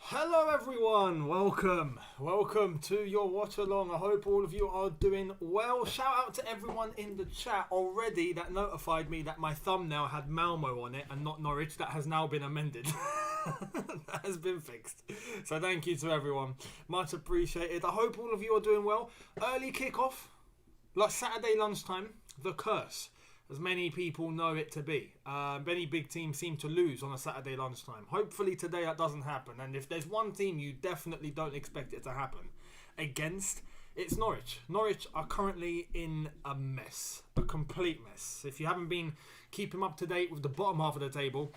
Hello everyone, welcome to your watch along. I hope all of you are doing well. Shout out to everyone in the chat already that notified me that my thumbnail had Malmo on it and not Norwich. That has now been amended. That has been fixed. So thank you to everyone, much appreciated. I hope all of you are doing well. Early kickoff, like Saturday lunchtime, the curse, as many people know it to be. Many big teams seem to lose on a Saturday lunchtime. Hopefully today that doesn't happen. And if there's one team you definitely don't expect it to happen against, it's Norwich. Norwich are currently in a mess. A complete mess. If you haven't been keeping up to date with the bottom half of the table,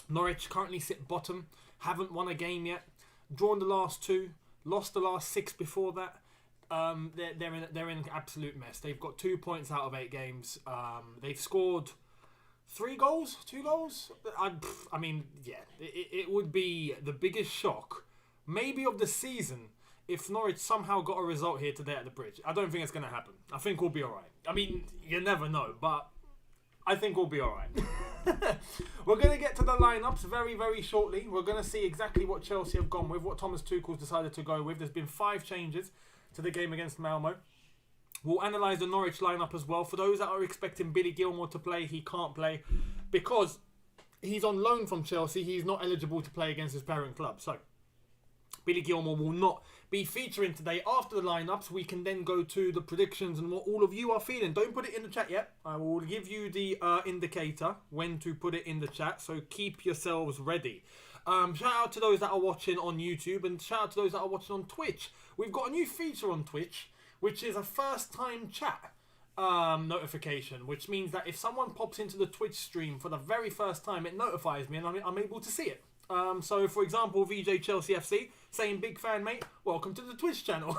Norwich currently sit bottom. Haven't won a game yet. Drawn the last two. Lost the last 6 before that. They're in an absolute mess. They've got 2 points out of 8 games. They've scored 2 goals. I mean, yeah, it would be the biggest shock, maybe of the season, if Norwich somehow got a result here today at the Bridge. I don't think it's going to happen. I think we'll be all right. I mean, you never know, but I think we'll be all right. We're going to get to the lineups very, very shortly. We're going to see exactly what Chelsea have gone with, what Thomas Tuchel's decided to go with. There's been 5 changes to the game against Malmo. We'll analyse the Norwich lineup as well. For those that are expecting Billy Gilmour to play, he can't play because he's on loan from Chelsea. He's not eligible to play against his parent club. So Billy Gilmour will not be featuring today. After the lineups, we can then go to the predictions and what all of you are feeling. Don't put it in the chat yet. I will give you the indicator when to put it in the chat. So keep yourselves ready. Shout out to those that are watching on YouTube and shout out to those that are watching on Twitch. We've got a new feature on Twitch, which is a first time chat notification, which means that if someone pops into the Twitch stream for the very first time, it notifies me and I'm able to see it. So, for example, VJ Chelsea FC saying, big fan, mate, welcome to the Twitch channel.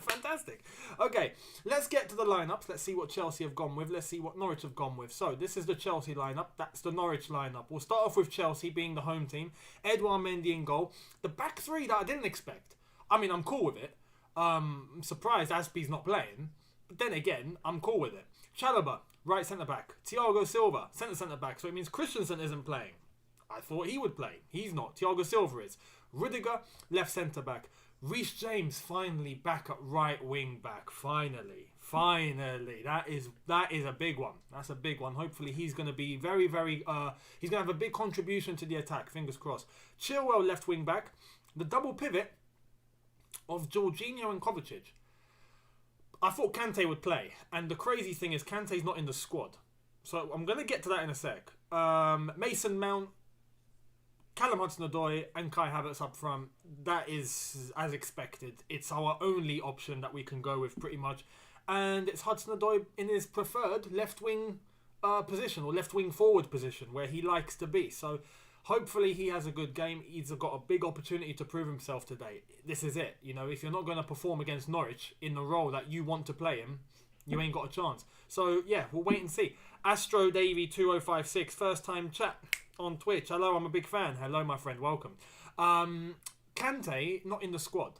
Fantastic. Okay, let's get to the lineups. Let's see what Chelsea have gone with. Let's see what Norwich have gone with. So, this is the Chelsea lineup. That's the Norwich lineup. We'll start off with Chelsea being the home team. Edouard Mendy in goal. The back three that I didn't expect. I mean, I'm cool with it. I'm surprised Aspie's not playing. But then again, I'm cool with it. Chalobah, right centre-back. Thiago Silva, centre-back. So it means Christensen isn't playing. I thought he would play. He's not. Thiago Silva is. Rudiger, left centre-back. Reece James finally back at right wing-back. Finally. That is a big one. That's a big one. Hopefully he's going to be very, very... he's going to have a big contribution to the attack. Fingers crossed. Chilwell, left wing-back. The double pivot of Jorginho and Kovacic. I thought Kante would play. And the crazy thing is Kante's not in the squad. So I'm going to get to that in a sec. Mason Mount, Callum Hudson-Odoi and Kai Havertz up front. That is as expected. It's our only option that we can go with pretty much. And it's Hudson-Odoi in his preferred left wing position or left wing forward position where he likes to be. So hopefully he has a good game. He's got a big opportunity to prove himself today. This is it. You know, if you're not going to perform against Norwich in the role that you want to play him, you ain't got a chance. So yeah, we'll wait and see. Astro Davy 2056, first time chat on Twitch. Hello, I'm a big fan. Hello, my friend. Welcome. Kante not in the squad.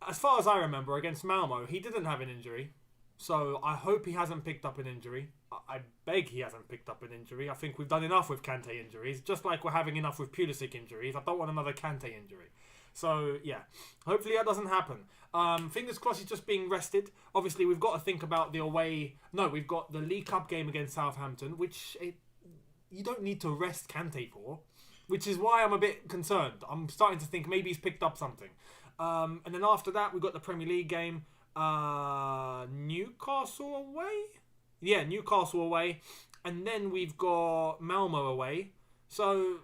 As far as I remember, against Malmo, he didn't have an injury. So I hope he hasn't picked up an injury. I beg he hasn't picked up an injury. I think we've done enough with Kante injuries. Just like we're having enough with Pulisic injuries. I don't want another Kante injury. So, yeah. Hopefully that doesn't happen. Fingers crossed he's just being rested. Obviously, we've got to think about the away... No, we've got the League Cup game against Southampton, which you don't need to rest Kante for. Which is why I'm a bit concerned. I'm starting to think maybe he's picked up something. And then after that, we've got the Premier League game. Newcastle away? Yeah, Newcastle away. And then we've got Malmo away. So,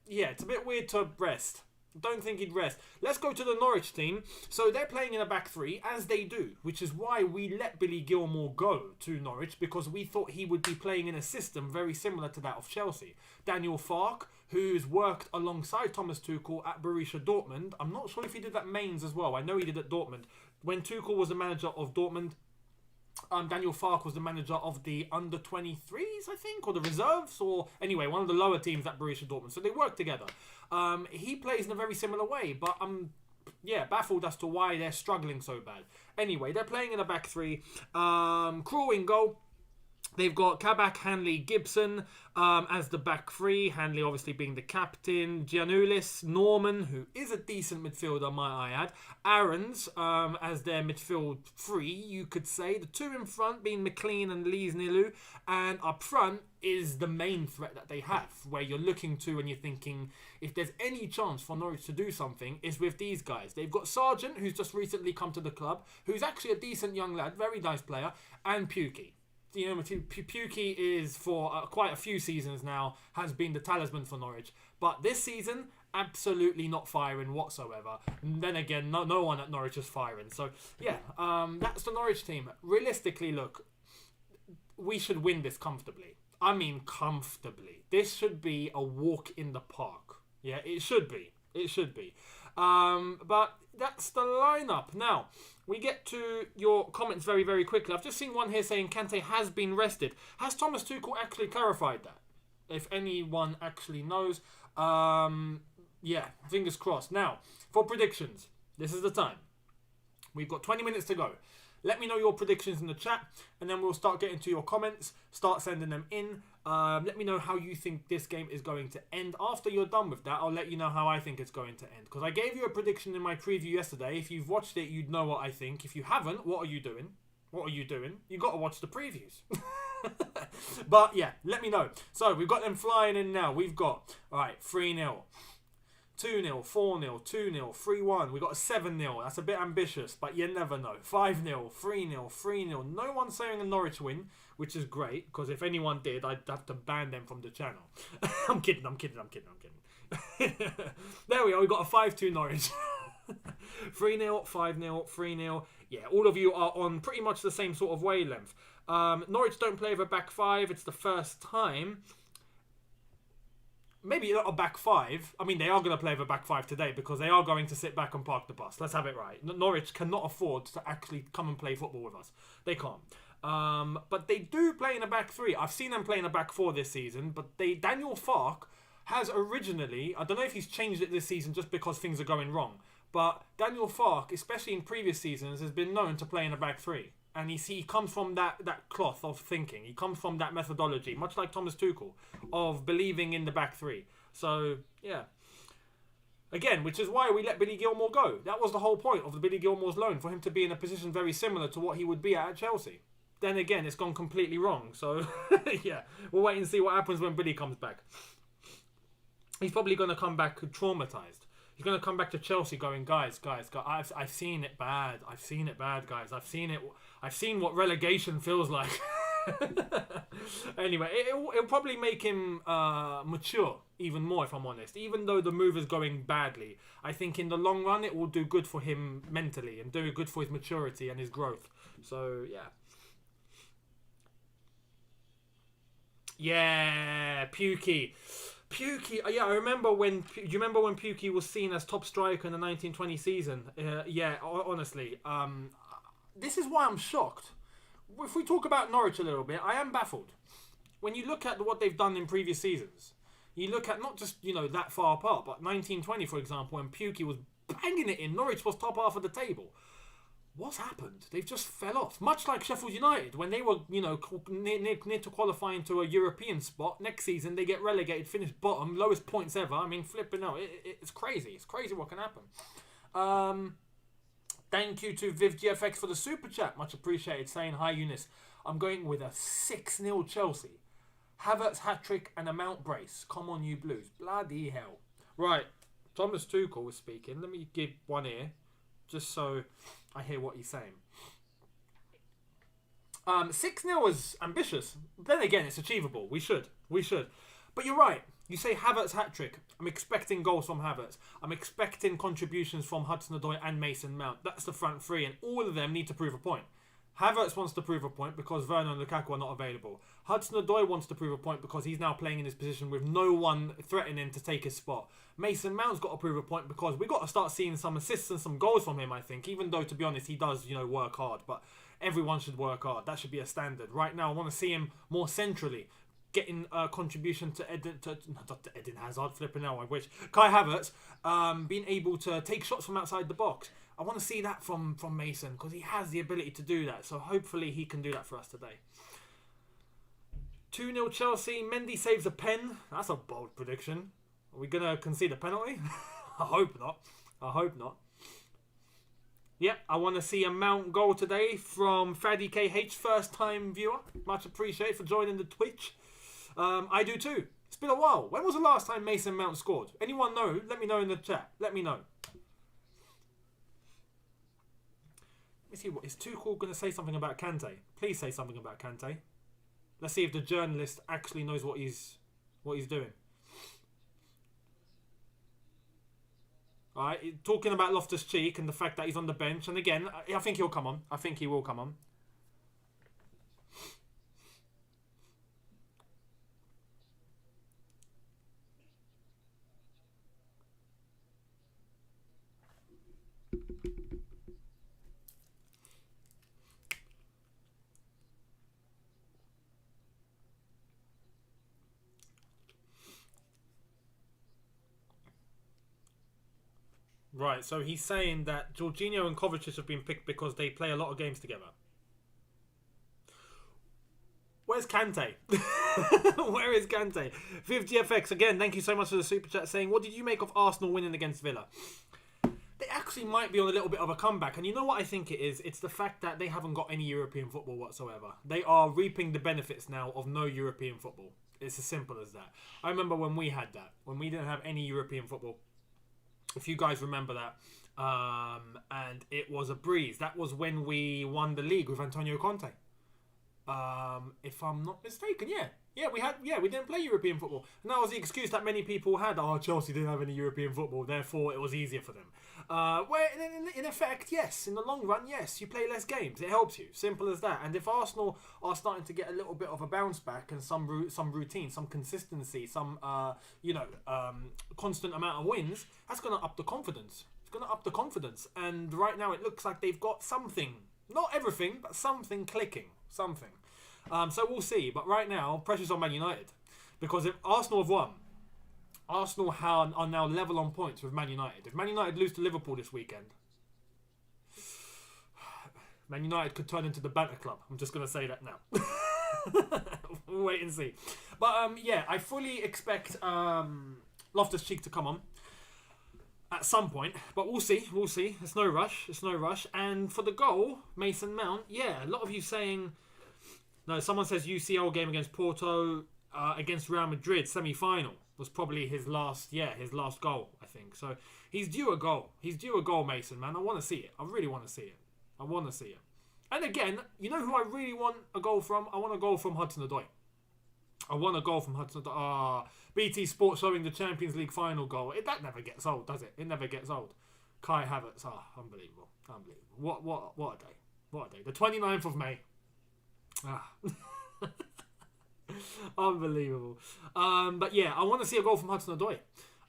yeah, it's a bit weird to rest. Don't think he'd rest. Let's go to the Norwich team. So they're playing in a back three, as they do, which is why we let Billy Gilmour go to Norwich, because we thought he would be playing in a system very similar to that of Chelsea. Daniel Farke, who's worked alongside Thomas Tuchel at Borussia Dortmund. I'm not sure if he did at Mainz as well. I know he did at Dortmund. When Tuchel was the manager of Dortmund, Daniel Farke was the manager of the under-23s, I think, or the reserves, or anyway, one of the lower teams at Borussia Dortmund. So they work together. He plays in a very similar way, but I'm baffled as to why they're struggling so bad. Anyway, they're playing in a back three. Krul in goal. They've got Kabak, Hanley, Gibson as the back three. Hanley obviously being the captain. Giannoulis, Norman, who is a decent midfielder, might I add. Aarons as their midfield three, you could say. The two in front being McLean and Lees Nilu. And up front is the main threat that they have, where you're looking to and you're thinking, if there's any chance for Norwich to do something, is with these guys. They've got Sargent, who's just recently come to the club, who's actually a decent young lad, very nice player, and Pukki. You know, Pukki is for quite a few seasons now has been the talisman for Norwich, but this season absolutely not firing whatsoever. And then again, no one at Norwich is firing. So yeah, that's the Norwich team. Realistically, look, we should win this comfortably. I mean, comfortably. This should be a walk in the park. Yeah, it should be. It should be. But that's the lineup. Now, we get to your comments very, very quickly. I've just seen one here saying Kante has been rested. Has Thomas Tuchel actually clarified that? If anyone actually knows. Yeah, fingers crossed. Now, for predictions, this is the time. We've got 20 minutes to go. Let me know your predictions in the chat, and then we'll start getting to your comments. Start sending them in. Let me know how you think this game is going to end. After you're done with that, I'll let you know how I think it's going to end. Because I gave you a prediction in my preview yesterday. If you've watched it, you'd know what I think. If you haven't, what are you doing? What are you doing? You've got to watch the previews. But yeah, let me know. So, we've got them flying in now. We've got, alright, 3-0. 2-0, 4-0, 2-0, 3-1. We got a 7-0. That's a bit ambitious, but you never know. 5-0, 3-0, 3-0. No one's saying a Norwich win, which is great, because if anyone did, I'd have to ban them from the channel. I'm kidding. There we are. We got a 5-2 Norwich. 3-0, 5-0, 3-0. Yeah, all of you are on pretty much the same sort of wavelength. Norwich don't play with a back five. It's the first time. Maybe not a back five. I mean, they are going to play with a back five today because they are going to sit back and park the bus. Let's have it right. Norwich cannot afford to actually come and play football with us. They can't. But they do play in a back three. I've seen them play in a back four this season. But Daniel Farke has originally, I don't know if he's changed it this season just because things are going wrong. But Daniel Farke, especially in previous seasons, has been known to play in a back three. And he comes from that cloth of thinking. He comes from that methodology, much like Thomas Tuchel, of believing in the back three. So, yeah. Again, which is why we let Billy Gilmour go. That was the whole point of the Billy Gilmour's loan, for him to be in a position very similar to what he would be at Chelsea. Then again, it's gone completely wrong. So, yeah, we'll wait and see what happens when Billy comes back. He's probably going to come back traumatised. He's going to come back to Chelsea going, guys, I've seen it bad. I've seen it bad, guys. I've seen what relegation feels like. Anyway, it'll probably make him mature even more, if I'm honest. Even though the move is going badly, I think in the long run it will do good for him mentally and do good for his maturity and his growth. So, yeah. Yeah, Pukki, yeah, I remember when. Do you remember when Pukki was seen as top striker in the 1920 season? Yeah, honestly, this is why I'm shocked. If we talk about Norwich a little bit, I am baffled. When you look at what they've done in previous seasons, you look at not just that far apart, but 1920, for example, when Pukki was banging it in, Norwich was top half of the table. What's happened? They've just fell off. Much like Sheffield United, when they were, near to qualifying to a European spot. Next season, they get relegated, finish bottom, lowest points ever. I mean, flipping out. It's crazy. It's crazy what can happen. Thank you to VivGFX for the super chat. Much appreciated. Saying, hi, Younes. I'm going with a 6-0 Chelsea. Havertz hat-trick and a Mount brace. Come on, you Blues. Bloody hell. Right. Thomas Tuchel was speaking. Let me give one ear, just so I hear what he's saying. 6-0 is ambitious. Then again, it's achievable. We should. But you're right. You say Havertz hat-trick. I'm expecting goals from Havertz. I'm expecting contributions from Hudson-Odoi and Mason Mount. That's the front three, and all of them need to prove a point. Havertz wants to prove a point because Werner and Lukaku are not available. Hudson-Odoi wants to prove a point because he's now playing in his position with no one threatening to take his spot. Mason Mount's got to prove a point because we've got to start seeing some assists and some goals from him, I think. Even though, to be honest, he does, work hard. But everyone should work hard. That should be a standard. Right now, I want to see him more centrally, getting a contribution to Eden Hazard, flipping out, I wish. Kai Havertz, being able to take shots from outside the box. I want to see that from Mason because he has the ability to do that. So hopefully he can do that for us today. 2-0 Chelsea. Mendy saves a pen. That's a bold prediction. Are we going to concede a penalty? I hope not. I hope not. Yep, I want to see a Mount goal today from Faddy KH, first time viewer. Much appreciated for joining the Twitch. I do too. It's been a while. When was the last time Mason Mount scored? Anyone know? Let me know in the chat. Let me know. Let me see. Is Tuchel going to say something about Kante? Please say something about Kante. Let's see if the journalist actually knows what he's doing. Alright, talking about Loftus-Cheek and the fact that he's on the bench. And again, I think he'll come on. I think he will come on. Right, so he's saying that Jorginho and Kovacic have been picked because they play a lot of games together. Where's Kante? Where is Kante? 50FX, again, thank you so much for the super chat saying, what did you make of Arsenal winning against Villa? They actually might be on a little bit of a comeback. And you know what I think it is? It's the fact that they haven't got any European football whatsoever. They are reaping the benefits now of no European football. It's as simple as that. I remember when we had that. When we didn't have any European football. If you guys remember that, and it was a breeze. That was when we won the league with Antonio Conte. If I'm not mistaken, we didn't play European football, and that was the excuse that many people had. Oh, Chelsea didn't have any European football, therefore it was easier for them. Where in effect, yes, in the long run, yes, you play less games, it helps you, simple as that. And if Arsenal are starting to get a little bit of a bounce back and some routine, some consistency, some constant amount of wins, that's going to up the confidence. It's going to up the confidence. And right now it looks like they've got something, not everything, but something clicking, something. So we'll see. But right now, pressure's on Man United, because if Arsenal have won, Arsenal are now level on points with Man United. If Man United lose to Liverpool this weekend, Man United could turn into the banter club. I'm just going to say that now. We'll wait and see. But yeah, I fully expect Loftus-Cheek to come on at some point. But we'll see. We'll see. It's no rush. It's no rush. And for the goal, Mason Mount, yeah, a lot of you saying... No, someone says UCL game against Porto, against Real Madrid, semi-final. Was probably his last goal, I think. So he's due a goal. He's due a goal, Mason, man. I want to see it. I really want to see it. I want to see it. And again, you know who I really want a goal from? I want a goal from Hudson-Odoi. I want a goal from Hudson-Odoi. BT Sport showing the Champions League final goal. That never gets old, does it? It never gets old. Kai Havertz. Unbelievable. Unbelievable. What a day. What a day. The 29th of May. Unbelievable. But yeah, I want to see a goal from Hudson-Odoi.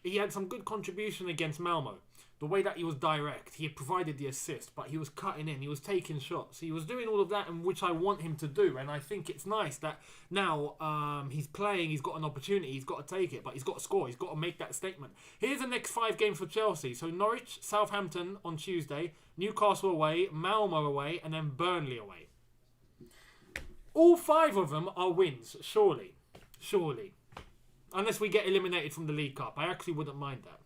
He had some good contribution against Malmo. The way that he was direct, he had provided the assist, but he was cutting in, he was taking shots. He was doing all of that, and which I want him to do. And I think it's nice that now he's playing, he's got an opportunity, he's got to take it, but he's got to score, he's got to make that statement. Here's the next 5 games for Chelsea. So Norwich, Southampton on Tuesday, Newcastle away, Malmo away, and then Burnley away. All 5 of them are wins, surely. Surely. Unless we get eliminated from the League Cup. I actually wouldn't mind that.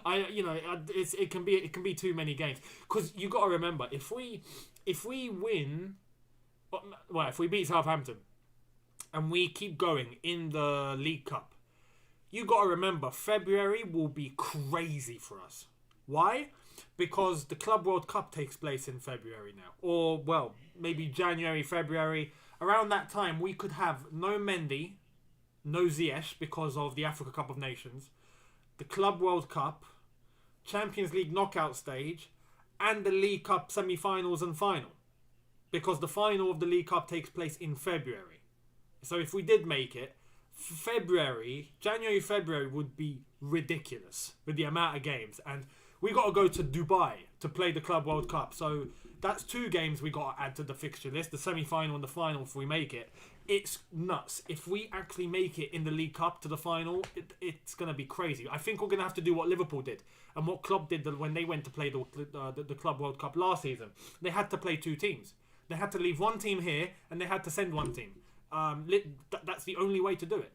It can be too many games. Because you got to remember, if we win, if we beat Southampton and we keep going in the League Cup, you got to remember, February will be crazy for us. Why? Because the Club World Cup takes place in February now. Or, well, maybe January, February. Around that time, we could have no Mendy, no Ziyech because of the Africa Cup of Nations, the Club World Cup, Champions League knockout stage, and the League Cup semi-finals and final. Because the final of the League Cup takes place in February. So if we did make it, January, February would be ridiculous with the amount of games. And we got to go to Dubai to play the Club World Cup. So that's 2 games we got to add to the fixture list. The semi-final and the final if we make it. It's nuts. If we actually make it in the League Cup to the final, it's going to be crazy. I think we're going to have to do what Liverpool did and what Klopp did when they went to play the Club World Cup last season. They had to play 2 teams. They had to leave one team here and they had to send one team. That's the only way to do it.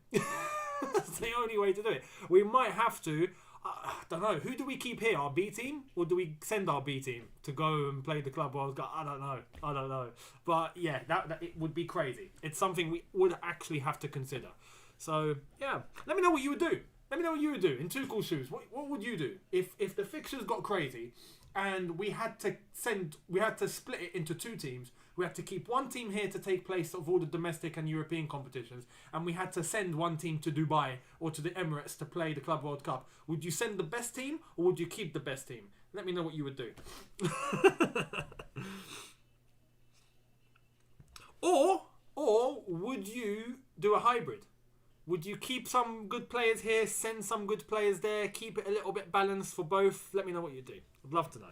That's the only way to do it. We might have to. I don't know. Who do we keep here? Our B team, or do we send our B team to go and play the Club World Cup? I don't know. But yeah, that it would be crazy. It's something we would actually have to consider. So yeah, let me know what you would do. Let me know what you would do in Tuchel's shoes. What would you do if the fixtures got crazy and we had to split it into two teams? We had to keep one team here to take place of all the domestic and European competitions, and we had to send one team to Dubai or to the Emirates to play the Club World Cup. Would you send the best team, or would you keep the best team? Let me know what you would do. Or would you do a hybrid? Would you keep some good players here, send some good players there, keep it a little bit balanced for both? Let me know what you do. I'd love to know.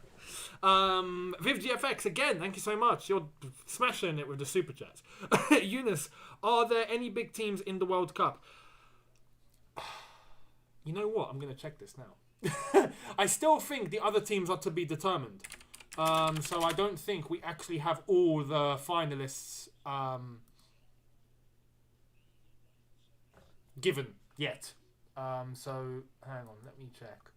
VivGFX, again, thank you so much. You're smashing it with the super chats. Younes, are there any big teams in the World Cup? You know what? I'm going to check this now. I still think the other teams are to be determined. So I don't think we actually have all the finalists given yet. So hang on, let me check.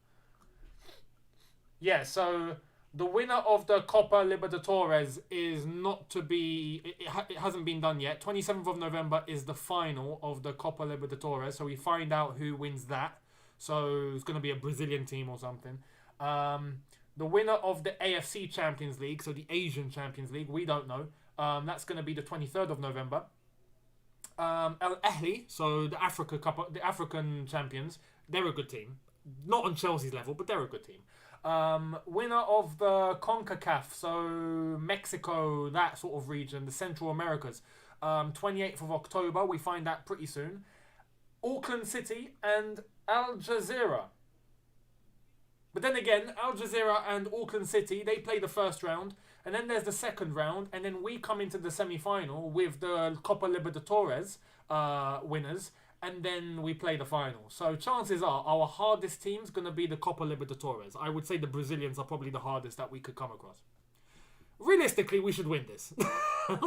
Yeah, so the winner of the Copa Libertadores is not to be... It hasn't been done yet. 27th of November is the final of the Copa Libertadores. So we find out who wins that. So it's going to be a Brazilian team or something. The winner of the AFC Champions League, so the Asian Champions League, we don't know. That's going to be the 23rd of November. Al Ahly, so the African champions, they're a good team. Not on Chelsea's level, but they're a good team. Winner of the CONCACAF, so Mexico, that sort of region, the Central Americas. 28th of October, we find that pretty soon. Auckland City and Al Jazeera. But then again, Al Jazeera and Auckland City, they play the first round. And then there's the second round. And then we come into the semi-final with the Copa Libertadores winners. And then we play the final. So chances are our hardest team's going to be the Copa Libertadores. I would say the Brazilians are probably the hardest that we could come across. Realistically, we should win this.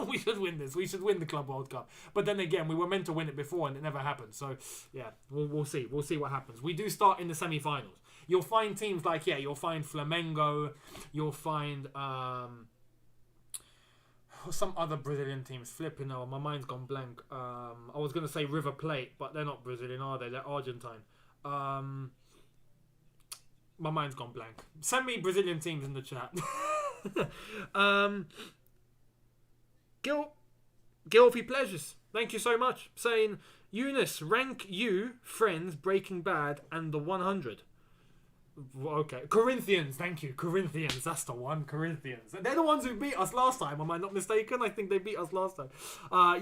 We should win this. We should win the Club World Cup. But then again, we were meant to win it before and it never happened. So, yeah, we'll see. We'll see what happens. We do start in the semi-finals. You'll find teams like, you'll find Flamengo. You'll find some other Brazilian teams. Flipping out. My mind's gone blank. I was going to say River Plate, but they're not Brazilian, are they? They're Argentine. My mind's gone blank. Send me Brazilian teams in the chat. Gilfy Pleasures, thank you so much. Saying, Younes, rank you, Friends, Breaking Bad, and the 100. Okay, Corinthians, thank you. Corinthians, that's the one. Corinthians. They're the ones who beat us last time, am I not mistaken? I think they beat us last time.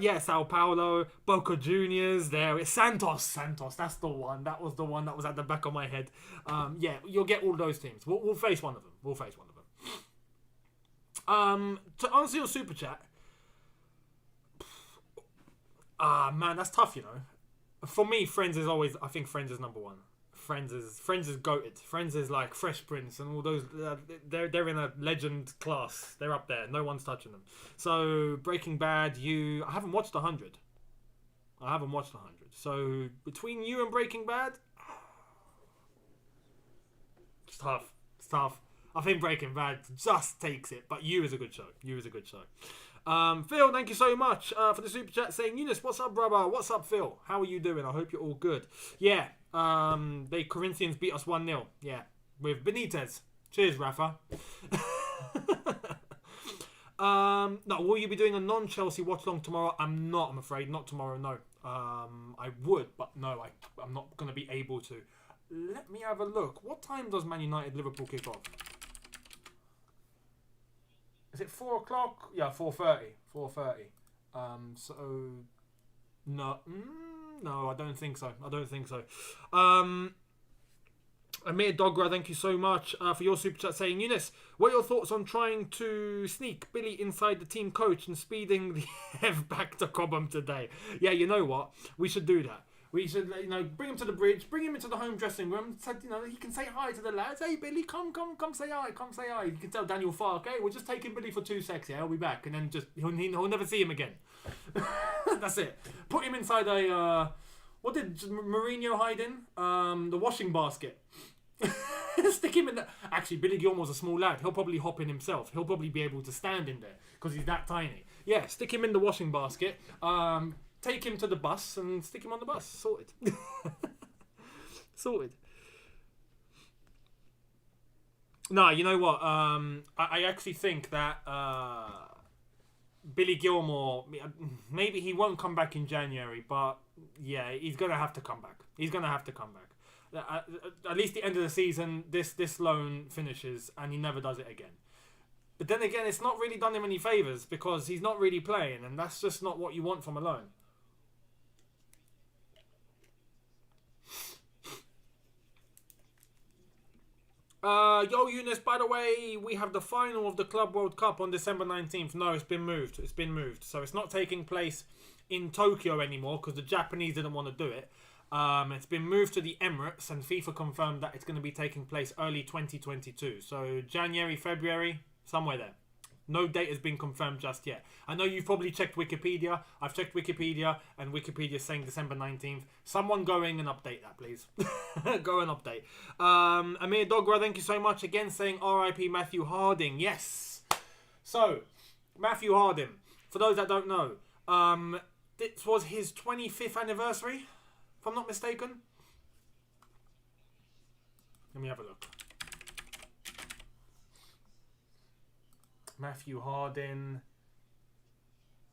Yeah, Sao Paulo, Boca Juniors, there. Santos, that's the one. That was the one that was at the back of my head. Yeah, you'll get all those teams. We'll face one of them. To answer your super chat, man, that's tough, you know. For me, Friends is always, I think Friends is number one. Friends is goated. Friends is like Fresh Prince and all those. They're in a legend class. They're up there. No one's touching them. So Breaking Bad, I haven't watched 100. So between you and Breaking Bad, it's tough. I think Breaking Bad just takes it, but You is a good show. Phil, thank you so much for the super chat saying, Younes, what's up, brother? What's up, Phil? How are you doing? I hope you're all good. Yeah, the Corinthians beat us 1-0. Yeah, with Benitez. Cheers, Rafa. No, will you be doing a non-Chelsea watch-along tomorrow? I'm not, I'm afraid. Not tomorrow, no. I would, but no, I'm not going to be able to. Let me have a look. What time does Man United Liverpool kick off? Is it 4 o'clock? Yeah, 4:30. 4:30. So no, I don't think so. Amir Dogra, thank you so much for your super chat saying, Younes, what are your thoughts on trying to sneak Billy inside the team coach and speeding the F back to Cobham today? Yeah, you know what? We should do that. We should, bring him to the bridge, bring him into the home dressing room. So, he can say hi to the lads. Hey, Billy, come say hi, come say hi. You can tell Daniel Farke, hey, we're just taking Billy for 2 seconds. Yeah, he'll be back, and then he'll never see him again. That's it. Put him inside a what did Mourinho hide in? The washing basket. Stick him in there. Actually, Billy Gilmore's a small lad. He'll probably hop in himself. He'll probably be able to stand in there because he's that tiny. Yeah, stick him in the washing basket. Take him to the bus and stick him on the bus. Sorted. Sorted. No, you know what? I actually think that Billy Gilmore, maybe he won't come back in January, but yeah, he's going to have to come back. He's going to have to come back. At least the end of the season, this loan finishes and he never does it again. But then again, it's not really done him any favours because he's not really playing, and that's just not what you want from a loan. Yo, Younes, by the way, we have the final of the Club World Cup on December 19th. No, it's been moved. It's been moved. So it's not taking place in Tokyo anymore because the Japanese didn't want to do it. It's been moved to the Emirates, and FIFA confirmed that it's going to be taking place early 2022. So January, February, somewhere there. No date has been confirmed just yet. I know you've probably checked Wikipedia. I've checked Wikipedia, and Wikipedia's saying December 19th. Someone going and update that, please. Go and update. Amir Dogra, thank you so much. Again, saying RIP Matthew Harding. Yes. So, Matthew Harding, for those that don't know, this was his 25th anniversary, if I'm not mistaken. Let me have a look. Matthew Harding.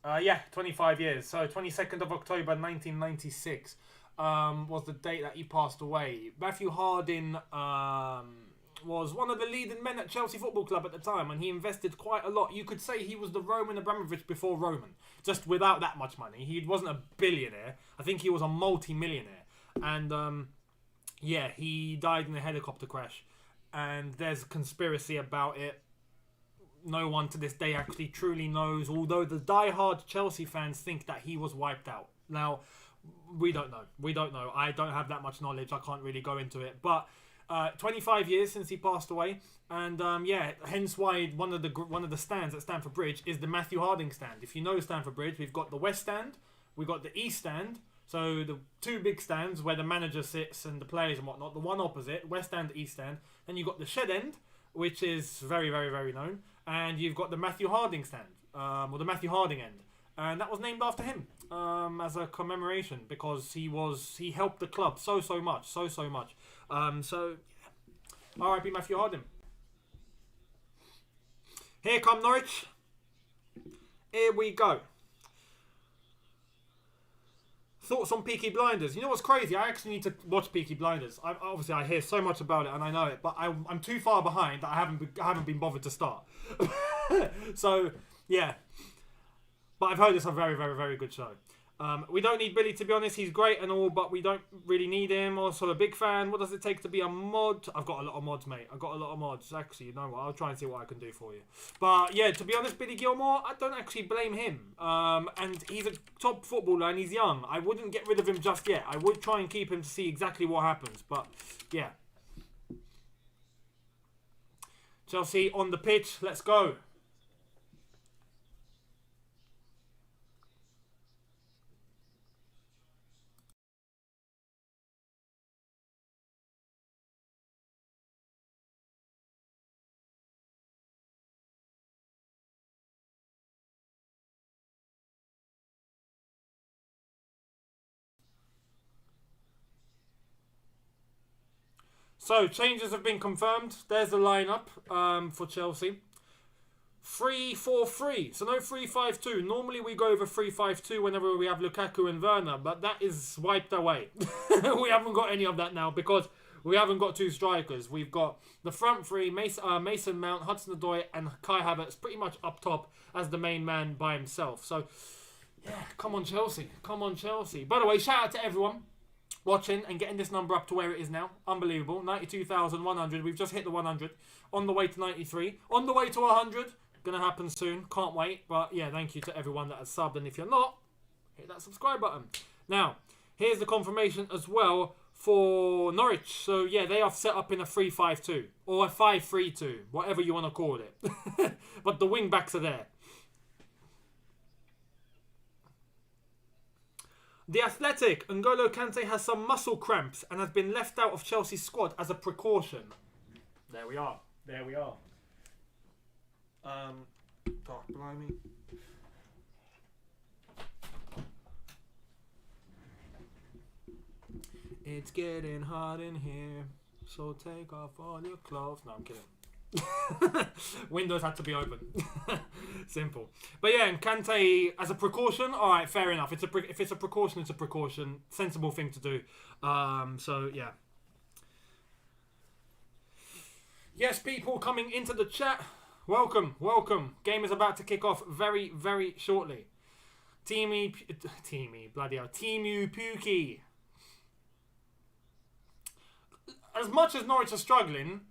25 years. So 22nd of October 1996 was the date that he passed away. Matthew Harding was one of the leading men at Chelsea Football Club at the time, and he invested quite a lot. You could say he was the Roman Abramovich before Roman, just without that much money. He wasn't a billionaire. I think he was a multi-millionaire. And he died in a helicopter crash. And there's a conspiracy about it. No one to this day actually truly knows, although the die-hard Chelsea fans think that he was wiped out. Now, we don't know. I don't have that much knowledge. I can't really go into it. But 25 years since he passed away, and hence why one of the stands at Stamford Bridge is the Matthew Harding stand. If you know Stamford Bridge, we've got the West Stand, we've got the East Stand. So the two big stands where the manager sits and the players and whatnot. The one opposite, West Stand, East Stand. Then you've got the Shed End, which is very, very, very known. And you've got the Matthew Harding stand, or the Matthew Harding end. And that was named after him as a commemoration because he helped the club so much. R.I.P. Matthew Harding. Here come Norwich. Here we go. Thoughts on Peaky Blinders? You know what's crazy? I actually need to watch Peaky Blinders. Obviously, I hear so much about it and I know it, but I'm too far behind that I haven't been bothered to start. So, yeah. But I've heard it's a very, very, very good show. We don't need Billy, to be honest. He's great and all, but we don't really need him. Also a big fan. What does it take to be a mod? I've got a lot of mods, mate. I've got a lot of mods. Actually, you know what? I'll try and see what I can do for you. But yeah, to be honest, Billy Gilmore, I don't actually blame him. And he's a top footballer and he's young. I wouldn't get rid of him just yet. I would try and keep him to see exactly what happens. But yeah. Chelsea on the pitch. Let's go. So, changes have been confirmed. There's the lineup for Chelsea. 3-4-3. So, no 3-5-2. Normally, we go over 3-5-2 whenever we have Lukaku and Werner, but that is wiped away. We haven't got any of that now because we haven't got two strikers. We've got the front three, Mason Mount, Hudson-Odoi, and Kai Havertz pretty much up top as the main man by himself. So, yeah, come on, Chelsea. Come on, Chelsea. By the way, shout out to everyone watching and getting this number up to where it is now. Unbelievable. 92,100. We've just hit the 100. On the way to 93. On the way to 100. Gonna happen soon. Can't wait. But yeah, thank you to everyone that has subbed. And if you're not, hit that subscribe button. Now, Here's the confirmation as well for Norwich. So, yeah, they are set up in a 3-5-2 or a 5-3-2, whatever you want to call it. But the wing-backs are there. The Athletic, N'Golo Kante has some muscle cramps and has been left out of Chelsea's squad as a precaution. There we are. There we are. God, blimey. It's getting hot in here, so take off all your clothes. No, I'm kidding. Windows had to be open. Simple. But yeah, and Kante as a precaution. All right, fair enough. If it's a precaution, it's a precaution. Sensible thing to do. So yeah. Yes, people coming into the chat. Welcome, welcome. Game is about to kick off very, very shortly. Timu Pukki. As much as Norwich are struggling,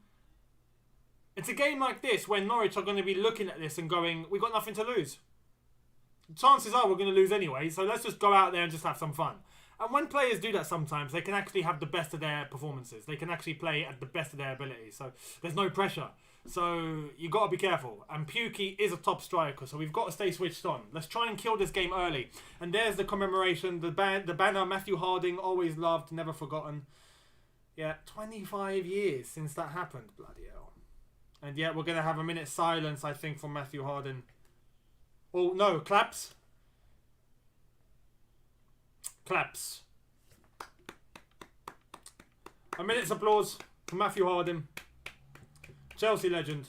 it's a game like this where Norwich are going to be looking at this and going, we've got nothing to lose. Chances are we're going to lose anyway, so let's just go out there and just have some fun. And when players do that sometimes, they can actually have the best of their performances. They can actually play at the best of their abilities. So there's no pressure. So you got to be careful. And Pukki is a top striker, so we've got to stay switched on. Let's try and kill this game early. And there's the commemoration, the banner Matthew Harding, always loved, never forgotten. Yeah, 25 years since that happened. Bloody hell. And yeah, we're going to have a minute's silence, I think, for Matthew Harding. Oh, no, claps. Claps. A minute's applause for Matthew Harding. Chelsea legend.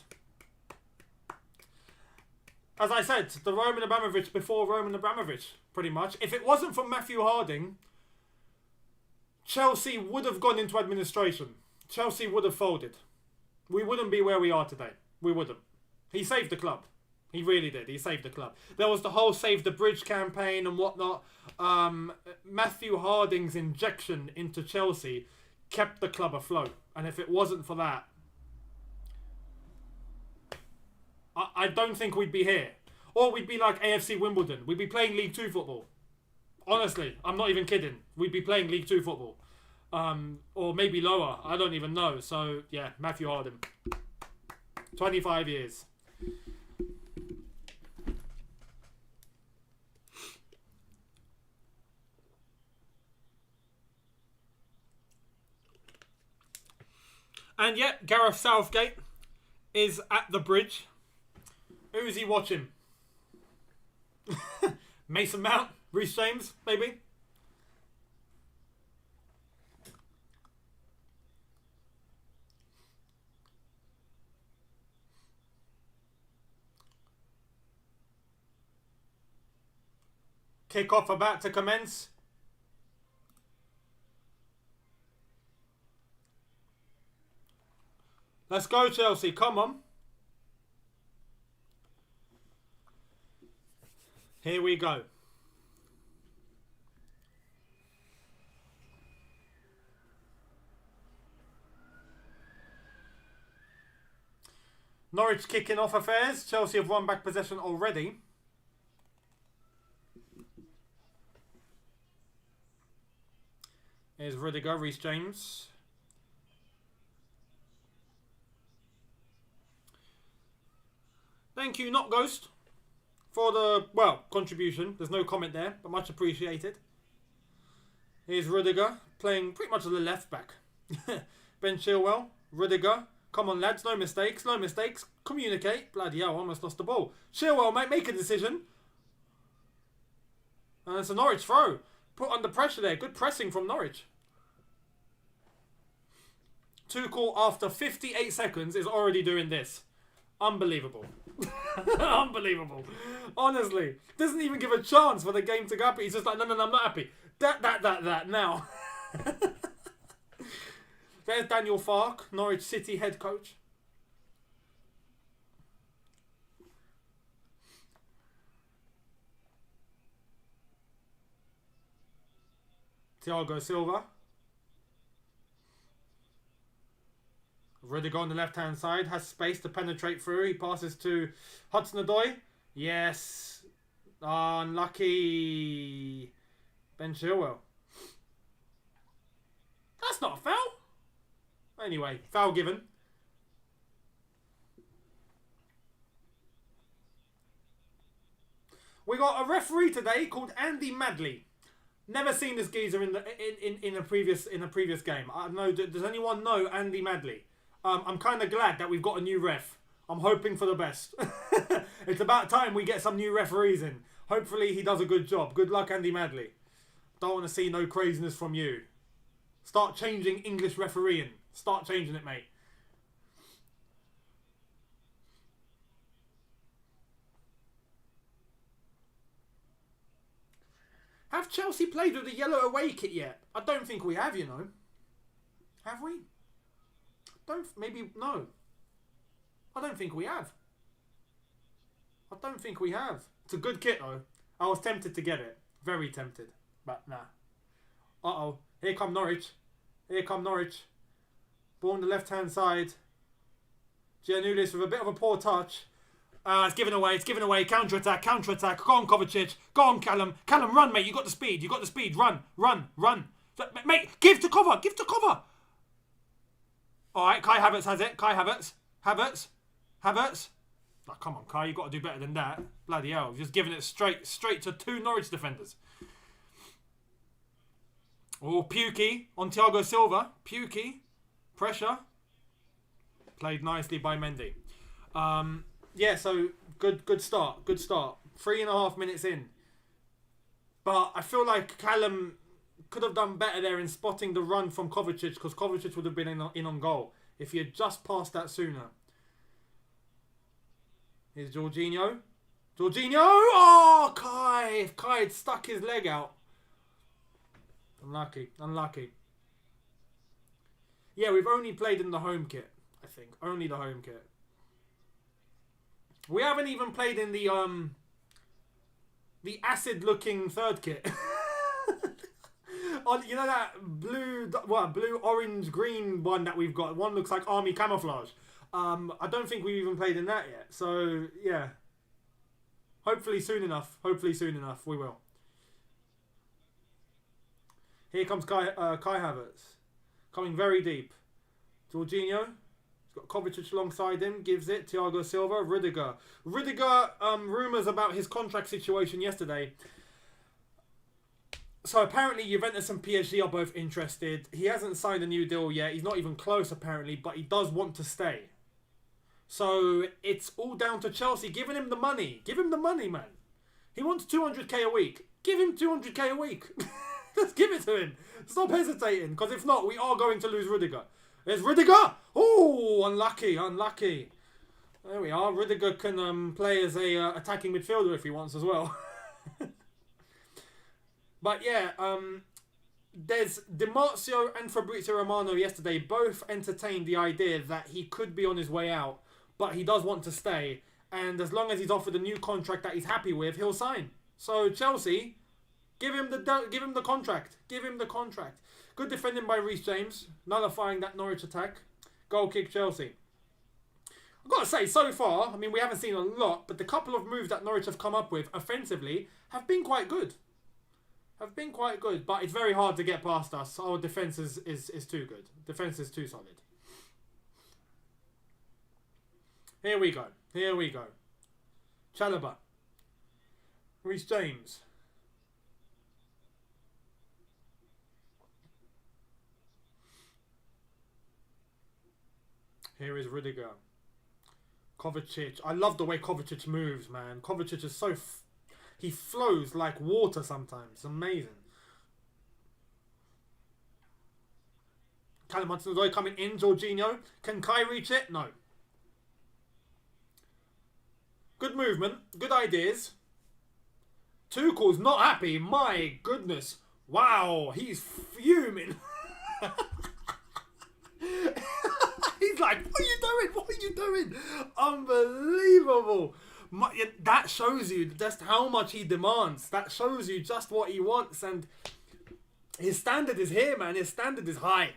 As I said, the Roman Abramovich before Roman Abramovich, pretty much. If it wasn't for Matthew Harding, Chelsea would have gone into administration. Chelsea would have folded. We wouldn't be where we are today. We wouldn't. He saved the club. He really did. He saved the club. There was the whole Save the Bridge campaign and whatnot. Matthew Harding's injection into Chelsea kept the club afloat. And if it wasn't for that, I don't think we'd be here. Or we'd be like AFC Wimbledon. We'd be playing League 2 football. Honestly, I'm not even kidding. We'd be playing League 2 football. Or maybe lower. I don't even know. So, yeah, Matthew Harding. 25 years. And yet, Gareth Southgate is at the bridge. Who is he watching? Mason Mount? Reece James, maybe? Kick-off about to commence. Let's go, Chelsea. Come on. Here we go. Norwich kicking off affairs. Chelsea have won back possession already. Here's Rudiger, Reece James. Thank you, Not Ghost, for the, well, contribution. There's no comment there, but much appreciated. Here's Rudiger, playing pretty much as a left back. Ben Chilwell, Rudiger. Come on, lads, no mistakes, no mistakes. Communicate. Bloody hell, almost lost the ball. Chilwell might make a decision. And it's a Norwich throw. Put under pressure there. Good pressing from Norwich. Tuchel, after 58 seconds, is already doing this. Unbelievable. Unbelievable. Honestly. Doesn't even give a chance for the game to go happy. He's just like, no, I'm not happy. That, now. There's Daniel Farke, Norwich City head coach. Thiago Silva. Rudiger on the left-hand side has space to penetrate through. He passes to Hudson-Odoi. Yes. Unlucky. Ben Chilwell. That's not a foul. Anyway, foul given. We got a referee today called Andy Madley. Never seen this geezer in a previous game. I don't know. Does anyone know Andy Madley? I'm kind of glad that we've got a new ref. I'm hoping for the best. It's about time we get some new referees in. Hopefully he does a good job. Good luck, Andy Madley. Don't want to see no craziness from you. Start changing English refereeing. Start changing it, mate. Have Chelsea played with the yellow away kit yet? I don't think we have, you know. Have we? No. I don't think we have. It's a good kit, though. I was tempted to get it. Very tempted. But nah. Uh-oh. Here come Norwich. Ball on the left-hand side. Giannoulis with a bit of a poor touch. It's given away. Counter-attack. Go on, Kovacic. Go on, Callum. Callum, run, mate. You got the speed. Run. Mate, give to cover. All right, Kai Havertz has it. Havertz. Oh, come on, Kai. You've got to do better than that. Bloody hell. You've just given it straight to two Norwich defenders. Oh, Pukki on Thiago Silva. Pressure. Played nicely by Mendy. Yeah, so good start. 3.5 minutes in. But I feel like Callum could have done better there in spotting the run from Kovacic, because Kovacic would have been in on goal if he had just passed that sooner. Here's Jorginho. Oh, Kai! If Kai had stuck his leg out. Unlucky. Yeah, we've only played in the home kit, I think. Only the home kit. We haven't even played in the acid-looking third kit. You know that blue, orange, green one that we've got? One looks like army camouflage. I don't think we've even played in that yet. So, yeah. Hopefully soon enough we will. Here comes Kai Havertz. Coming very deep. Jorginho. He's got Kovacic alongside him. Gives it. Thiago Silva. Rudiger, rumours about his contract situation yesterday. So apparently Juventus and PSG are both interested. He hasn't signed a new deal yet. He's not even close apparently, but he does want to stay. So it's all down to Chelsea giving him the money. Give him the money, man. He wants 200k a week. Give him 200k a week. Just give it to him. Stop hesitating, because if not, we are going to lose Rudiger. There's Rudiger. Oh, unlucky. There we are. Rudiger can play as a attacking midfielder if he wants as well. But yeah, there's Di Marzio and Fabrizio Romano yesterday both entertained the idea that he could be on his way out, but he does want to stay. And as long as he's offered a new contract that he's happy with, he'll sign. So Chelsea, give him the contract. Good defending by Reece James, nullifying that Norwich attack. Goal kick Chelsea. I've got to say, so far, I mean, we haven't seen a lot, but the couple of moves that Norwich have come up with offensively have been quite good. But it's very hard to get past us. Our defence is too good. Defence is too solid. Here we go. Chalobah. Reece James. Here is Rudiger. Kovacic. I love the way Kovacic moves, man. Kovacic is so... he flows like water sometimes. It's amazing. Callum Hudson-Odoi coming in. Jorginho. Can Kai reach it? No. Good movement. Good ideas. Tuchel's not happy. My goodness. Wow. He's fuming. He's like, what are you doing? Unbelievable. That shows you just how much he demands. That shows you just what he wants. And his standard is here, man. His standard is high.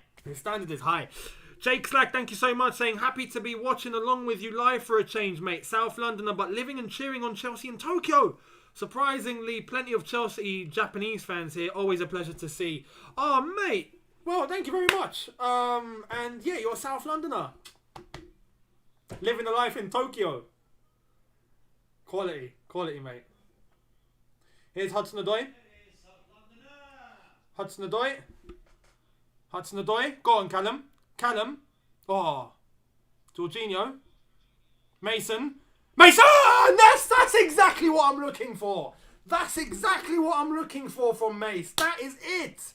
Jake Slack, thank you so much, saying, happy to be watching along with you live for a change, mate. South Londoner, but living and cheering on Chelsea in Tokyo. Surprisingly, plenty of Chelsea Japanese fans here. Always a pleasure to see. Oh, mate. Well, thank you very much. And yeah, you're a South Londoner. Living a life in Tokyo. Quality, mate. Here's Hudson-Odoi. Hudson-Odoi. Hudson-Odoi. Go on, Callum. Callum. Oh. Jorginho. Mason. Mason! That's exactly what I'm looking for. That's exactly what I'm looking for from Mace. That is it.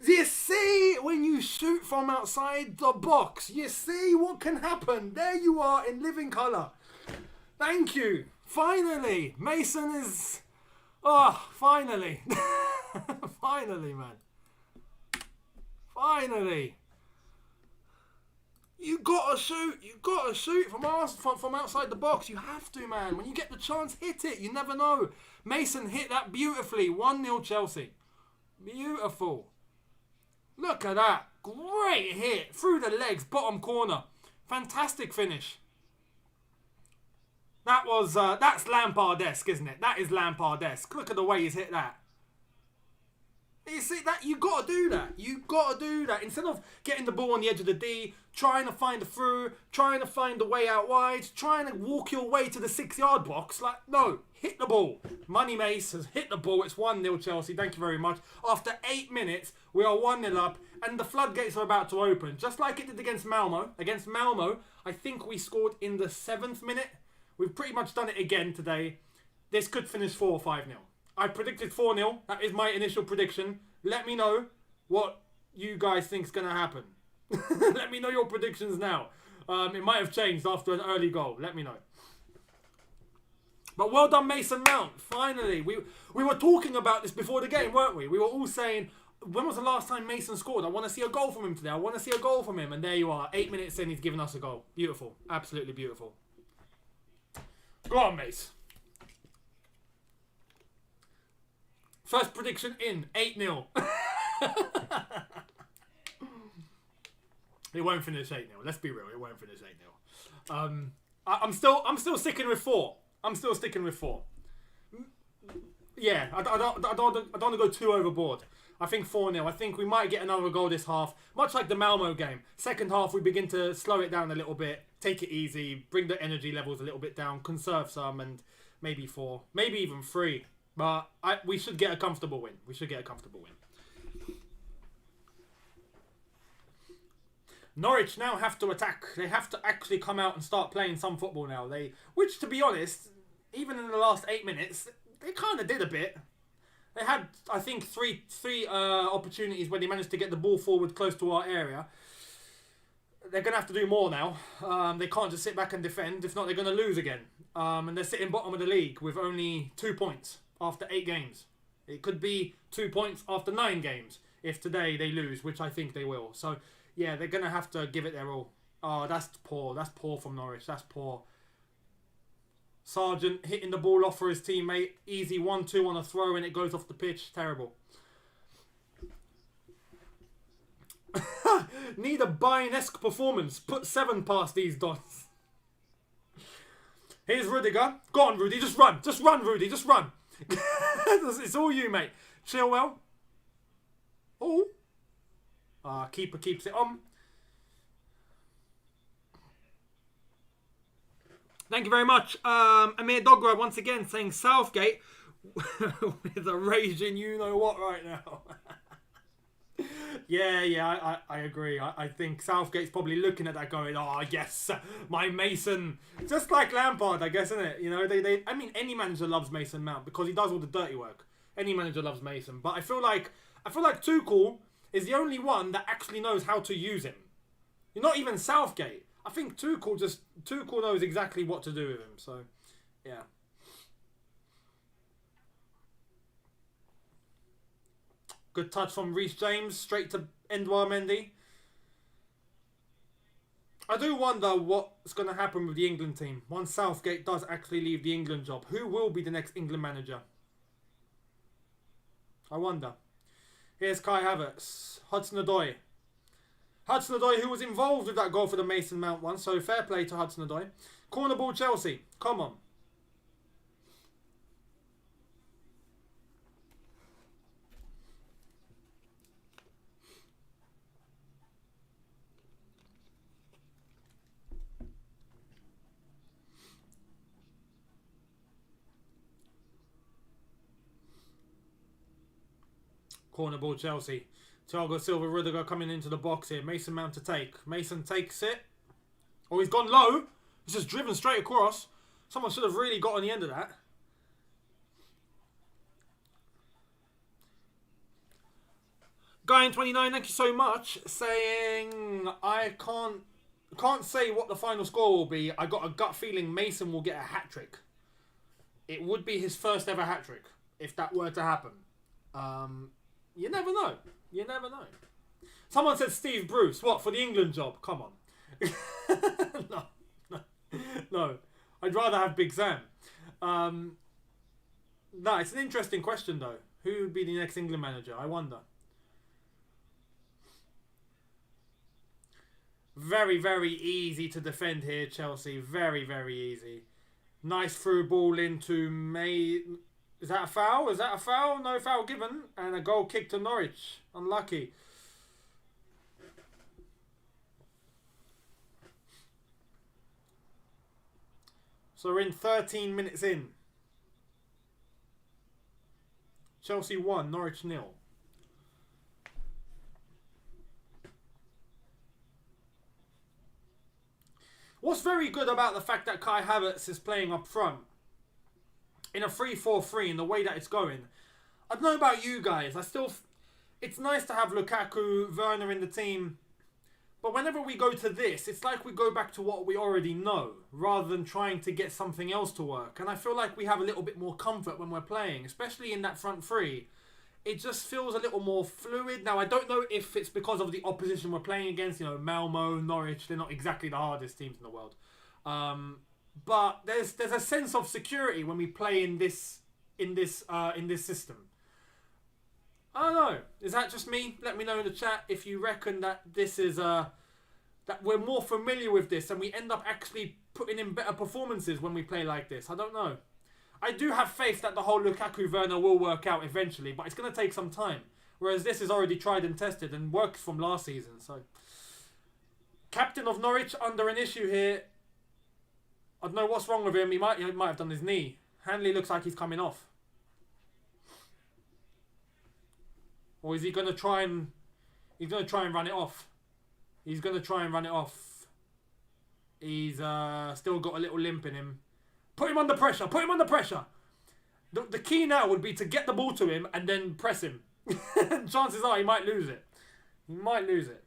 You see when you shoot from outside the box. You see what can happen. There you are in living colour. Thank you. Finally. Mason is... Oh, finally. Finally, man. Finally. You gotta shoot. You gotta shoot from outside the box. You have to, man. When you get the chance, hit it. You never know. Mason hit that beautifully. 1-0 Chelsea. Beautiful. Look at that. Great hit. Through the legs. Bottom corner. Fantastic finish. That was, that's Lampard-esque, isn't it? That is Lampard-esque. Look at the way he's hit that. You see that? You got to do that. You got to do that. Instead of getting the ball on the edge of the D, trying to find a through, trying to find a way out wide, trying to walk your way to the 6-yard box. Like, no, hit the ball. Money Mace has hit the ball. It's 1-0 Chelsea. Thank you very much. After 8 minutes, we are 1-0 up, and the floodgates are about to open. Just like it did against Malmo. Against Malmo, I think we scored in the 7th minute. We've pretty much done it again today. This could finish 4 or 5-0. I predicted 4-0. That is my initial prediction. Let me know what you guys think is going to happen. Let me know your predictions now. It might have changed after an early goal. Let me know. But well done, Mason Mount. Finally. We were talking about this before the game, weren't we? We were all saying, when was the last time Mason scored? I want to see a goal from him today. I want to see a goal from him. And there you are. 8 minutes in, he's given us a goal. Beautiful. Absolutely beautiful. Go on, Mace. First prediction in. 8-0. It won't finish 8-0. Let's be real. It won't finish 8-0. I'm still sticking with 4. I'm still sticking with 4. Yeah, I don't want to go too overboard. I think 4-0. I think we might get another goal this half. Much like the Malmo game. Second half, we begin to slow it down a little bit. Take it easy. Bring the energy levels a little bit down. Conserve some. And maybe 4. Maybe even 3. But we should get a comfortable win. We should get a comfortable win. Norwich now have to attack. They have to actually come out and start playing some football now. Which, to be honest, even in the last 8 minutes, they kind of did a bit. They had, I think, three opportunities where they managed to get the ball forward close to our area. They're going to have to do more now. They can't just sit back and defend. If not, they're going to lose again. And they're sitting bottom of the league with only 2 points after 8 games. It could be 2 points after 9 games if today they lose, which I think they will. So, yeah, they're going to have to give it their all. Oh, that's poor. That's poor from Norwich. That's poor. Sargent hitting the ball off for his teammate. Easy 1-2 on a throw and it goes off the pitch. Terrible. Need a Bayern-esque performance. Put 7 past these dots. Here's Rudiger. Go on, Rudy. Just run. Just run, Rudy. Just run. It's all you, mate. Chilwell. Oh. Keeper keeps it on. Thank you very much. Amir Dogra once again saying Southgate with a raging you-know-what right now. Yeah, I agree. I think Southgate's probably looking at that going, oh, yes, my Mason. Just like Lampard, I guess, isn't it? You know, I mean, any manager loves Mason Mount because he does all the dirty work. Any manager loves Mason. But I feel like Tuchel is the only one that actually knows how to use him. You're not even Southgate. I think Tuchel knows exactly what to do with him. So, yeah. Good touch from Reece James, straight to Edouard Mendy. I do wonder what's going to happen with the England team once Southgate does actually leave the England job. Who will be the next England manager? I wonder. Here's Kai Havertz. Hudson-Odoi. Hudson-Odoi, who was involved with that goal for the Mason Mount one, so fair play to Hudson-Odoi. Corner ball Chelsea. Come on. Corner ball, Chelsea. Thiago Silva, Rudiger coming into the box here. Mason Mount to take. Mason takes it. Oh, he's gone low. He's just driven straight across. Someone should have really got on the end of that. Guy in 29, thank you so much. Saying, I can't say what the final score will be. I got a gut feeling Mason will get a hat-trick. It would be his first ever hat-trick if that were to happen. You never know. You never know. Someone said Steve Bruce. What, for the England job? Come on. No. I'd rather have Big Sam. No, it's an interesting question, though. Who would be the next England manager? I wonder. Very, very easy to defend here, Chelsea. Very, very easy. Nice through ball into May. Is that a foul? Is that a foul? No foul given. And a goal kick to Norwich. Unlucky. So we're in 13 minutes in. Chelsea 1, Norwich 0. What's very good about the fact that Kai Havertz is playing up front in a 3-4-3 in the way that it's going. I don't know about you guys. It's nice to have Lukaku, Werner in the team. But whenever we go to this, it's like we go back to what we already know rather than trying to get something else to work. And I feel like we have a little bit more comfort when we're playing, especially in that front three. It just feels a little more fluid. Now, I don't know if it's because of the opposition we're playing against. You know, Malmo, Norwich, they're not exactly the hardest teams in the world. But there's a sense of security when we play in this system. I don't know. Is that just me? Let me know in the chat if you reckon that this is that we're more familiar with this and we end up actually putting in better performances when we play like this. I don't know. I do have faith that the whole Lukaku Werner will work out eventually, but it's going to take some time. Whereas this is already tried and tested and worked from last season. So, captain of Norwich under an issue here. I don't know what's wrong with him. He might have done his knee. Hanley looks like he's coming off. Or is he going to try and... He's going to try and run it off. He's going to try and run it off. He's still got a little limp in him. Put him under pressure. Put him under pressure. The key now would be to get the ball to him and then press him. Chances are he might lose it. He might lose it.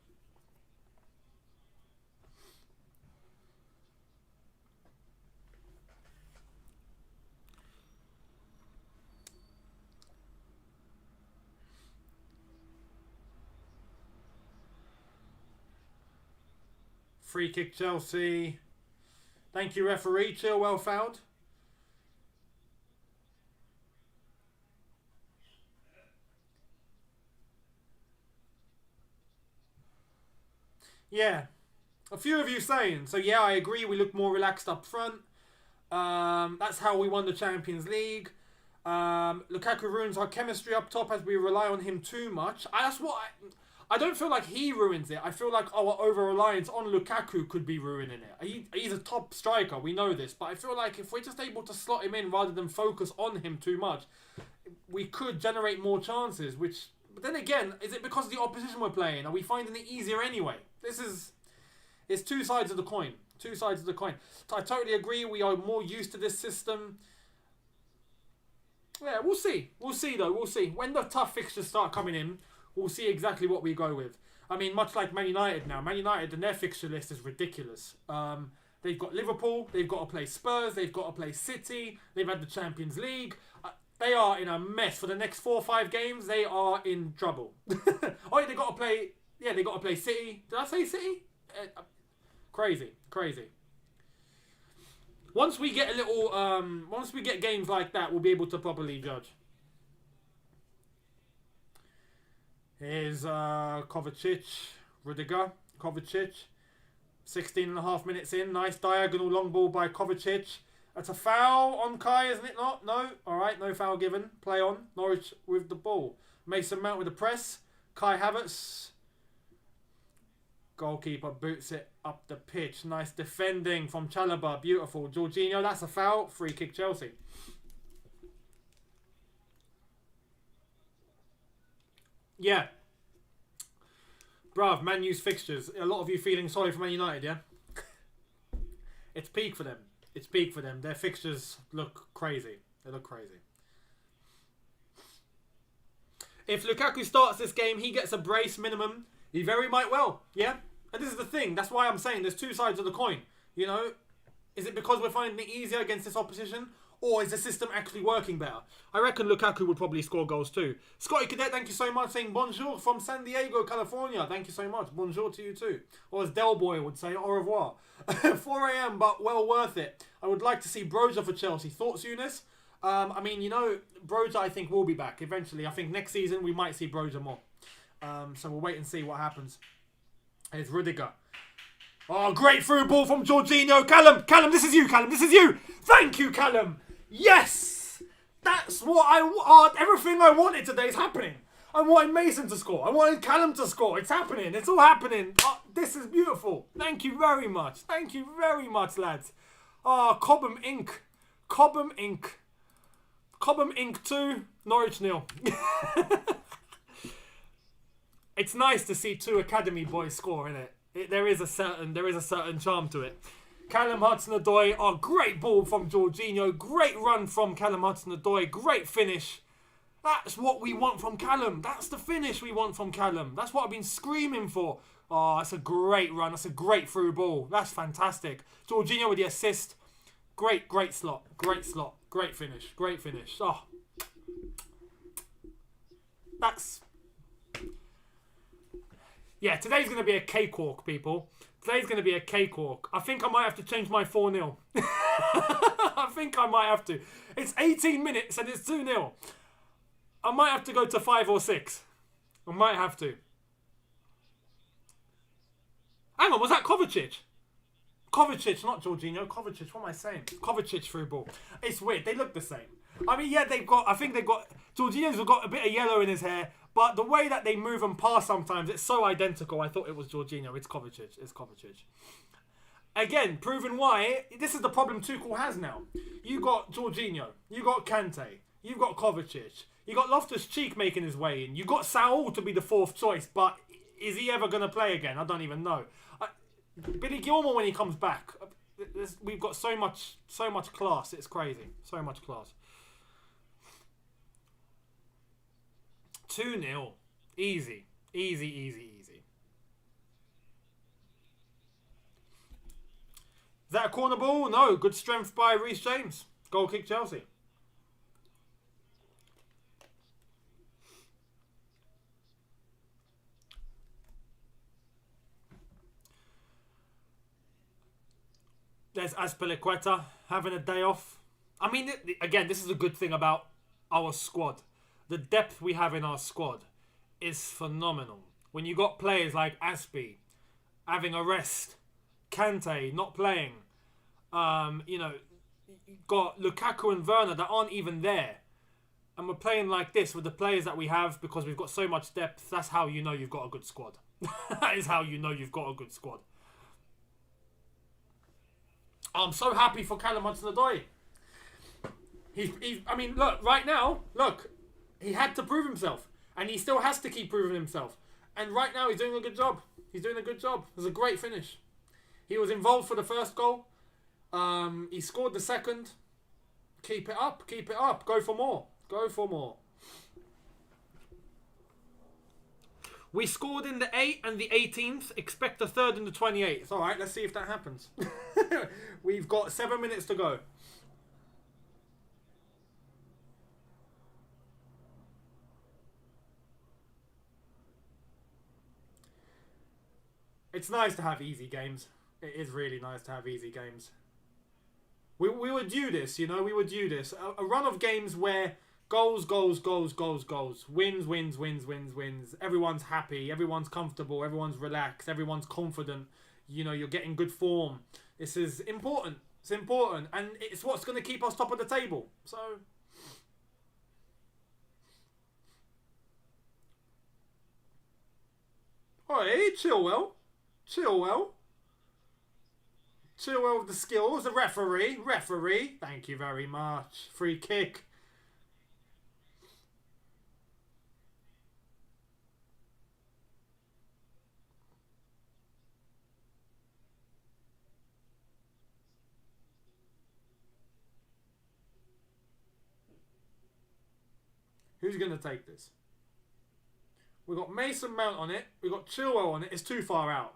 Free kick Chelsea. Thank you, referee. Chill, well fouled. Yeah. A few of you saying. So, yeah, I agree. We look more relaxed up front. That's how we won the Champions League. Lukaku ruins our chemistry up top as we rely on him too much. I don't feel like he ruins it. I feel like our over-reliance on Lukaku could be ruining it. He's a top striker, we know this. But I feel like if we're just able to slot him in rather than focus on him too much, we could generate more chances. But then again, is it because of the opposition we're playing? Are we finding it easier anyway? It's two sides of the coin. Two sides of the coin. I totally agree. We are more used to this system. Yeah, we'll see. We'll see, though. We'll see. When the tough fixtures start coming in, we'll see exactly what we go with. I mean, much like Man United now. Man United and their fixture list is ridiculous. They've got Liverpool. They've got to play Spurs. They've got to play City. They've had the Champions League. They are in a mess. For the next 4 or 5 games, they are in trouble. Oh, yeah, they got to play... Yeah, they got to play City. Did I say City? Crazy. Once we get once we get games like that, we'll be able to properly judge. Here's Kovacic, Rudiger, Kovacic. 16.5 minutes in. Nice diagonal long ball by Kovacic. That's a foul on Kai, isn't it not? No. Alright, no foul given. Play on. Norwich with the ball. Mason Mount with the press. Kai Havertz. Goalkeeper boots it up the pitch. Nice defending from Chalobah. Beautiful. Jorginho, that's a foul. Free kick Chelsea. Yeah. Bruv, Man U's fixtures. A lot of you feeling sorry for Man United, yeah? It's peak for them. It's peak for them. Their fixtures look crazy. They look crazy. If Lukaku starts this game, he gets a brace minimum. He very might well, yeah? And this is the thing. That's why I'm saying there's two sides of the coin. You know, is it because we're finding it easier against this opposition? Or is the system actually working better? I reckon Lukaku would probably score goals too. Scotty Cadet, thank you so much, saying bonjour from San Diego, California. Thank you so much. Bonjour to you too. Or as Del Boy would say, au revoir. 4 a.m, but well worth it. I would like to see Broja for Chelsea. Thoughts, Younes? I mean, you know, Broja I think will be back eventually. I think next season we might see Broja more. So we'll wait and see what happens. Here's Rudiger. Oh, great through ball from Jorginho. Callum, this is you, Callum. This is you. Thank you, Callum. Yes! That's what everything I wanted today is happening. I wanted Mason to score. I wanted Callum to score. It's happening. It's all happening. Oh, this is beautiful. Thank you very much. Thank you very much, lads. Oh, Cobham Inc. Cobham Inc. Cobham Inc. 2, Norwich 0. It's nice to see two academy boys score, isn't it? There is a certain charm to it. Callum Hudson-Odoi, oh, great ball from Jorginho. Great run from Callum Hudson-Odoi. Great finish. That's what we want from Callum. That's the finish we want from Callum. That's what I've been screaming for. Oh, that's a great run. That's a great through ball. That's fantastic. Jorginho with the assist. Great slot. Great slot. Great finish. Great finish. Oh, that's... Yeah, today's going to be a cakewalk, people. Today's going to be a cakewalk. I think I might have to change my 4-0. I think I might have to. It's 18 minutes and it's 2-0. I might have to go to 5 or 6. I might have to. Hang on, was that Kovacic? Kovacic, not Jorginho. Kovacic, what am I saying? Kovacic through ball. It's weird. They look the same. I mean, yeah, Jorginho's got a bit of yellow in his hair, but the way that they move and pass sometimes, it's so identical. I thought it was Jorginho. It's Kovacic. It's Kovacic. Again, proving why, this is the problem Tuchel has now. You got Jorginho. You got Kante. You've got Kovacic. You got Loftus-Cheek making his way in. You got Saul to be the 4th choice, but is he ever going to play again? I don't even know. Billy Gilmore when he comes back. We've got so much class. It's crazy. So much class. 2-0. Easy. Easy, easy, easy. Is that a corner ball? No. Good strength by Reece James. Goal kick Chelsea. There's Azpilicueta having a day off. I mean, again, this is a good thing about our squad. The depth we have in our squad is phenomenal. When you got players like Aspi having a rest, Kante not playing, you know, got Lukaku and Werner that aren't even there, and we're playing like this with the players that we have because we've got so much depth. That's how you know you've got a good squad. That is how you know you've got a good squad. I'm so happy for Callum Hudson-Odoi. I mean, look, right now, look, he had to prove himself. And he still has to keep proving himself. And right now, he's doing a good job. He's doing a good job. It was a great finish. He was involved for the first goal. He scored the second. Keep it up. Keep it up. Go for more. Go for more. We scored in the 8th and the 18th. Expect a third in the 28th. All right, let's see if that happens. We've got 7 minutes to go. It's nice to have easy games. It is really nice to have easy games. We were due this, you know. We were due this. A run of games where goals. Wins. Everyone's happy. Everyone's comfortable. Everyone's relaxed. Everyone's confident. You know, you're getting good form. This is important. It's important. And it's what's going to keep us top of the table. So... Oi, Chilwell. Chilwell with the skills. The referee. Thank you very much. Free kick. Who's going to take this? We've got Mason Mount on it. We've got Chilwell on it. It's too far out.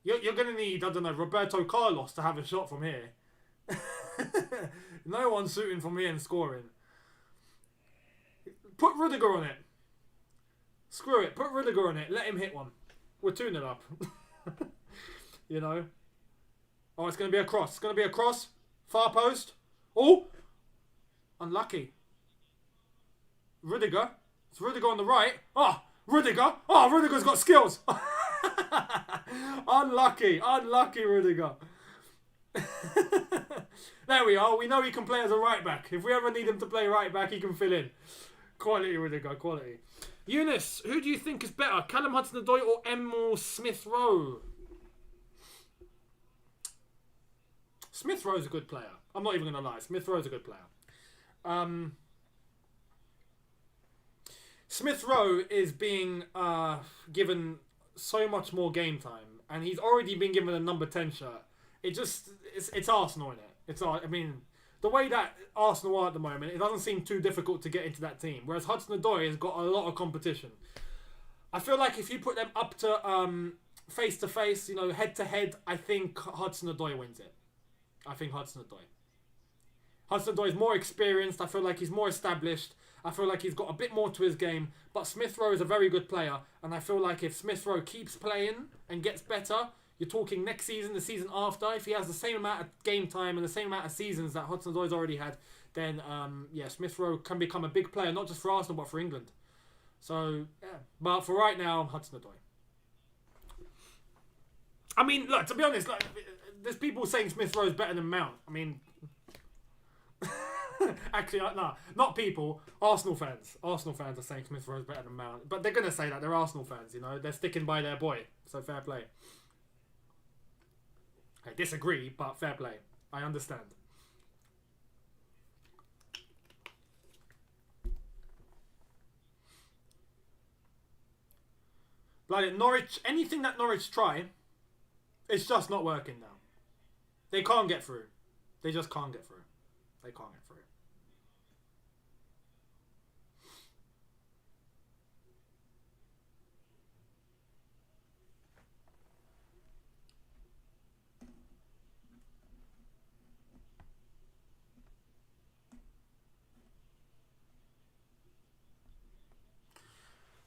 You're going to need, I don't know, Roberto Carlos to have a shot from here. No one's shooting from here and scoring. Put Rudiger on it. Screw it. Put Rudiger on it. Let him hit one. We're 2-0 up. You know. Oh, it's going to be a cross. It's going to be a cross. Far post. Oh! Unlucky. Rudiger. It's Rudiger on the right. Oh! Rudiger. Oh, Rudiger's got skills. Unlucky. Unlucky, Rudiger. There we are. We know he can play as a right back. If we ever need him to play right back, he can fill in. Quality, Rudiger. Quality. Younes, who do you think is better? Callum Hudson-Odoi or Emil Smith-Rowe? Smith-Rowe's a good player. I'm not even going to lie. Smith-Rowe's a good player. Smith-Rowe is being given so much more game time, and he's already been given a number 10 shirt. It's Arsenal, innit? I mean, the way that Arsenal are at the moment, it doesn't seem too difficult to get into that team. Whereas Hudson-Odoi has got a lot of competition. I feel like if you put them up to face to face, you know, head to head, I think Hudson-Odoi wins it. I think Hudson-Odoi. Hudson-Odoi is more experienced. I feel like he's more established. I feel like he's got a bit more to his game. But Smith-Rowe is a very good player. And I feel like if Smith-Rowe keeps playing and gets better, you're talking next season, the season after, if he has the same amount of game time and the same amount of seasons that Hudson-Odoi's already had, then, yeah, Smith-Rowe can become a big player, not just for Arsenal, but for England. So, yeah. But for right now, Hudson-Odoi. I mean, look, to be honest, like, there's people saying Smith-Rowe is better than Mount. I mean... Actually, no, not people. Arsenal fans. Arsenal fans are saying Smith-Rowe is better than Mount. But they're going to say that. They're Arsenal fans, you know. They're sticking by their boy. So fair play. I disagree, but fair play. I understand. Bloody Norwich, anything that Norwich try, it's just not working now. They can't get through. They just can't get through. They can't get through.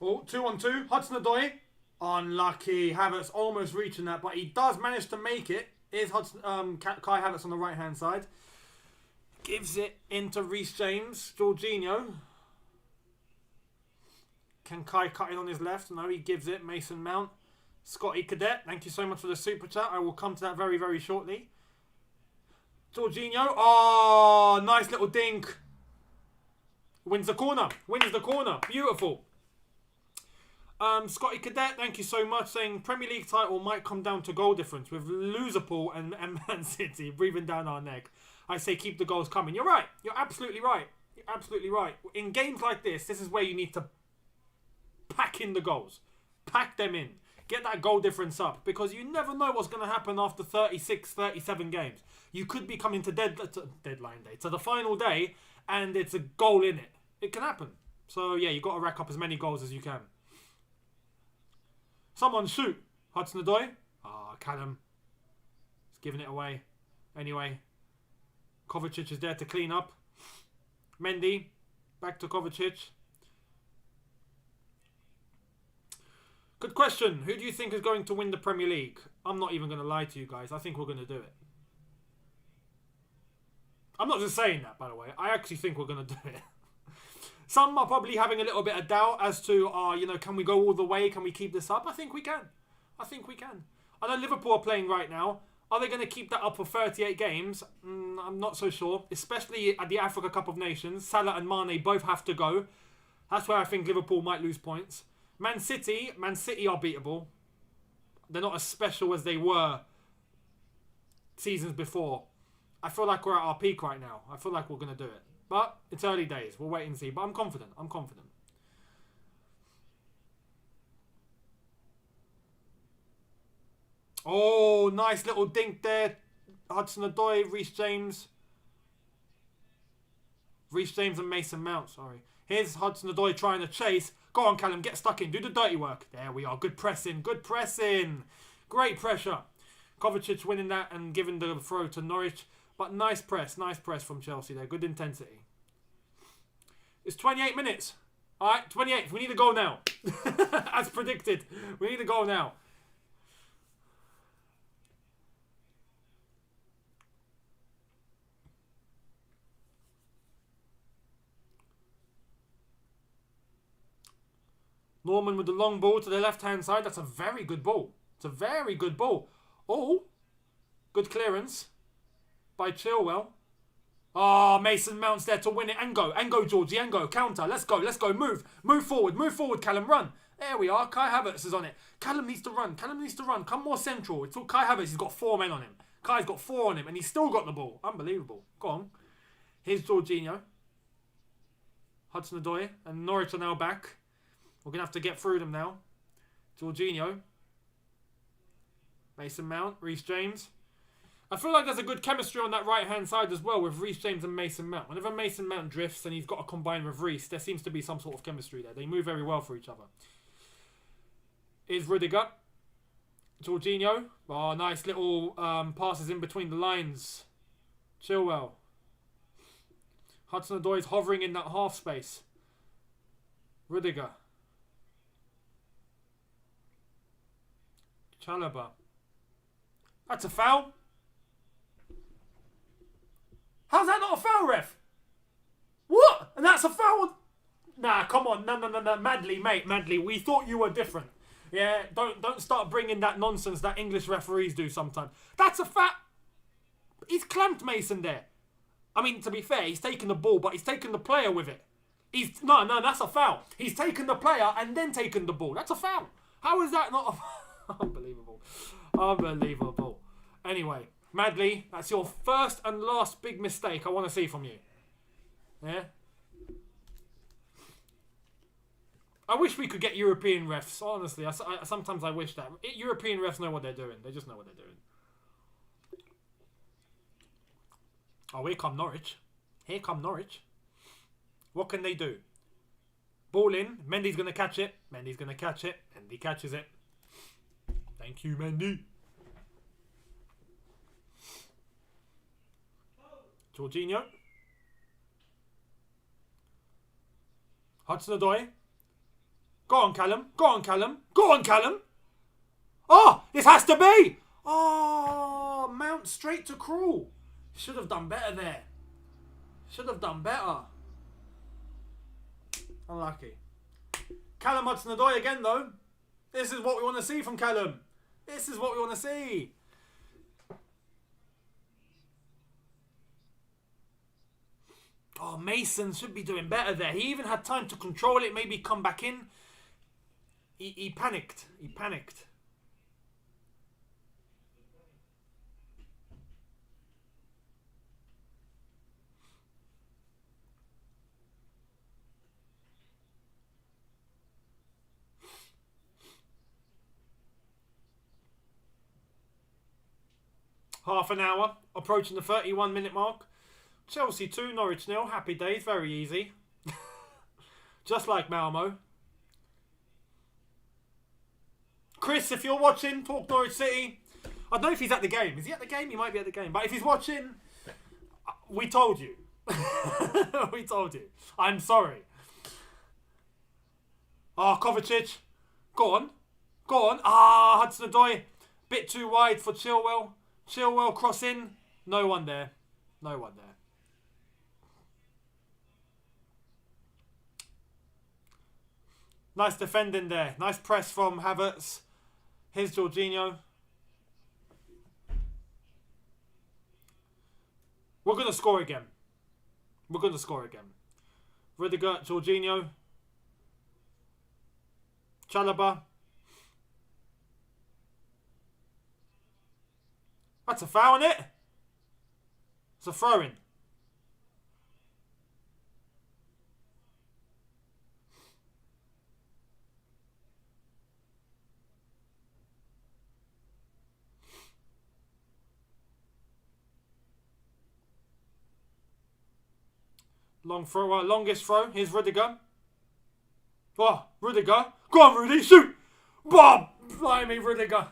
Oh, 2-on-2. Hudson-Odoi. Unlucky. Havertz almost reaching that, but he does manage to make it. Here's Kai Havertz on the right-hand side. Gives it into Reece James. Jorginho. Can Kai cut in on his left? No, he gives it. Mason Mount. Scotty Cadet. Thank you so much for the super chat. I will come to that very, very shortly. Jorginho. Oh, nice little dink. Wins the corner. Wins the corner. Beautiful. Scotty Cadet, thank you so much, saying Premier League title might come down to goal difference with Liverpool and Man City breathing down our neck. I say keep the goals coming. You're right. You're absolutely right. You're absolutely right. In games like this is where you need to pack in the goals. Pack them in. Get that goal difference up, because you never know what's going to happen after 36, 37 games. You could be coming to deadline day, to the final day, and it's a goal in it. It can happen. So, yeah, you've got to rack up as many goals as you can. Someone shoot. Hudson-Odoi. Ah, Callum. He's giving it away. Anyway. Kovacic is there to clean up. Mendy. Back to Kovacic. Good question. Who do you think is going to win the Premier League? I'm not even going to lie to you guys. I think we're going to do it. I'm not just saying that, by the way. I actually think we're going to do it. Some are probably having a little bit of doubt as to, you know, can we go all the way? Can we keep this up? I think we can. I think we can. I know Liverpool are playing right now. Are they going to keep that up for 38 games? I'm not so sure. Especially at the Africa Cup of Nations. Salah and Mane both have to go. That's where I think Liverpool might lose points. Man City are beatable. They're not as special as they were seasons before. I feel like we're at our peak right now. I feel like we're going to do it. But it's early days. We'll wait and see. But I'm confident. I'm confident. Oh, nice little dink there. Hudson-Odoi, Reece James. Reece James and Mason Mount, sorry. Here's Hudson-Odoi trying to chase. Go on, Callum, get stuck in. Do the dirty work. There we are. Good pressing. Good pressing. Great pressure. Kovacic winning that and giving the throw to Norwich. But nice press. Nice press from Chelsea there. Good intensity. It's 28 minutes. Alright, 28th. We need a goal now. As predicted. We need a goal now. Norman with the long ball to the left-hand side. That's a very good ball. It's a very good ball. Oh, good clearance by Chilwell. Oh, Mason Mount's there to win it. And go, Georgie, and go. Counter. Let's go, move. Move forward, Callum, run. There we are. Kai Havertz is on it. Callum needs to run. Come more central. It's all Kai Havertz. He's got 4 men on him. Kai's got 4 on him, and he's still got the ball. Unbelievable. Go on. Here's Jorginho. Hudson-Odoi, and Norwich are now back. We're going to have to get through them now. Jorginho. Mason Mount. Reece James. I feel like there's a good chemistry on that right-hand side as well with Reece James and Mason Mount. Whenever Mason Mount drifts and he's got to combine with Reece, there seems to be some sort of chemistry there. They move very well for each other. Here's Rudiger. Jorginho. Oh, nice little passes in between the lines. Chilwell. Hudson-Odoi is hovering in that half space. Rudiger. Chalobah. That's a foul. How's that not a foul, ref? What? And that's a foul? Nah, come on. No. Madley, mate. Madley, we thought you were different. Yeah, don't start bringing that nonsense that English referees do sometimes. That's a foul. He's clamped Mason there. I mean, to be fair, he's taken the ball, but he's taken the player with it. No, that's a foul. He's taken the player and then taken the ball. That's a foul. How is that not a foul? Unbelievable. Anyway, Madley, that's your first and last big mistake I want to see from you. Yeah? I wish we could get European refs, honestly. Sometimes I wish that. European refs know what they're doing. They just know what they're doing. Oh, here come Norwich. What can they do? Ball in. Mendy's going to catch it. Mendy catches it. Thank you, Mendy. Jorginho. Hudson-Odoi. Go on, Callum. Oh, this has to be. Oh, Mount straight to Krul. Should have done better there. Unlucky. Callum Hudson-Odoi again, though. This is what we want to see from Callum. Oh, Mason should be doing better there. He even had time to control it, maybe come back in. He panicked. Half an hour, approaching the 31-minute mark. Chelsea 2, Norwich 0. Happy days, very easy. Just like Malmo. Chris, if you're watching, talk Norwich City. I don't know if he's at the game. Is he at the game? He might be at the game. But if he's watching, we told you. We told you. I'm sorry. Oh, Kovacic. Go on. Ah, Hudson-Odoi. Bit too wide for Chilwell. Chilwell cross in. No one there. Nice defending there. Nice press from Havertz. Here's Jorginho. We're going to score again. Rudiger, Jorginho. Chalobah. That's a foul, isn't it? It's a throw-in. Long throw, longest throw. Here's Rudiger. Oh, Rudiger. Go on, Rudy, shoot! Bob! Blimey, Rudiger.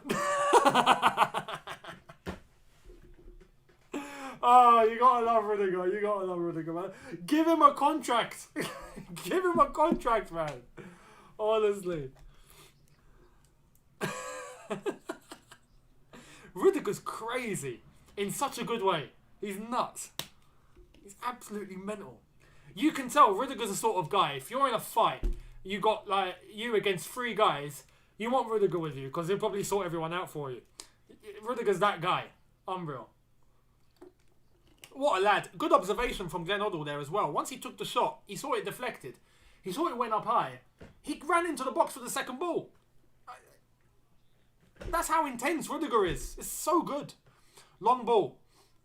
Oh, you gotta love Rudiger. You gotta love Rudiger, man. Give him a contract. Give him a contract, man. Honestly. Rudiger's crazy. In such a good way. He's nuts. He's absolutely mental. You can tell Rudiger's the sort of guy, if you're in a fight, you got like you against 3 guys, you want Rudiger with you because he'll probably sort everyone out for you. Rudiger's that guy. Unreal. What a lad. Good observation from Glenn Hoddle there as well. Once he took the shot, he saw it deflected. He saw it went up high. He ran into the box for the second ball. That's how intense Rudiger is. It's so good. Long ball.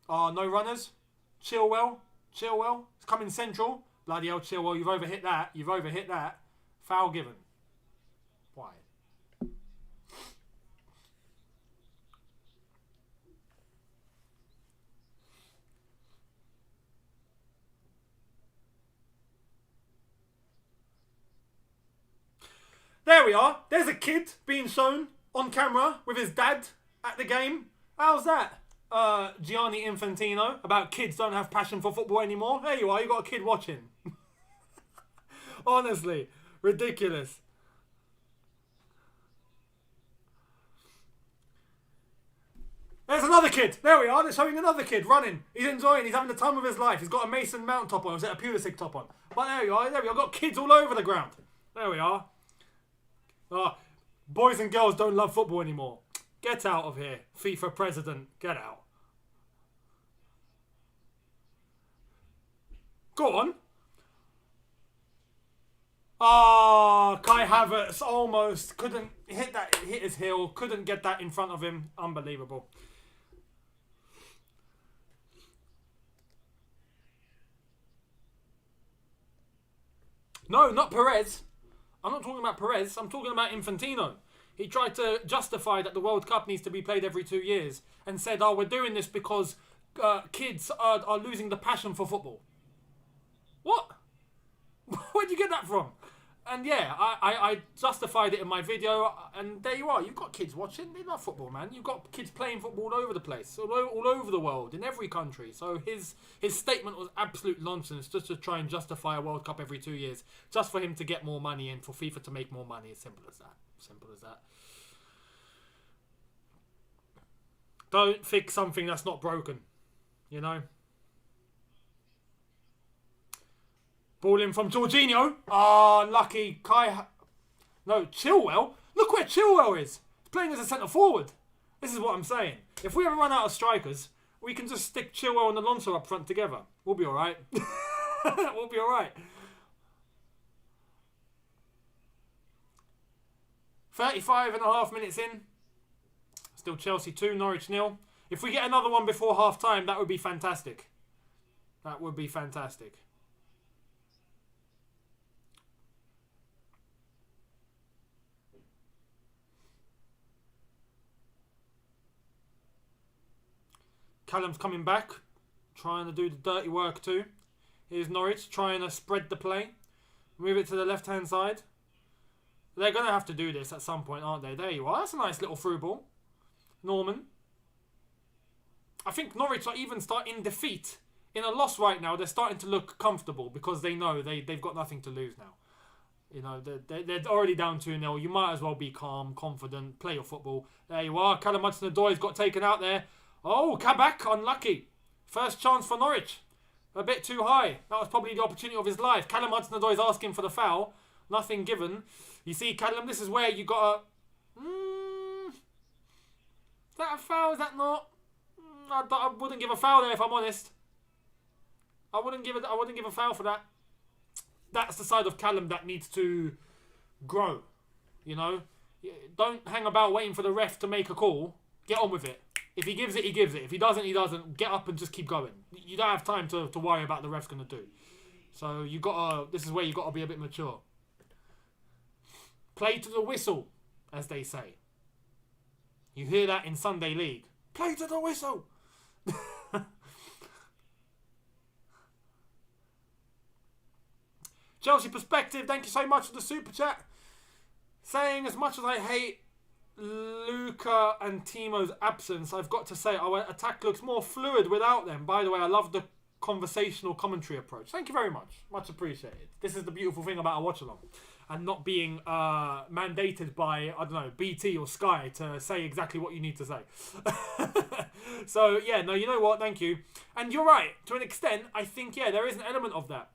No runners. Chilwell. Chilwell. It's coming central. Bloody hell, Chilwell. You've overhit that. You've overhit that. Foul given. Why? There we are. There's a kid being shown on camera with his dad at the game. How's that? Gianni Infantino about kids don't have passion for football anymore. There you are. You got a kid watching. Honestly, ridiculous. There's another kid. There we are. They're showing another kid running. He's enjoying. He's having the time of his life. He's got a Mason Mount top on. Or is it a Pulisic top on? But there you are. There we are. Got kids all over the ground. There we are. Boys and girls don't love football anymore. Get out of here, FIFA president. Get out. Go on. Kai Havertz almost couldn't hit his heel. Couldn't get that in front of him. Unbelievable. No, not Perez. I'm not talking about Perez. I'm talking about Infantino. He tried to justify that the World Cup needs to be played every 2 years and said, we're doing this because kids are losing the passion for football. What? Where'd you get that from? And yeah, I justified it in my video, and there you are. You've got kids watching. They love football, man. You've got kids playing football all over the place, all over the world, in every country. So his statement was absolute nonsense, just to try and justify a World Cup every 2 years, just for him to get more money and for FIFA to make more money. As simple as that. Simple as that. Don't fix something that's not broken, you know. Ball in from Jorginho. Unlucky. No, Chilwell. Look where Chilwell is. He's playing as a centre forward. This is what I'm saying. If we ever run out of strikers, we can just stick Chilwell and Alonso up front together. We'll be alright. We'll be alright. 35.5 minutes in. Still Chelsea 2, Norwich 0. If we get another one before half time, that would be fantastic. That would be fantastic. Callum's coming back, trying to do the dirty work too. Here's Norwich trying to spread the play. Move it to the left-hand side. They're going to have to do this at some point, aren't they? There you are. That's a nice little through ball. Norman. I think Norwich are even starting defeat. In a loss right now, they're starting to look comfortable because they know they've got nothing to lose now. You know, they're already down 2-0. You might as well be calm, confident, play your football. There you are. Callum Hudson-Odoi's got taken out there. Oh, Kabak, unlucky. First chance for Norwich. A bit too high. That was probably the opportunity of his life. Callum Hudson-Odoi's asking for the foul. Nothing given. You see, Callum, this is where you got to... Is that a foul? Is that not? I wouldn't give a foul there if I'm honest. I wouldn't give a foul for that. That's the side of Callum that needs to grow. You know? Don't hang about waiting for the ref to make a call. Get on with it. If he gives it, he gives it. If he doesn't, he doesn't. Get up and just keep going. You don't have time to worry about the ref's going to do. So you gotta. This is where you got to be a bit mature. Play to the whistle, as they say. You hear that in Sunday League. Play to the whistle. Chelsea Perspective, thank you so much for the super chat. Saying, as much as I hate Luca and Timo's absence, I've got to say our attack looks more fluid without them. By the way, I love the conversational commentary approach. Thank you very much. Much appreciated. This is the beautiful thing about a watch-along. And not being mandated by, I don't know, BT or Sky to say exactly what you need to say. So, yeah, no, you know what? Thank you. And you're right. To an extent, I think, yeah, there is an element of that.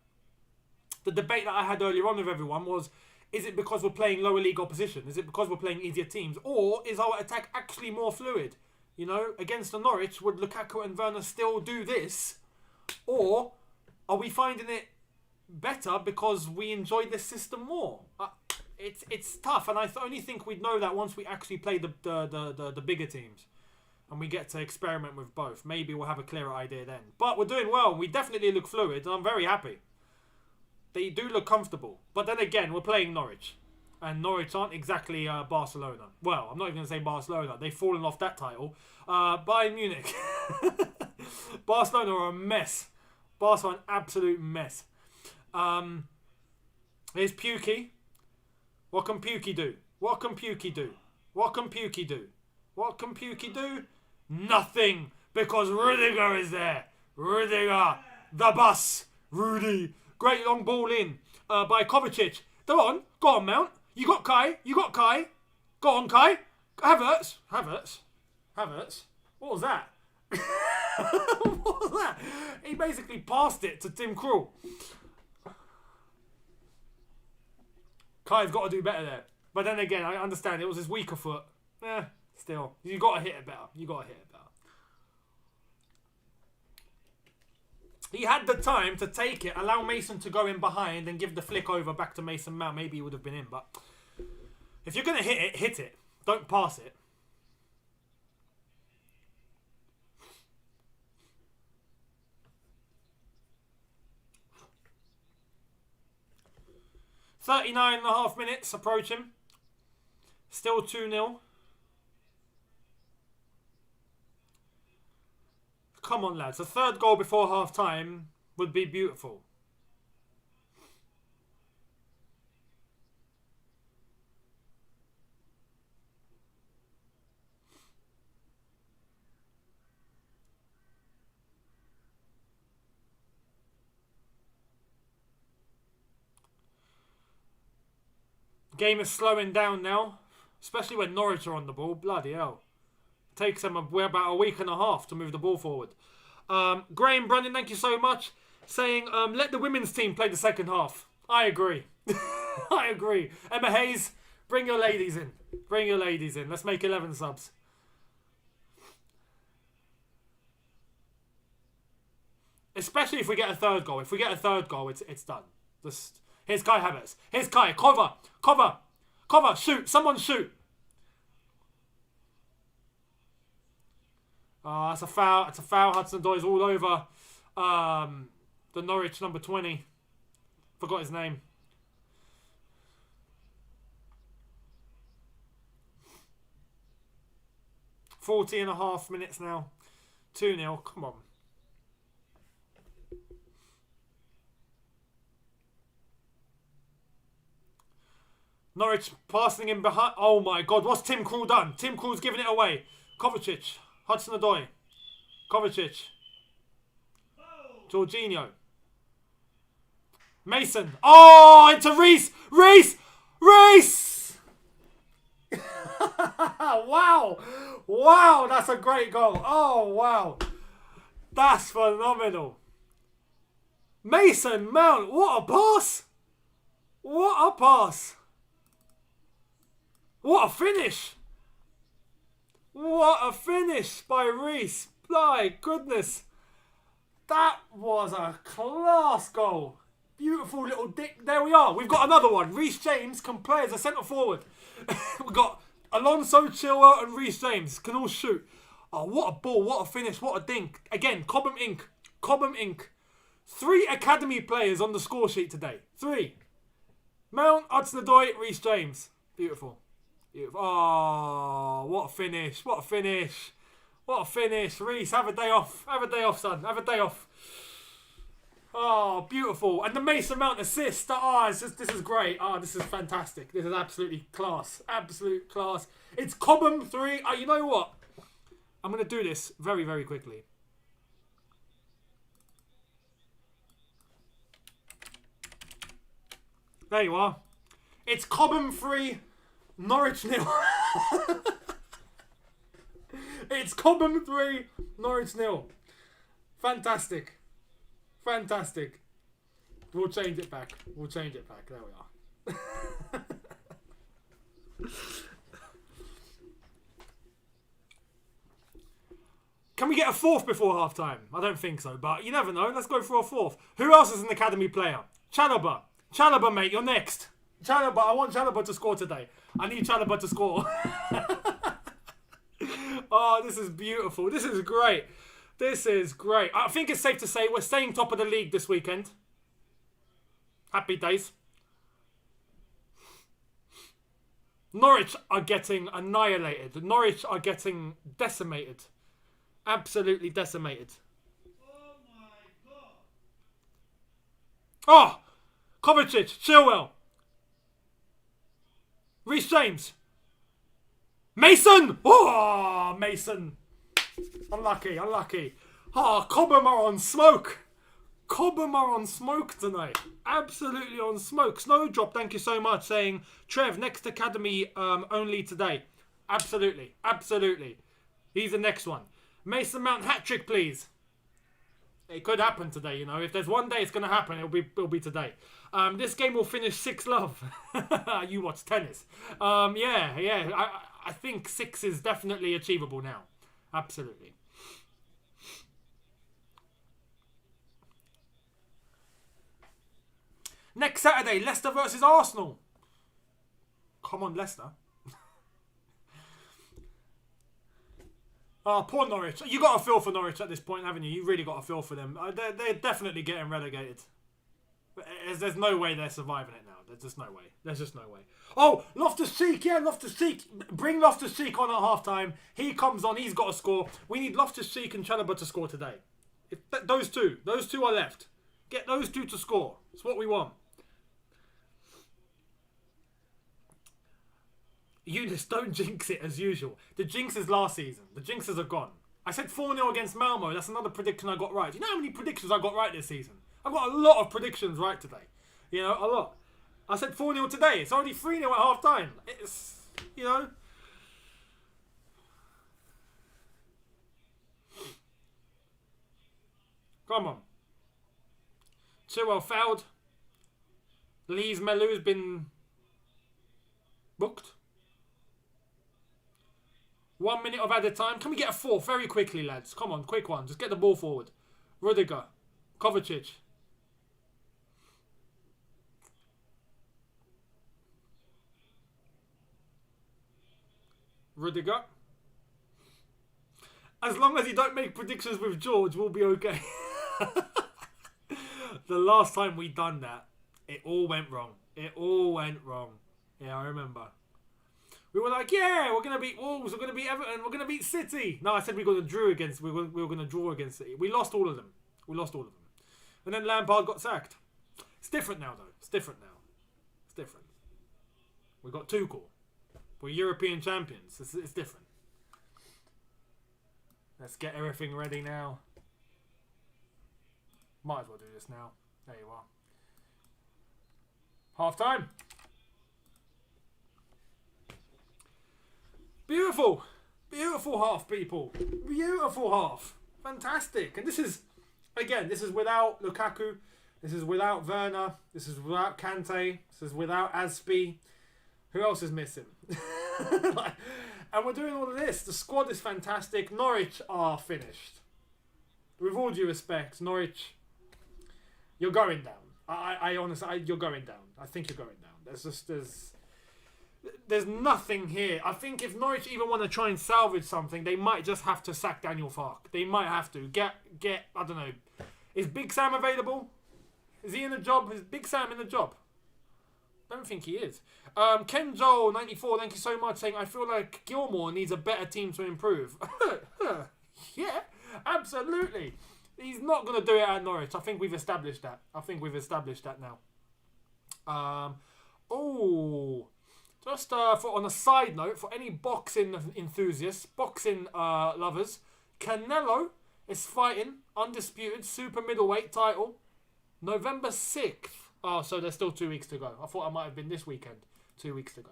The debate that I had earlier on with everyone was, is it because we're playing lower league opposition? Is it because we're playing easier teams? Or is our attack actually more fluid? You know, against the Norwich, would Lukaku and Werner still do this? Or are we finding it better because we enjoy this system more? It's tough, and I only think we'd know that once we actually play the bigger teams and we get to experiment with both. Maybe we'll have a clearer idea then. But we're doing well. We definitely look fluid, and I'm very happy. They do look comfortable. But then again, we're playing Norwich. And Norwich aren't exactly Barcelona. Well, I'm not even going to say Barcelona. They've fallen off that title. Bayern Munich. Barcelona are a mess. Barcelona are an absolute mess. Here's Pukey. What can Pukey do? What can Pukey do? What can Pukey do? What can Pukey do? Nothing. Because Rudiger is there. Rudiger. The bus. Rudy. Great long ball in by Kovacic. Go on. Go on, Mount. You got Kai. You got Kai. Go on, Kai. Havertz. What was that? What was that? He basically passed it to Tim Krul. Kai's got to do better there. But then again, I understand it was his weaker foot. Still. You got to hit it better. He had the time to take it, allow Mason to go in behind and give the flick over back to Mason Mount. Maybe he would have been in, but if you're going to hit it. Don't pass it. "39.5 minutes approaching. Still 2-0. Come on, lads. A third goal before half-time would be beautiful. Game is slowing down now, especially when Norwich are on the ball. Bloody hell. It takes them about a week and a half to move the ball forward. Graham Brandon, thank you so much. Saying, let the women's team play the second half. I agree. I agree. Emma Hayes, bring your ladies in. Let's make 11 subs. Especially if we get a third goal. If we get a third goal, it's done. Here's Kai Havertz. Here's Kai. Cover. Shoot. Someone shoot. That's a foul. It's a foul. Hudson-Odoi's all over the Norwich number 20. Forgot his name. "40.5 minutes now. 2-0. Come on. Norwich passing in behind. Oh my God, what's Tim Krul done? Tim Krul's giving it away. Kovacic. Hudson-Odoi. Kovacic. Jorginho. Mason. Oh, into Reece. Reece! Wow, that's a great goal. Oh, wow. That's phenomenal. Mason Mount, what a pass. What a finish. What a finish by Reece. My goodness. That was a class goal. Beautiful little dick. There we are. We've got another one. Reece James can play as a centre forward. We've got Alonso, Chilwell and Reece James. Can all shoot. Oh, what a ball. What a finish. What a dink. Again, Cobham Inc. 3 academy players on the score sheet today. 3. Mount, Hudson-Odoi, Reece James. Beautiful. Oh, what a finish. Reece, have a day off. Son. Have a day off. Oh, beautiful. And the Mason Mount assist. Oh, this is great. Oh, this is fantastic. This is absolutely class. Absolute class. It's Cobham 3. Oh, you know what? I'm going to do this very, very quickly. There you are. It's Cobham 3, Norwich 0. It's Cobham 3, Norwich 0. Fantastic. Fantastic. We'll change it back. We'll change it back. There we are. Can we get a fourth before half time? I don't think so, but you never know. Let's go for a fourth. Who else is an academy player? Chalobah. Chalobah, mate, you're next. Chalobah, I want Chalobah to score today. I need Chalobah to score. Oh, this is beautiful. This is great. This is great. I think it's safe to say we're staying top of the league this weekend. Happy days. Norwich are getting annihilated. Norwich are getting decimated. Absolutely decimated. Oh my god. Oh! Kovacic, Chilwell. Reece James. Mason! Oh, Mason. Unlucky, unlucky. Oh, Cobham are on smoke. Cobham are on smoke tonight. Absolutely on smoke. Snowdrop, thank you so much, saying, Trev, next academy only today. Absolutely, absolutely. He's the next one. Mason Mount hat-trick, please. It could happen today, you know. If there's one day it's going to happen, it'll be today. This game will finish 6-love. You watch tennis. Yeah. I think 6 is definitely achievable now. Absolutely. Next Saturday, Leicester versus Arsenal. Come on, Leicester. Oh, poor Norwich. You got a feel for Norwich at this point, haven't you? You really got a feel for them. They're definitely getting relegated. There's no way they're surviving it now. There's just no way. There's just no way. Oh, Loftus-Cheek. Yeah, Loftus-Cheek. Bring Loftus-Cheek on at half-time. He comes on. He's got to score. We need Loftus-Cheek and Chalobah to score today. Those two are left. Get those two to score. It's what we want. Younes, don't jinx it as usual. The jinxes last season. The jinxes are gone. I said 4-0 against Malmo. That's another prediction I got right. Do you know how many predictions I got right this season? I've got a lot of predictions right today. You know, a lot. I said 4-0 today. It's already 3-0 at half time. It's, you know. Come on. Chilwell fouled. Lee's Melu's been booked. 1 minute of added time. Can we get a fourth very quickly, lads? Come on, quick one. Just get the ball forward. Rudiger. Kovacic. Rudiger. As long as you don't make predictions with George, we'll be okay. The last time we done that, it all went wrong. It all went wrong. Yeah, I remember. We were like, yeah, we're going to beat Wolves, we're going to beat Everton, we're going to beat City. No, I said we were going to draw against City. We lost all of them. And then Lampard got sacked. It's different now, though. It's different. We got Tuchel. We're European champions. It's different. Let's get everything ready now. Might as well do this now. There you are. Half time. Beautiful. Beautiful half, people. Beautiful half. Fantastic. And this is without Lukaku. This is without Werner. This is without Kante. This is without Aspi. Who else is missing? And we're doing all of this. The squad is fantastic. Norwich are finished. With all due respect, Norwich, you're going down. I honestly, you're going down. I think you're going down. There's nothing here. I think if Norwich even want to try and salvage something, they might just have to sack Daniel Farke. They might have to get. I don't know. Is Big Sam available? Is he in the job? Is Big Sam in the job? Don't think he is. Ken Joel 94, thank you so much, saying I feel like Gilmore needs a better team to improve. Yeah, absolutely. He's not going to do it at Norwich. I think we've established that. Now. Just on a side note, for any boxing enthusiasts, boxing lovers, Canelo is fighting undisputed super middleweight title November 6th. Oh, so there's still 2 weeks to go. I thought it might have been this weekend. 2 weeks to go.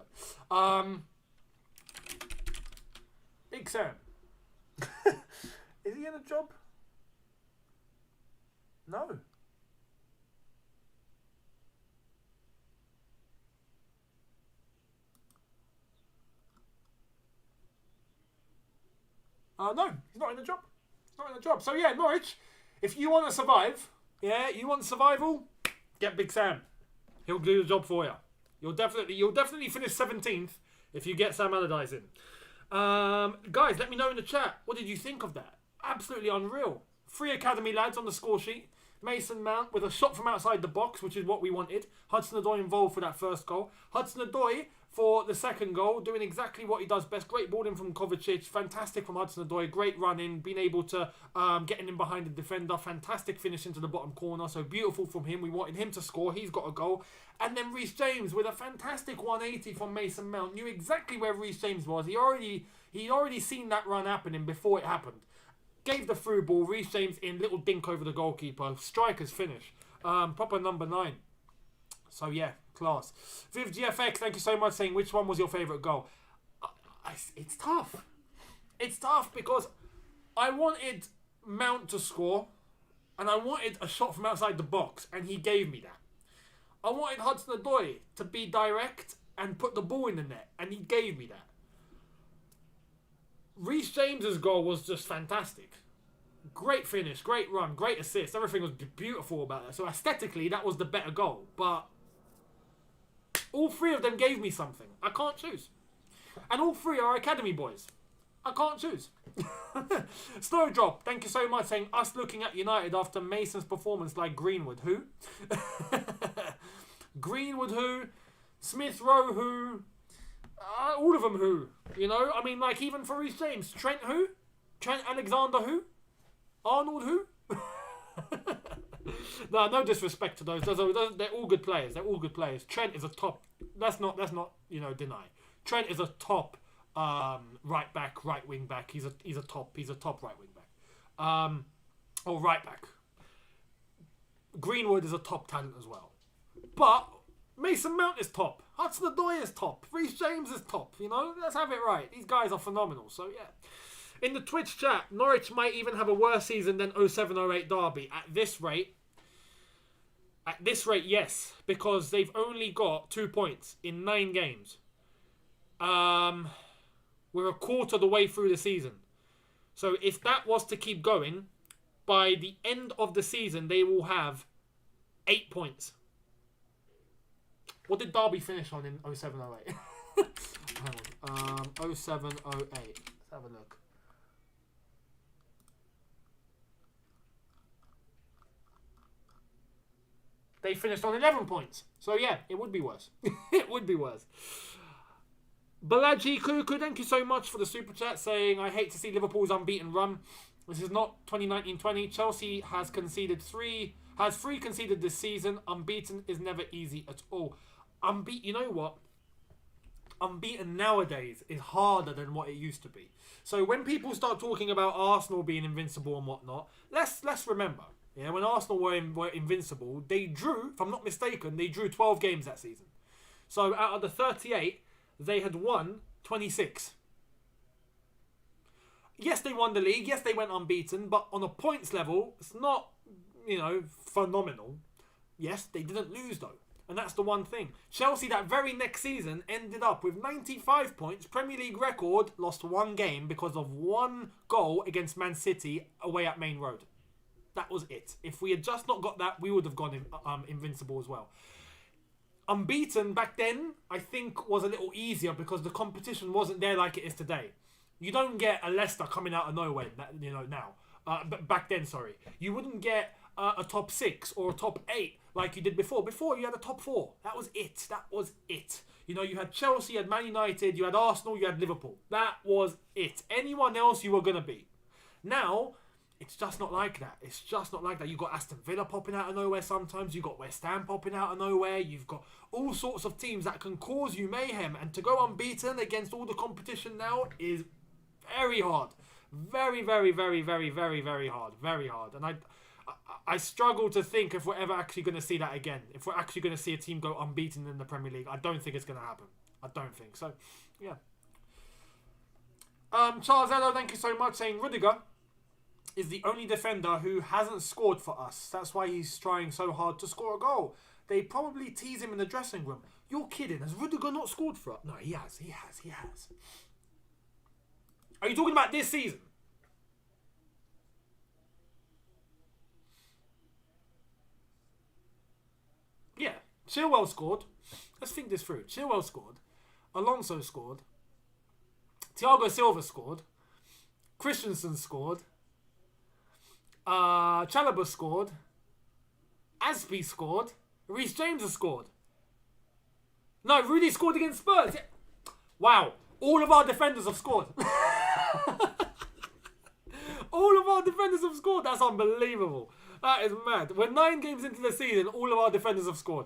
Big Sam. Is he in a job? No. No, he's not in a job. So yeah, Norwich, if you want to survive, you want survival, get Big Sam. He'll do the job for you. You'll definitely finish 17th if you get Sam Allardyce in. Guys, let me know in the chat. What did you think of that? Absolutely unreal. 3 academy lads on the score sheet. Mason Mount with a shot from outside the box, which is what we wanted. Hudson-Odoi involved for that first goal. Hudson-Odoi for the second goal, doing exactly what he does best. Great ball in from Kovacic. Fantastic from Hudson-Odoi. Great run in. Being able to get in behind the defender. Fantastic finish into the bottom corner. So beautiful from him. We wanted him to score. He's got a goal. And then Reece James with a fantastic 180 from Mason Mount. Knew exactly where Reece James was. He'd already seen that run happening before it happened. Gave the through ball. Reece James in. Little dink over the goalkeeper. Striker's finish. Proper number 9. So yeah, class. Viv GFX, thank you so much, saying which one was your favourite goal. It's tough. It's tough because I wanted Mount to score and I wanted a shot from outside the box and he gave me that. I wanted Hudson-Odoi to be direct and put the ball in the net and he gave me that. Reece James's goal was just fantastic. Great finish, great run, great assist. Everything was beautiful about that. So aesthetically, that was the better goal. But all 3 of them gave me something. I can't choose. And all 3 are academy boys. I can't choose. Snowdrop, thank you so much, saying us looking at United after Mason's performance like Greenwood. Who? Greenwood who? Smith Rowe who? All of them who? You know? I mean, like, even for Reece James. Trent who? Trent Alexander who? Arnold who? No disrespect to those. They're all good players. Trent is a top. Let's not deny. Trent is a top right back, right wing back. He's a top right wing back. Or right back. Greenwood is a top talent as well. But Mason Mount is top. Hudson-Odoi is top. Reece James is top. You know, let's have it right. These guys are phenomenal. So yeah. In the Twitch chat, Norwich might even have a worse season than 07-08 Derby. At this rate, yes. Because they've only got 2 points in 9 games. We're a quarter of the way through the season. So if that was to keep going, by the end of the season, they will have 8 points. What did Derby finish on in 07-08? Hang on. 07-08. Let's have a look. They finished on 11 points. So yeah, it would be worse. It would be worse. Balaji Kuku, thank you so much for the super chat, saying, I hate to see Liverpool's unbeaten run. This is not 2019-20. Chelsea has three conceded this season. Unbeaten is never easy at all. You know what? Unbeaten nowadays is harder than what it used to be. So when people start talking about Arsenal being invincible and whatnot, let's remember, when Arsenal were invincible, they drew, if I'm not mistaken, 12 games that season. So out of the 38, they had won 26. Yes, they won the league. Yes, they went unbeaten. But on a points level, it's not, phenomenal. Yes, they didn't lose though. And that's the one thing. Chelsea that very next season ended up with 95 points, Premier League record, lost 1 game because of 1 goal against Man City away at Main Road. That was it. If we had just not got that, we would have gone invincible as well. Unbeaten back then, I think, was a little easier because the competition wasn't there like it is today. You don't get a Leicester coming out of nowhere, now. But back then, sorry. You wouldn't get a top 6 or a top 8 like you did before. Before, you had a top 4. That was it. You had Chelsea, you had Man United, you had Arsenal, you had Liverpool. That was it. Anyone else you were going to beat. Now, It's just not like that. It's just not like that. You've got Aston Villa popping out of nowhere sometimes. You've got West Ham popping out of nowhere. You've got all sorts of teams that can cause you mayhem. And to go unbeaten against all the competition now is very hard. Very, very, very, very, very, very hard. Very hard. And I struggle to think if we're ever actually going to see that again. If we're actually going to see a team go unbeaten in the Premier League. I don't think it's going to happen. I don't think. So, yeah. Charles Ello, thank you so much, saying Rudiger is the only defender who hasn't scored for us. That's why he's trying so hard to score a goal. They probably tease him in the dressing room. You're kidding. Has Rudiger not scored for us? No, he has. He has. Are you talking about this season? Yeah. Chilwell scored. Let's think this through. Chilwell scored. Alonso scored. Thiago Silva scored. Christensen scored. Chalobah scored. Aspie scored. Reece James has scored. No, Rudy scored against Spurs. Yeah. Wow. All of our defenders have scored. All of our defenders have scored. That's unbelievable. That is mad. We're 9 games into the season. All of our defenders have scored.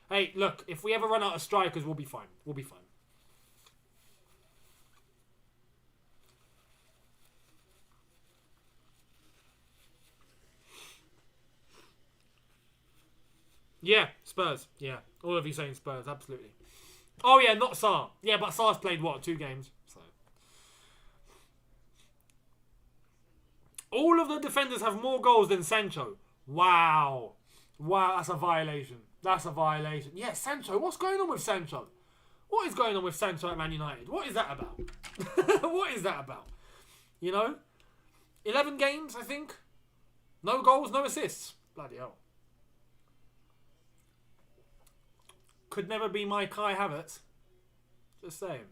Hey, look. If we ever run out of strikers, we'll be fine. We'll be fine. Yeah, Spurs. Yeah, all of you saying Spurs, absolutely. Oh yeah, not Sarr. Yeah, but Sarr's played what, 2 games? So all of the defenders have more goals than Sancho. Wow, that's a violation. That's a violation. Yeah, Sancho. What's going on with Sancho? What is going on with Sancho at Man United? What is that about? What is that about? You know, 11 games, I think. No goals, no assists. Bloody hell. Could never be my Kai Havertz. Just saying.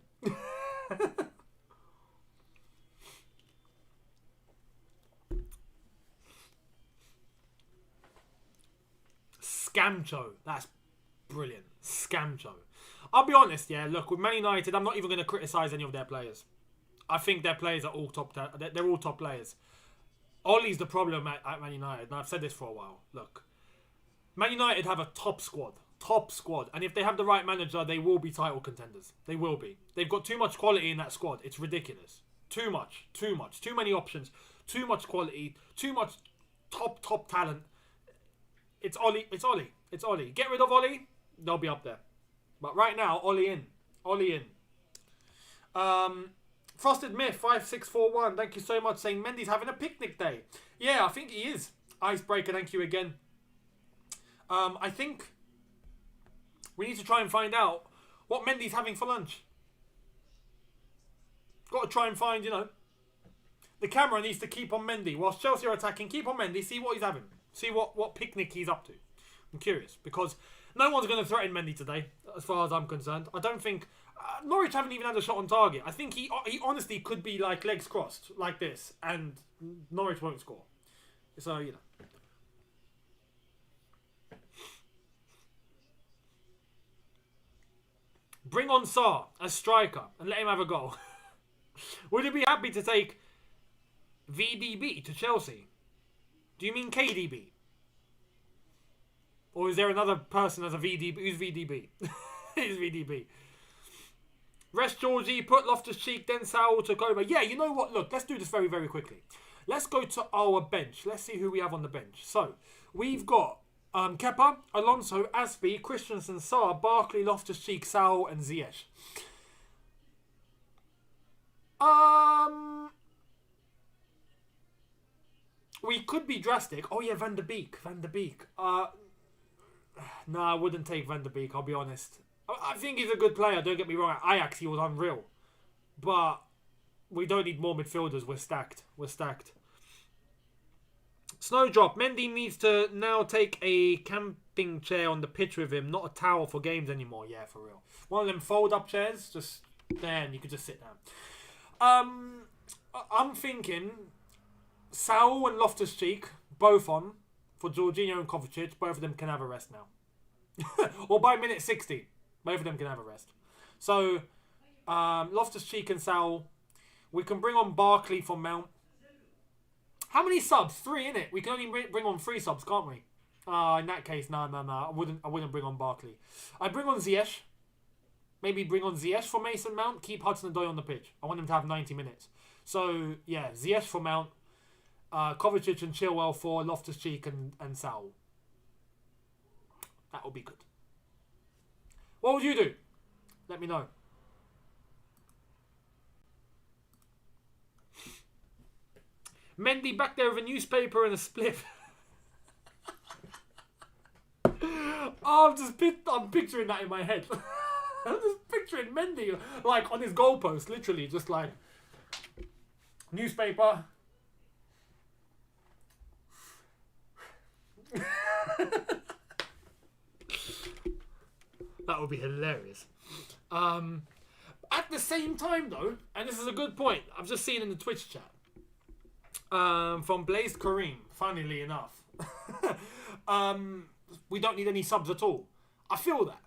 Scamcho. That's brilliant. Scamcho. I'll be honest, yeah. Look, with Man United, I'm not even going to criticise any of their players. I think their players are all they're all top players. Ollie's the problem at Man United, and I've said this for a while. Look, Man United have a top squad. Top squad. And if they have the right manager, they will be title contenders. They will be. They've got too much quality in that squad. It's ridiculous. Too much. Too much. Too many options. Too much quality. Too much top talent. It's Ollie. It's Ollie. It's Ollie. Get rid of Ollie, they'll be up there. But right now, Ollie in. Ollie in. Frosted Myth 5641. Thank you so much, saying Mendy's having a picnic day. Yeah, I think he is. Icebreaker, thank you again. I think we need to try and find out what Mendy's having for lunch. Got to try and find, the camera needs to keep on Mendy. Whilst Chelsea are attacking, keep on Mendy, see what he's having. See what picnic he's up to. I'm curious, because no one's going to threaten Mendy today, as far as I'm concerned. I don't think... Norwich haven't even had a shot on target. I think he honestly could be like legs crossed, like this, and Norwich won't score. So, Bring on Sarr as striker and let him have a goal. Would you be happy to take VDB to Chelsea? Do you mean KDB? Or is there another person as a VDB? Who's VDB? Who's VDB? Rest Georgie, put Loftus-Cheek, then Saul took over. Yeah, you know what? Look, let's do this very, very quickly. Let's go to our bench. Let's see who we have on the bench. So, we've got Kepa, Alonso, Aspie, Christensen, Sarr, Barkley, Loftus-Cheek, Saul, and Ziyech. We could be drastic. Oh yeah, Van der Beek. No, I wouldn't take Van der Beek, I'll be honest. I think he's a good player, don't get me wrong. At Ajax, he was unreal. But we don't need more midfielders. We're stacked. Snowdrop. Mendy needs to now take a camping chair on the pitch with him, not a towel for games anymore. Yeah, for real. One of them fold-up chairs, just there, and you could just sit down. I'm thinking Saul and Loftus-Cheek, both on, for Jorginho and Kovacic. Both of them can have a rest now. Or by minute 60, both of them can have a rest. So, Loftus-Cheek and Saul. We can bring on Barkley for Mount. How many subs? 3, innit? We can only bring on 3 subs, can't we? In that case, no. I wouldn't bring on Barkley. I'd bring on Ziyech. Maybe bring on Ziyech for Mason Mount. Keep Hudson-Odoi on the pitch. I want him to have 90 minutes. So, yeah, Ziyech for Mount. Kovacic and Chilwell for Loftus-Cheek and Saul. That would be good. What would you do? Let me know. Mendy back there with a newspaper and a spliff. I'm picturing that in my head. I'm just picturing Mendy like on his goalpost, literally, just like newspaper. That would be hilarious. At the same time, though, and this is a good point, I've just seen in the Twitch chat from Blaze Kareem, funnily enough. We don't need any subs at all. I feel that.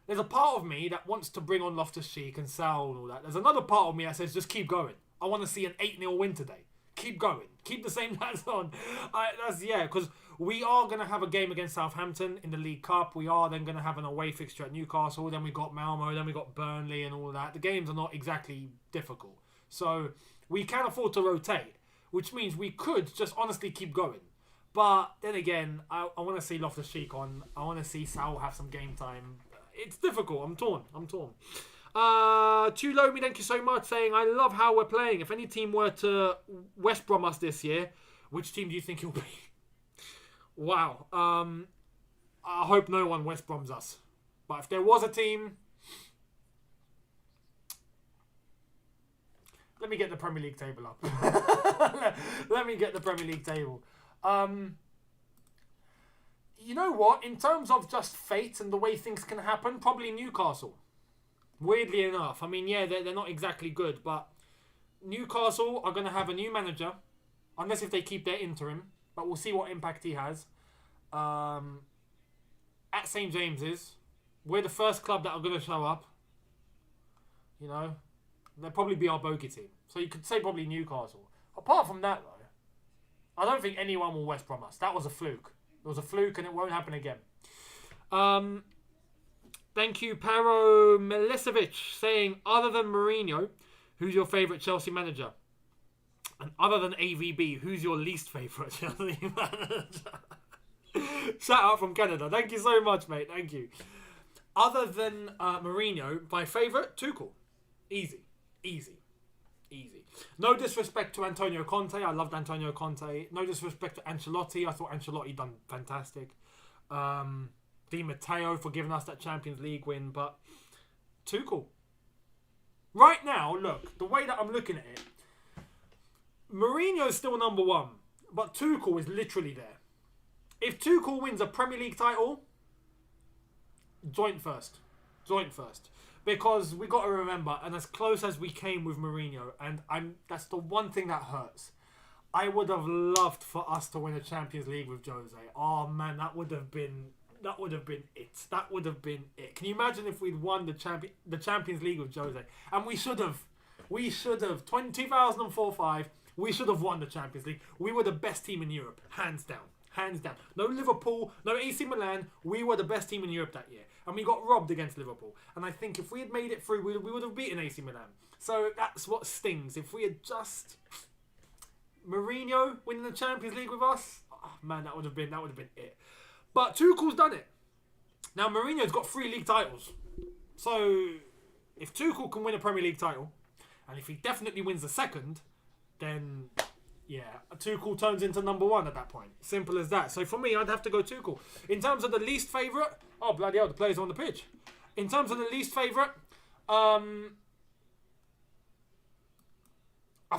There's a part of me that wants to bring on Loftus-Cheek and Saul and all that. There's another part of me that says just keep going. I want to see an 8-0 win today. Keep going. Keep the same lads on. Because we are going to have a game against Southampton in the League Cup. We are then going to have an away fixture at Newcastle. Then we got Malmo. Then we got Burnley and all that. The games are not exactly difficult. So we can afford to rotate, which means we could just honestly keep going. But then again, I want to see Loftus-Cheek on. I want to see Saul have some game time. It's difficult. I'm torn. Tulomi, thank you so much, saying, I love how we're playing. If any team were to West Brom us this year, which team do you think it'll be? Wow. I hope no one West Broms us. But if there was a team... Let me get the Premier League table up. Let me get the Premier League table. You know what? In terms of just fate and the way things can happen, probably Newcastle. Weirdly enough. I mean, yeah, they're not exactly good, but Newcastle are going to have a new manager, unless if they keep their interim, but we'll see what impact he has. At St. James's, we're the first club that are going to show up. You know, they'll probably be our bogey team. So you could say probably Newcastle. Apart from that, though, I don't think anyone will West Brom us. That was a fluke. It was a fluke and it won't happen again. Thank you, Pero Milicevic, saying, other than Mourinho, who's your favourite Chelsea manager? And other than AVB, who's your least favourite Chelsea manager? Shout out from Canada. Thank you so much, mate. Thank you. Other than Mourinho, my favourite, Tuchel. Easy. No disrespect to Antonio Conte. I loved Antonio Conte. No disrespect to Ancelotti. I thought Ancelotti done fantastic. Di Matteo for giving us that Champions League win. But Tuchel. Right now, look, the way that I'm looking at it, Mourinho is still number one. But Tuchel is literally there. If Tuchel wins a Premier League title, joint first. Because we got to remember, and as close as we came with Mourinho, and that's the one thing that hurts. I would have loved for us to win a Champions League with Jose. Oh man, that would have been it. Can you imagine if we'd won the Champions League with Jose? And we should have. 2004-5. We should have won the Champions League. We were the best team in Europe, hands down. No Liverpool, no AC Milan. We were the best team in Europe that year. And we got robbed against Liverpool. And I think if we had made it through, we would have beaten AC Milan. So that's what stings. If we had just... Mourinho winning the Champions League with us, oh, man, that would have been it. But Tuchel's done it. Now, Mourinho's got 3 league titles. So, if Tuchel can win a Premier League title, and if he definitely wins the second, then... yeah, Tuchel turns into number one at that point. Simple as that. So for me, I'd have to go Tuchel. In terms of the least favourite, oh bloody hell, the players on the pitch. In terms of the least favourite, I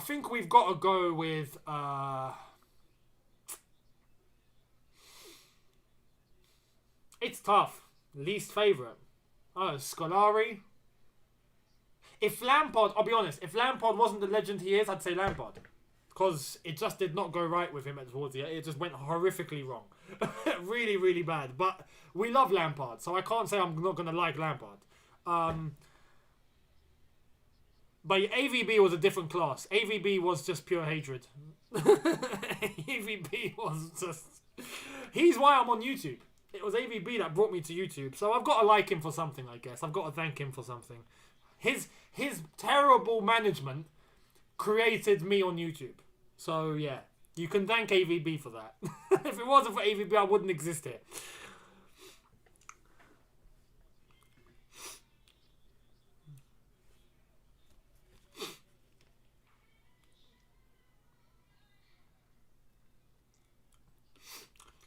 think we've got to go with it's tough. Least favourite. Oh, Scolari. If Lampard, I'll be honest, if Lampard wasn't the legend he is, I'd say Lampard. Because it just did not go right with him towards the end. It just went horrifically wrong. Really, really bad. But we love Lampard, so I can't say I'm not going to like Lampard. But AVB was a different class. AVB was just pure hatred. AVB was just... He's why I'm on YouTube. It was AVB that brought me to YouTube. So I've got to like him for something, I guess. I've got to thank him for something. His terrible management created me on YouTube. So, yeah. You can thank AVB for that. If it wasn't for AVB, I wouldn't exist here.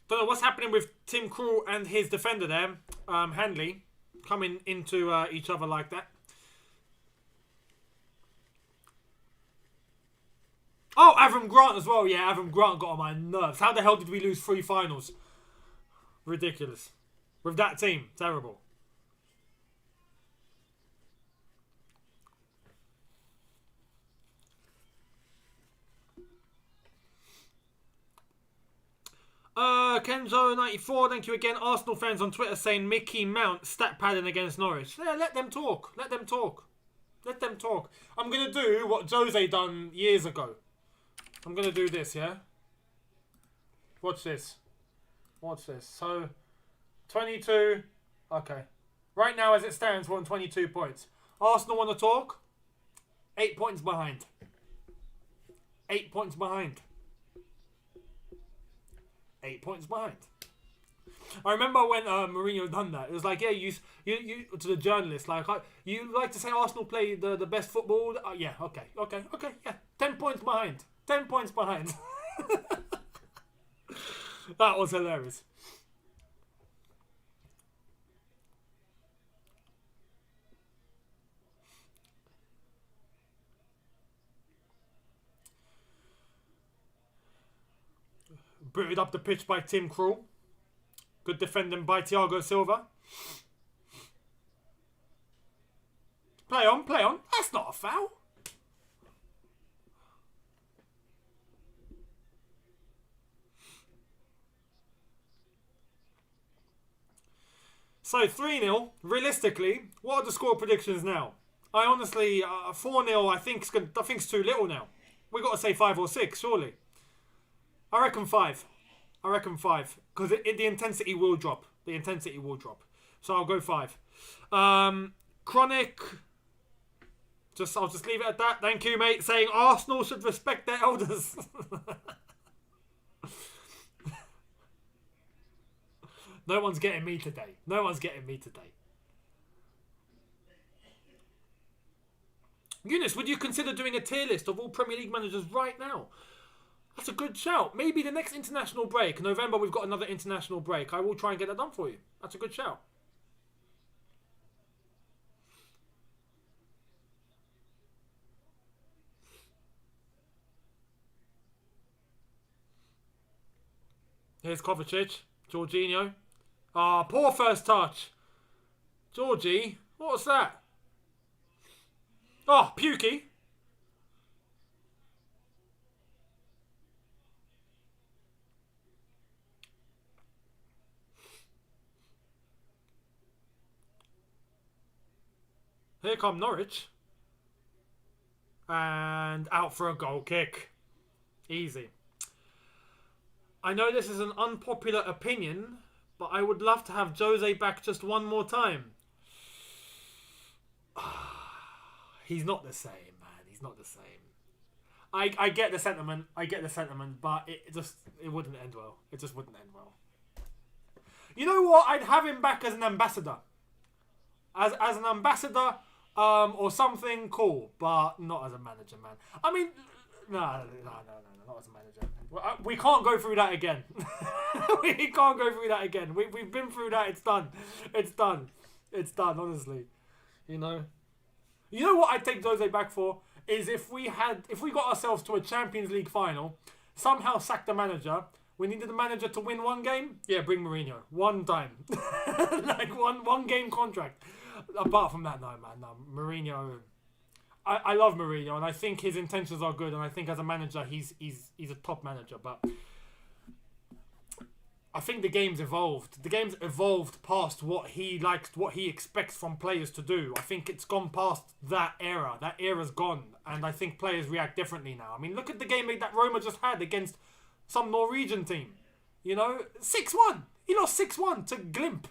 Don't know what's happening with Tim Krul and his defender there, Handley, coming into each other like that. Oh, Avram Grant as well. Yeah, Avram Grant got on my nerves. How the hell did we lose 3 finals? Ridiculous. With that team. Terrible. Kenzo94, thank you again. Arsenal fans on Twitter saying Mickey Mount stat padding against Norwich. Yeah, let them talk. Let them talk. Let them talk. I'm going to do what Jose done years ago. I'm going to do this, yeah? Watch this. Watch this. So, 22. Okay. Right now, as it stands, we're on 22 points. Arsenal want to talk? 8 points behind. 8 points behind. 8 points behind. I remember when Mourinho done that. It was like, yeah, you to the journalist, like, you like to say Arsenal play the best football? Yeah, okay, yeah. 10 points behind. 10 points behind. That was hilarious. Booted up the pitch by Tim Krul. Good defending by Thiago Silva. Play on, play on. That's not a foul. So 3-0. Realistically, what are the score predictions now? I honestly, 4-0. I think's too little now. We got to say 5 or 6, surely. I reckon 5. I reckon 5. Because the intensity will drop. The intensity will drop. So I'll go 5. Chronic. I'll just leave it at that. Thank you, mate. Saying Arsenal should respect their elders. No one's getting me today. No one's getting me today. Younes, would you consider doing a tier list of all Premier League managers right now? That's a good shout. Maybe the next international break. November, we've got another international break. I will try and get that done for you. That's a good shout. Here's Kovacic. Jorginho. Ah, poor first touch. Georgie. What's that? Oh, Pukey. Here come Norwich. And out for a goal kick. Easy. I know this is an unpopular opinion, but I would love to have Jose back just one more time. He's not the same, man. He's not the same. I get the sentiment. But it wouldn't end well. It just wouldn't end well. You know what? I'd have him back as an ambassador. As an ambassador, or something cool, but not as a manager, man. I mean, no, not as a manager. We can't go through that again. We can't go through that again. We've been through that. It's done. It's done. It's done. Honestly, you know what I'd take Jose back for is if we got ourselves to a Champions League final, somehow sack the manager. We needed the manager to win one game. Yeah, bring Mourinho one time, like one game contract. Apart from that, no, man, no. Mourinho. I love Mourinho, and I think his intentions are good, and I think as a manager, he's a top manager. But I think the game's evolved. The game's evolved past what he likes, what he expects from players to do. I think it's gone past that era. That era's gone. And I think players react differently now. I mean, look at the game that Roma just had against some Norwegian team. You know, 6-1. He lost 6-1 to Glimp.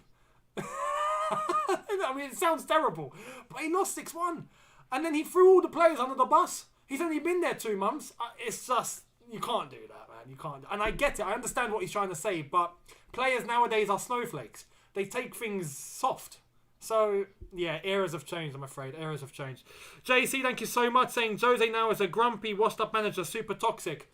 I mean, it sounds terrible. But he lost 6-1. And then he threw all the players under the bus. He's only been there 2 months. It's just, you can't do that, man. You can't. And I get it. I understand what he's trying to say. But players nowadays are snowflakes. They take things soft. So, yeah, eras have changed, I'm afraid. Eras have changed. JC, thank you so much, saying Jose now is a grumpy, washed-up manager, super toxic.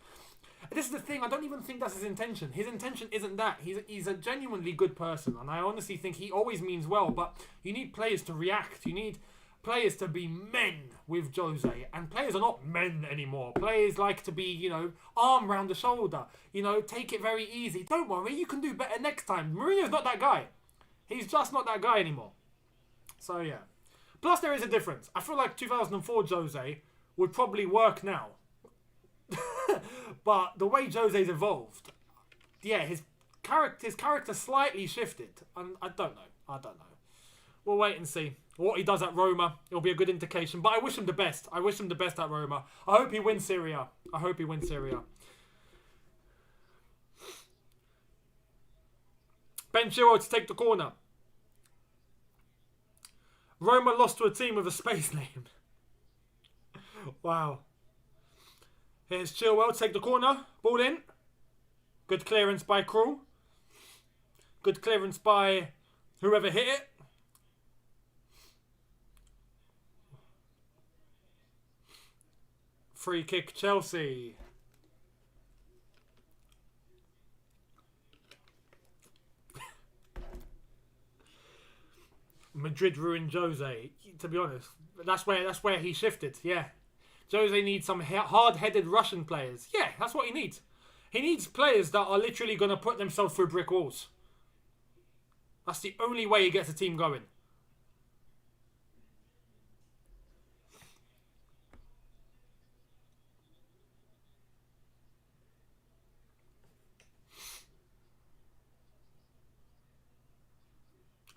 This is the thing. I don't even think that's his intention. His intention isn't that. He's a genuinely good person. And I honestly think he always means well. But you need players to react. You need players to be men with Jose. And players are not men anymore. Players like to be, you know, arm round the shoulder. You know, take it very easy. Don't worry, you can do better next time. Mourinho's not that guy. He's just not that guy anymore. So, yeah. Plus, there is a difference. I feel like 2004 Jose would probably work now. But the way Jose's evolved, yeah, his character slightly shifted. And I don't know. We'll wait and see. What he does at Roma, it'll be a good indication. But I wish him the best. I wish him the best at Roma. I hope he wins Serie A. Ben Chiro to take the corner. Roma lost to a team with a space name. Wow. Here's Chilwell to take the corner. Ball in. Good clearance by Krul. Good clearance by whoever hit it. Free kick Chelsea. Madrid ruined Jose. To be honest, that's where he shifted. Yeah. Jose needs some hard-headed Russian players. Yeah, that's what he needs. He needs players that are literally going to put themselves through brick walls. That's the only way he gets a team going.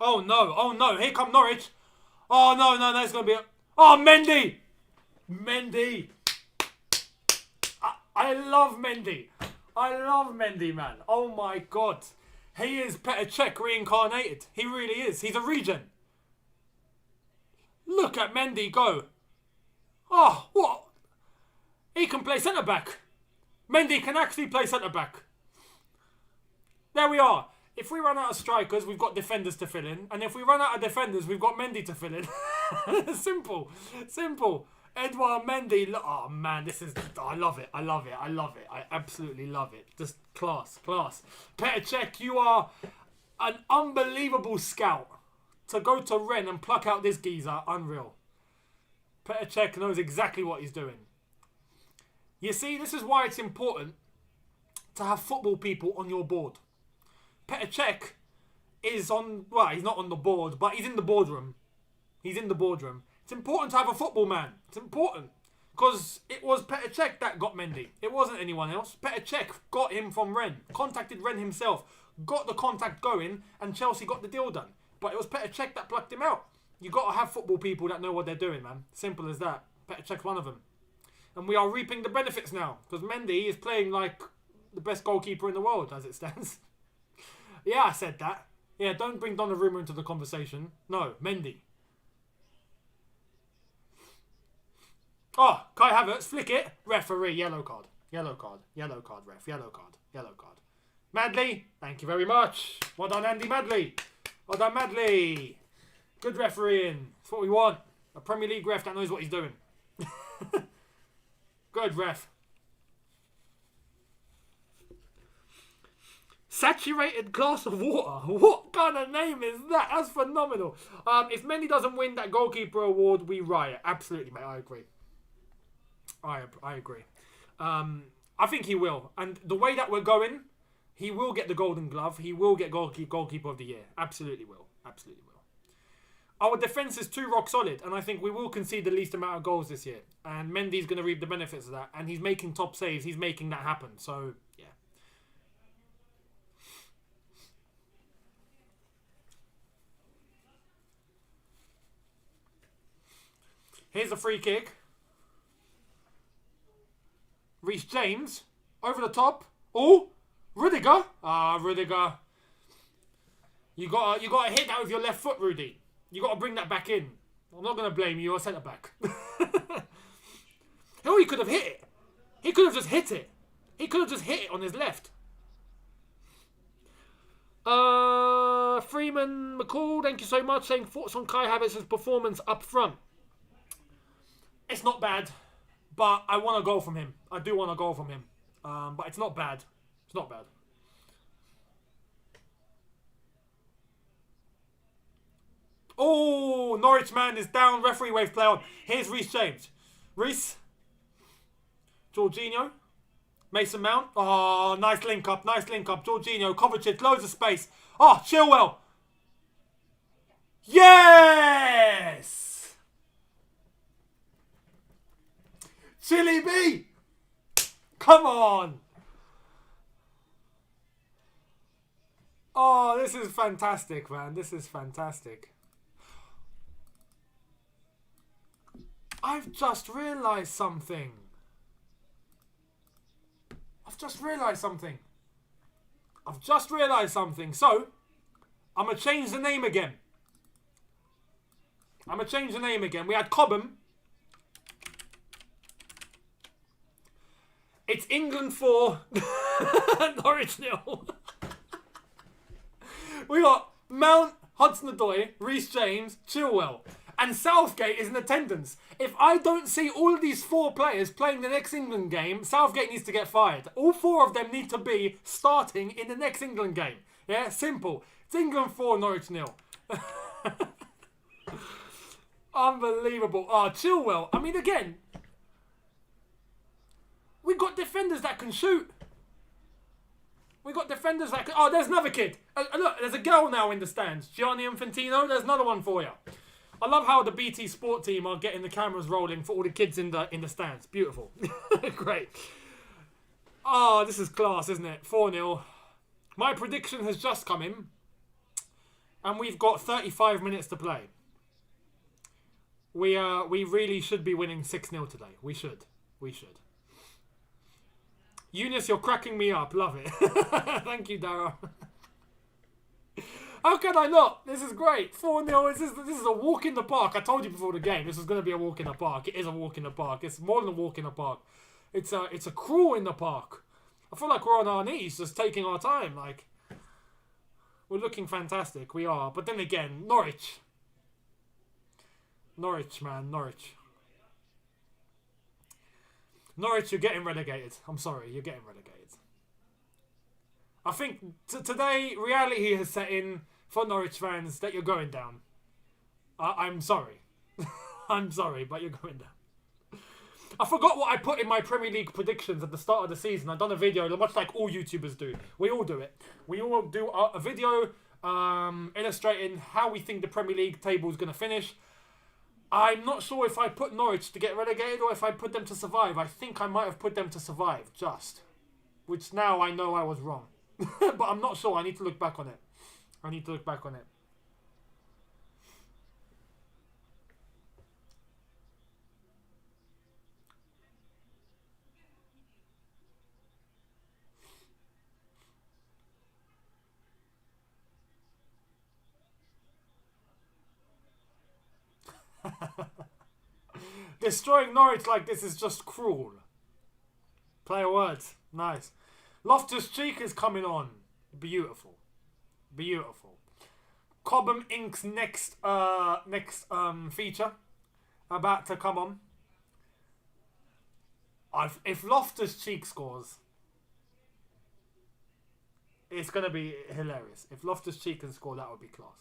Oh no, here come Norwich. Oh no, that's going to be a... Oh, Mendy! I love Mendy. I love Mendy, man. Oh my God. He is Petr Cech reincarnated. He really is. He's a regen. Look at Mendy go. Oh, what? He can play centre-back. Mendy can actually play centre-back. There we are. If we run out of strikers, we've got defenders to fill in. And if we run out of defenders, we've got Mendy to fill in. Simple. Edouard Mendy. Oh, man, this is... I love it. I absolutely love it. Just class. Petr Cech, you are an unbelievable scout. To go to Rennes and pluck out this geezer, unreal. Petr Cech knows exactly what he's doing. You see, this is why it's important to have football people on your board. Petr Cech is on... Well, he's not on the board, but he's in the boardroom. It's important to have a football man. It's important. Because it was Petr Cech that got Mendy. It wasn't anyone else. Petr Cech got him from Rennes. Contacted Rennes himself. Got the contact going. And Chelsea got the deal done. But it was Petr Cech that plucked him out. You got to have football people that know what they're doing, man. Simple as that. Petr Cech's one of them. And we are reaping the benefits now. Because Mendy is playing like the best goalkeeper in the world as it stands. Yeah, I said that. Yeah, don't bring Donnarumma into the conversation. No, Mendy. Oh, Kai Havertz, flick it. Referee, yellow card, ref, yellow card. Madley, thank you very much. Well done, Andy Madley. Good refereeing. That's what we want. A Premier League ref that knows what he's doing. Good ref. Saturated glass of water. What kind of name is that? That's phenomenal. If Mendy doesn't win that goalkeeper award, we riot. Absolutely, mate. I agree. I agree. I think he will. And the way that we're going, he will get the Golden Glove. He will get goalkeeper of the year. Absolutely will. Our defence is too rock solid, and I think we will concede the least amount of goals this year. And Mendy's going to reap the benefits of that. And he's making top saves. He's making that happen. So, yeah. Here's the free kick. Reece James. Over the top. Oh! Rudiger. Rudiger. You gotta hit that with your left foot, Rudy. You gotta bring that back in. I'm not gonna blame you, you're a centre back. Oh, he could have hit it. He could have just hit it. He could have just hit it on his left. Freeman McCall, thank you so much. Saying thoughts on Kai Havertz's performance up front. It's not bad, but I want a goal from him. I do want a goal from him. But it's not bad. It's not bad. Oh, Norwich man is down. Referee wave play on. Here's Reece James. Reece. Jorginho. Mason Mount. Oh, nice link up. Nice link up. Jorginho. Kovacic. Loads of space. Oh, Chilwell. Yes! Chili B. Come on. Oh, this is fantastic, man. This is fantastic. I've just realised something. So, I'm going to change the name again. We had Cobham. It's England 4, Norwich 0. We got Mount, Hudson-Odoi, Reece James, Chilwell. And Southgate is in attendance. If I don't see all of these 4 players playing the next England game, Southgate needs to get fired. All 4 of them need to be starting in the next England game. Yeah, simple. It's England 4, Norwich 0. Unbelievable. Oh, Chilwell. I mean, again, we got defenders that can shoot. Oh, there's another kid. Look, there's a girl now in the stands. Gianni Infantino. There's another one for you. I love how the BT Sport team are getting the cameras rolling for all the kids in the stands. Beautiful. Great. Oh, this is class, isn't it? 4-0. My prediction has just come in. And we've got 35 minutes to play. We really should be winning 6-0 today. We should. Younes, you're cracking me up. Love it. Thank you, Dara. How can I not? This is great. 4-0. This is a walk in the park. I told you before the game, this was going to be a walk in the park. It is a walk in the park. It's more than a walk in the park. It's a crawl in the park. I feel like we're on our knees, just taking our time. Like, we're looking fantastic. We are. But then again, Norwich, man. Norwich, you're getting relegated. I'm sorry, you're getting relegated. I think today, reality has set in for Norwich fans that you're going down. I'm sorry. I'm sorry, but you're going down. I forgot what I put in my Premier League predictions at the start of the season. I've done a video, much like all YouTubers do. We all do it. We all do a video illustrating how we think the Premier League table is going to finish. I'm not sure if I put Norwich to get relegated or if I put them to survive. I think I might have put them to survive, just. Which now I know I was wrong. But I'm not sure. I need to look back on it. Destroying Norwich like this is just cruel. Play words. Nice. Loftus-Cheek is coming on. Beautiful. Cobham Inc.'s next feature about to come on. If Loftus-Cheek scores, it's going to be hilarious. If Loftus-Cheek can score, that would be class.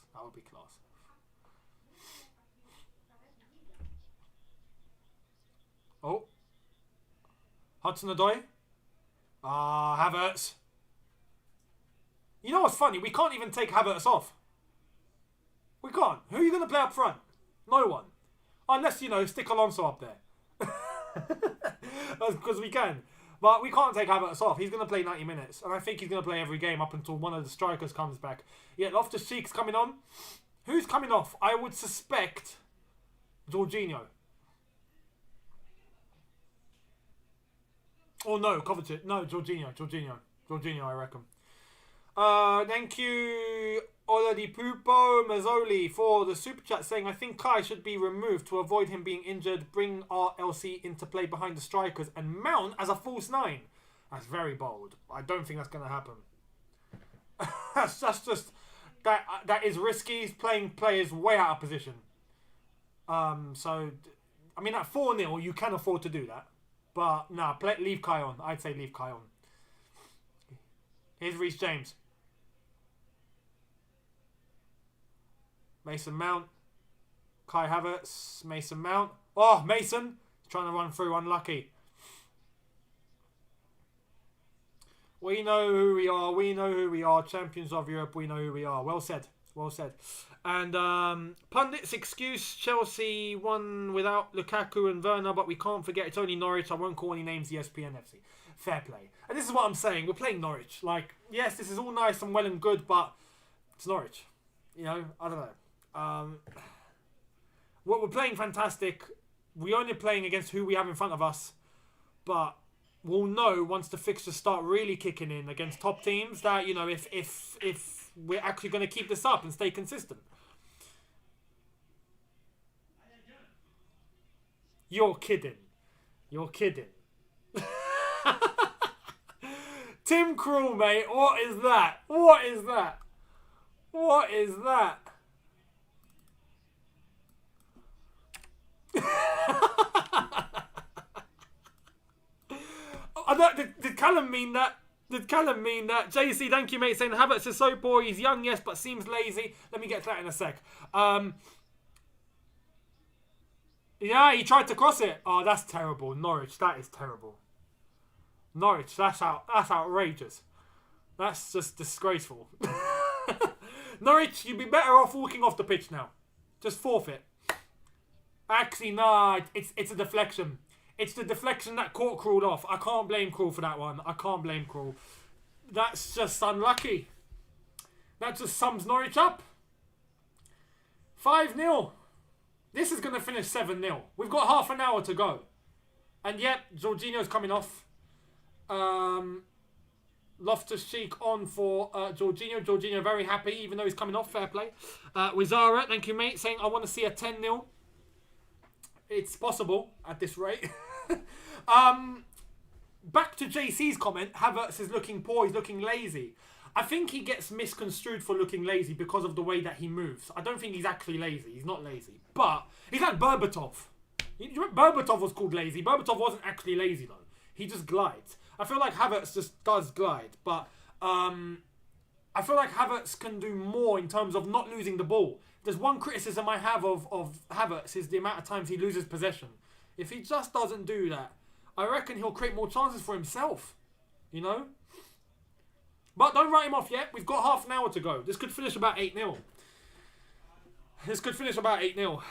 Oh. Hudson-Odoi. Havertz. You know what's funny? We can't even take Havertz off. We can't. Who are you going to play up front? No one. Unless, stick Alonso up there. Because we can. But we can't take Havertz off. He's going to play 90 minutes. And I think he's going to play every game up until one of the strikers comes back. Yeah, Loftus-Cheek's coming on. Who's coming off? I would suspect Jorginho. Oh no, Kovacic. No, Jorginho, I reckon. Thank you, Oladipupo Mazzoli, for the super chat saying, I think Kai should be removed to avoid him being injured. Bring RLC into play behind the strikers and Mount as a false 9. That's very bold. I don't think that's going to happen. that's just that is risky. He's playing players way out of position. So, I mean, at 4-0, you can afford to do that. But, nah, leave Kai on. I'd say leave Kai on. Here's Reece James. Mason Mount. Kai Havertz. Mason Mount. Oh, Mason. He's trying to run through. Unlucky. We know who we are. We know who we are. Champions of Europe. We know who we are. Well said. Well said. And pundits excuse Chelsea won without Lukaku and Werner, but we can't forget it's only Norwich. I won't call any names. ESPN FC. Fair play. And this is what I'm saying. We're playing Norwich. Like, yes, this is all nice and well and good, but it's Norwich. You know, I don't know. We're playing fantastic. We're only playing against who we have in front of us, but we'll know once the fixtures start really kicking in against top teams that, you know, if we're actually going to keep this up and stay consistent. You're kidding. You're kidding. Tim Krul, mate. What is that? What is that? What is that? Did Callum mean that? Did Callum mean that? JC, thank you, mate, saying Havertz is so poor. He's young, yes, but seems lazy. Let me get to that in a sec. Yeah, he tried to cross it. Oh, that's terrible. Norwich, that is terrible. Norwich, that's outrageous. That's just disgraceful. Norwich, you'd be better off walking off the pitch now. Just forfeit. Actually, nah, it's a deflection. It's the deflection that caught Krul off. I can't blame Krul for that one. I can't blame Krul. That's just unlucky. That just sums Norwich up. 5-0. This is going to finish 7-0. We've got half an hour to go. And yet, Jorginho's coming off. Loftus-Cheek on for Jorginho. Jorginho very happy, even though he's coming off. Fair play. Wizara, thank you, mate, saying I want to see a 10-0. It's possible at this rate. Back to JC's comment. Havertz is looking poor. He's looking lazy. I think he gets misconstrued for looking lazy because of the way that he moves. I don't think he's actually lazy. He's not lazy. But he's like Berbatov. Berbatov was called lazy. Berbatov wasn't actually lazy, though. He just glides. I feel like Havertz just does glide. But I feel like Havertz can do more in terms of not losing the ball. There's one criticism I have of Havertz is the amount of times he loses possession. If he just doesn't do that, I reckon he'll create more chances for himself. You know? But don't write him off yet. We've got half an hour to go. This could finish about 8-0. This could finish about 8-0.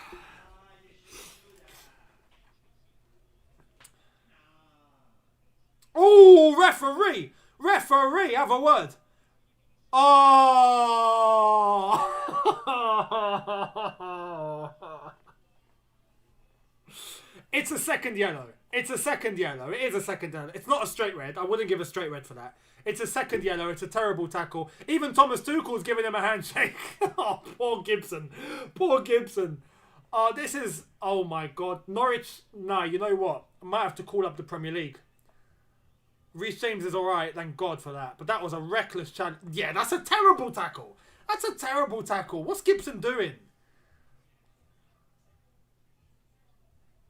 Oh, referee! Referee, have a word. Oh! It's a second yellow. It's a second yellow. It is a second yellow. It's not a straight red. I wouldn't give a straight red for that. It's a second yellow. It's a terrible tackle. Even Thomas Tuchel's giving him a handshake. Oh, poor Gibson. Poor Gibson. This is... Oh, my God. Norwich... Nah, you know what? I might have to call up the Premier League. Reece James is alright, thank God for that. But that was a reckless challenge. Yeah, that's a terrible tackle. That's a terrible tackle. What's Gibson doing?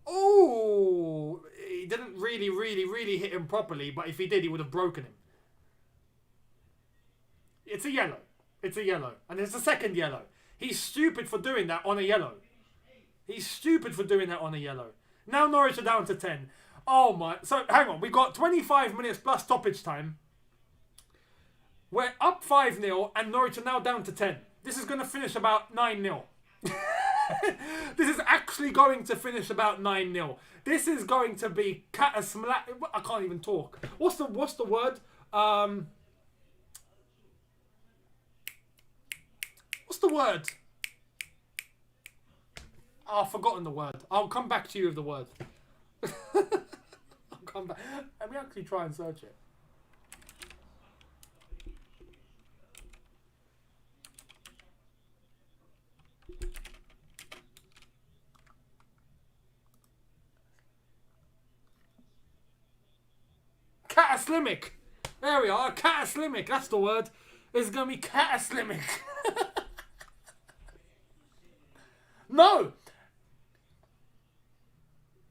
Oh, he didn't really hit him properly, but if he did, he would have broken him. It's a yellow. It's a yellow. And it's a second yellow. He's stupid for doing that on a yellow. He's stupid for doing that on a yellow. Now Norwich are down to 10. Oh my... So, hang on. We've got 25 minutes plus stoppage time. We're up 5-0 and Norwich are now down to 10. This is going to finish about 9-0. This is actually going to finish about 9-0. This is going to be... I can't even talk. What's the word? What's the word? Oh, I've forgotten the word. I'll come back to you with the word. come back. Let me actually try and search it. Cataclysmic. There we are. Cataclysmic. That's the word. It's going to be cataclysmic. No.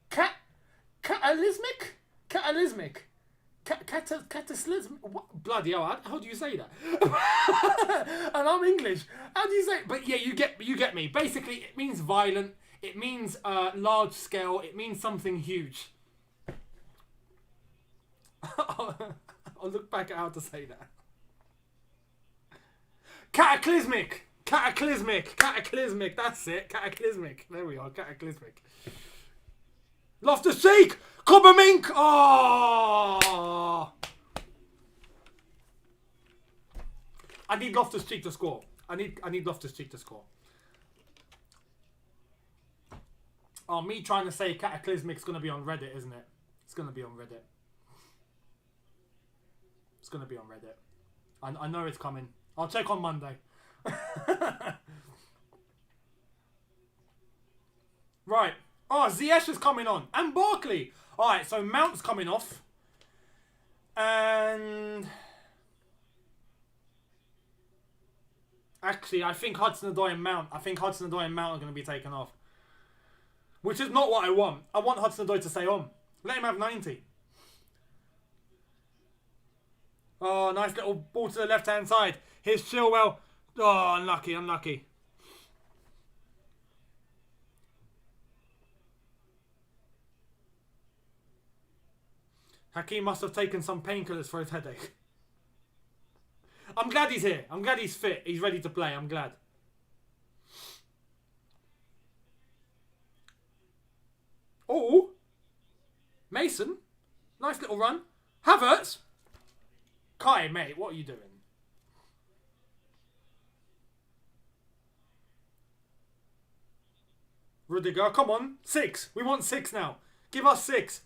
Cataclysmic? Cataclysmic. Cataclysmic. What? Bloody hell. How do you say that? And I'm English. How do you say it? But yeah, you get me. Basically, it means violent. It means large scale. It means something huge. I'll look back at how to say that. Cataclysmic. Cataclysmic. Cataclysmic. That's it. Cataclysmic. There we are. Cataclysmic. Loftus-Cheek. Cobbermink. Oh. I need Loftus-Cheek to score. I need Loftus-Cheek to score. Oh, me trying to say Cataclysmic's going to be on Reddit, isn't it? It's going to be on Reddit. It's going to be on Reddit. I know it's coming. I'll check on Monday. Right. Oh, Ziyech is coming on. And Barkley. Alright, so Mount's coming off. And... actually, I think Hudson-Odoi and Mount. I think Hudson-Odoi and Mount are going to be taken off. Which is not what I want. I want Hudson-Odoi to stay on. Let him have 90. Oh, nice little ball to the left-hand side. Here's Chilwell. Oh, unlucky, unlucky. Hakeem must have taken some painkillers for his headache. I'm glad he's here. I'm glad he's fit. He's ready to play. I'm glad. Oh. Mason. Nice little run. Havertz. Kai, mate, what are you doing? Rudiger, come on. 6. We want 6 now. Give us 6.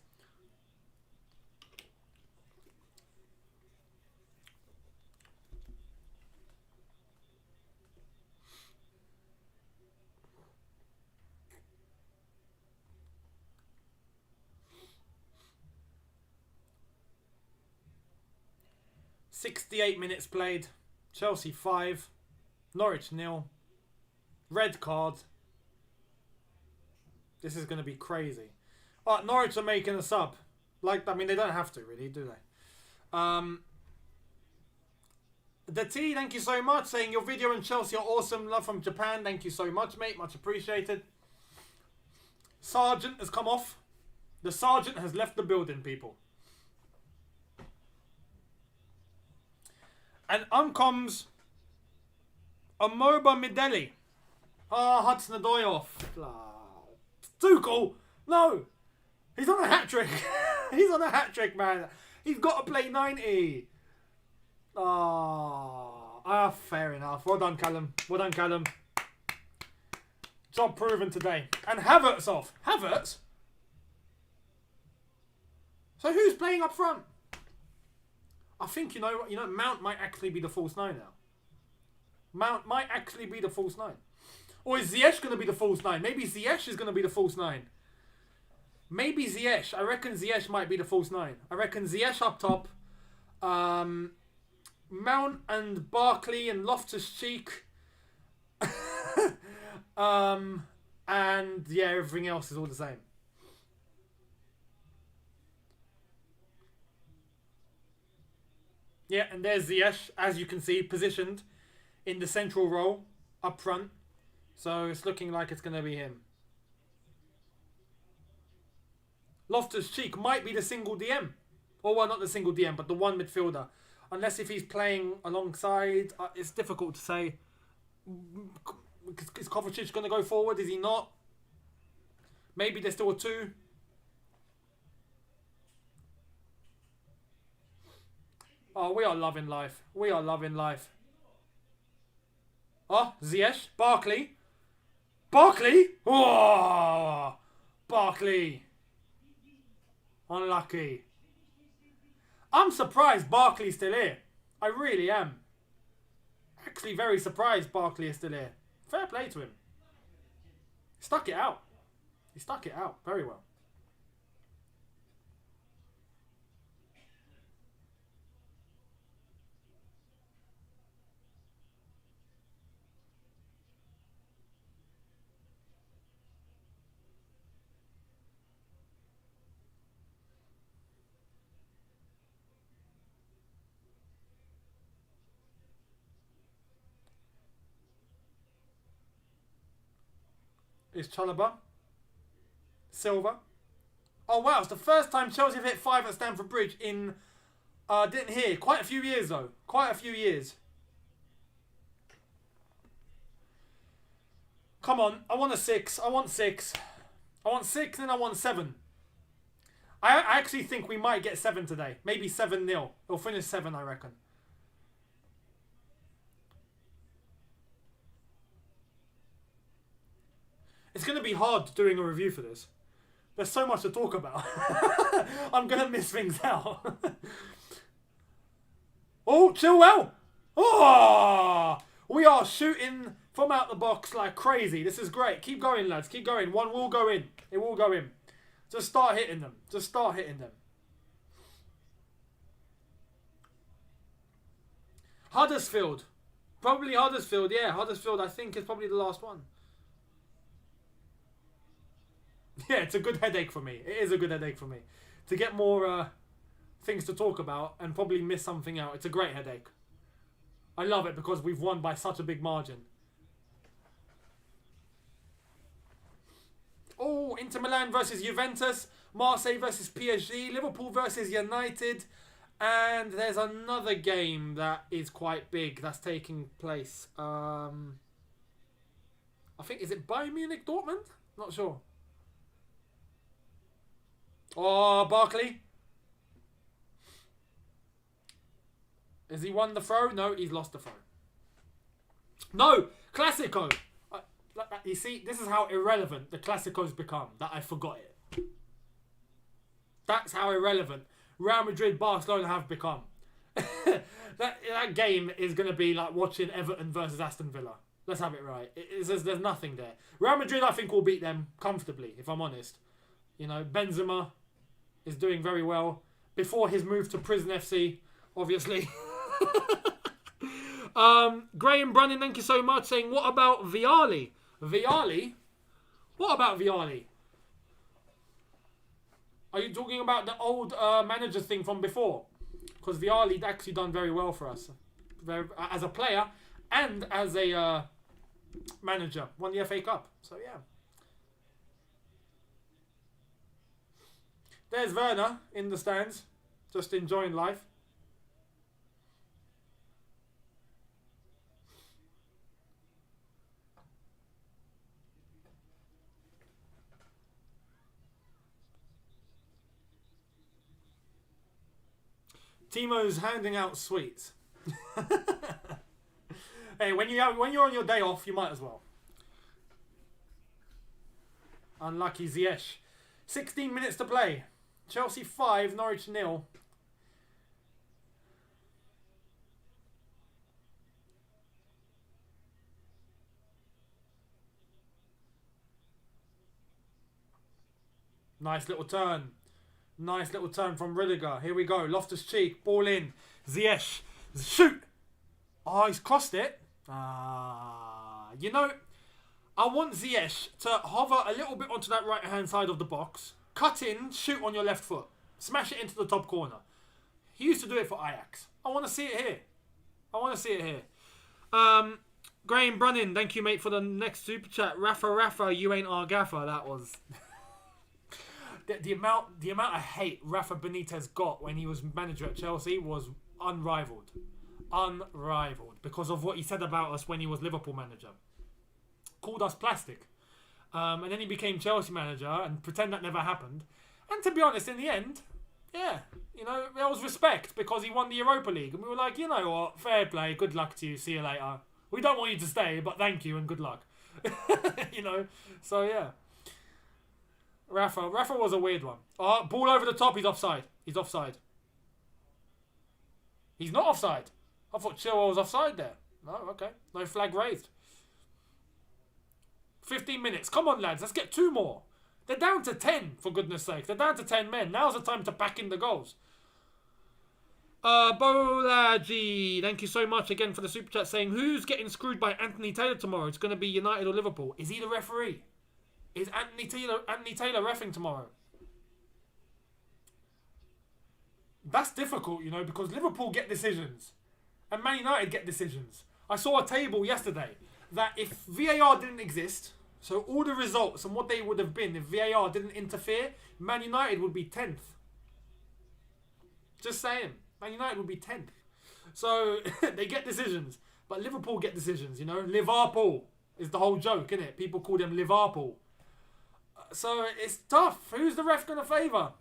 "68 minutes played. Chelsea 5. Norwich 0. Red card. This is going to be crazy. Oh, Norwich are making a sub. Like, I mean, they don't have to, really, do they? The T, thank you so much. Saying your video and Chelsea are awesome. Love from Japan. Thank you so much, mate. Much appreciated. Sergeant has come off. The Sergeant has left the building, people. And comes Amoba Mideli. Ah, Hudson-Odoi off. Tuchel! No! He's on a hat-trick. He's on a hat-trick, man. He's got to play 90. Fair enough. Well done, Callum. Well done, Callum. Job proven today. And Havertz off. Havertz? So who's playing up front? I think, you know, Mount might actually be the false 9 now. Mount might actually be the false 9. Or is Ziyech going to be the false 9? Maybe Ziyech is going to be the false 9. Maybe Ziyech. I reckon Ziyech might be the false 9. I reckon Ziyech up top. Mount and Barkley and Loftus-Cheek. And yeah, everything else is all the same. Yeah, and there's Ziyech, as you can see, positioned in the central role up front. So it's looking like it's going to be him. Loftus-Cheek might be the single DM. Or, well, not the single DM, but the one midfielder. Unless if he's playing alongside, it's difficult to say. Is Kovacic going to go forward? Is he not? Maybe there's still a 2. Oh, we are loving life. We are loving life. Oh, Ziyech. Barkley. Barkley? Oh, Barkley. Unlucky. I'm surprised Barkley's still here. I really am. Actually very surprised Barkley is still here. Fair play to him. He stuck it out. He stuck it out very well. Is Chalobah. Silva. Oh wow, it's the first time Chelsea have hit 5 at Stamford Bridge in, didn't hear, quite a few years though. Quite a few years. Come on, I want a 6. I want 6. I want 6 and I want 7. I actually think we might get 7 today. Maybe 7-0. We'll finish 7, I reckon. It's going to be hard doing a review for this. There's so much to talk about. I'm going to miss things out. Oh, Chilwell. Oh, we are shooting from out the box like crazy. This is great. Keep going, lads. Keep going. One will go in. It will go in. Just start hitting them. Just start hitting them. Huddersfield. Probably Huddersfield. Yeah, Huddersfield I think is probably the last one. Yeah, it's a good headache for me. It is a good headache for me. To get more things to talk about and probably miss something out. It's a great headache. I love it because we've won by such a big margin. Oh, Inter Milan versus Juventus. Marseille versus PSG. Liverpool versus United. And there's another game that is quite big that's taking place. I think, is it Bayern Munich Dortmund? Not sure. Oh, Barkley. Has he won the throw? No, he's lost the throw. No! Classico! You see, this is how irrelevant the Classico's become. That I forgot it. That's how irrelevant Real Madrid, Barcelona have become. that game is going to be like watching Everton versus Aston Villa. Let's have it right. There's nothing there. Real Madrid, I think, will beat them comfortably, if I'm honest. You know, Benzema is doing very well. Before his move to Prison FC, obviously. Graham Brunning, thank you so much, saying, what about Vialli? Vialli? What about Vialli? Are you talking about the old manager thing from before? Because Vialli'd actually done very well for us. As a player and as a manager. Won the FA Cup. So, yeah. There's Werner in the stands. Just enjoying life. Timo's handing out sweets. Hey, when you're on your day off, you might as well. Unlucky Ziyech. 16 minutes to play. Chelsea 5, Norwich 0. Nice little turn. Nice little turn from Rudiger. Here we go. Loftus-Cheek. Ball in. Ziyech. Shoot. Oh, he's crossed it. You know, I want Ziyech to hover a little bit onto that right-hand side of the box. Cut in. Shoot on your left foot. Smash it into the top corner. He used to do it for Ajax. I want to see it here. I want to see it here. Graham Brunning. Thank you, mate, for the next super chat. Rafa, you ain't our gaffer. That was... The amount of hate Rafa Benitez got when he was manager at Chelsea was unrivaled. Unrivaled. Because of what he said about us when he was Liverpool manager. Called us plastic. And then he became Chelsea manager and pretend that never happened. And to be honest, in the end, yeah, you know, there was respect because he won the Europa League. And we were like, you know what, fair play, good luck to you, see you later. We don't want you to stay, but thank you and good luck. You know, so yeah. Rafa was a weird one. Oh, ball over the top. He's offside. He's offside. He's not offside. I thought Chilwell was offside there. No, okay. No flag raised. 15 minutes. Come on, lads. Let's get 2 more. They're down to 10, for goodness sake. They're down to 10 men. Now's the time to back in the goals. Bolaji, thank you so much again for the super chat saying, who's getting screwed by Anthony Taylor tomorrow? It's going to be United or Liverpool. Is he the referee? Is Anthony Taylor reffing tomorrow? That's difficult, you know, because Liverpool get decisions and Man United get decisions. I saw a table yesterday that if VAR didn't exist, so all the results and what they would have been if VAR didn't interfere, Man United would be 10th. Just saying. Man United would be 10th. So they get decisions. But Liverpool get decisions, you know. Liverpool is the whole joke, isn't it? People call them Liverpool. So it's tough. Who's the ref going to favour?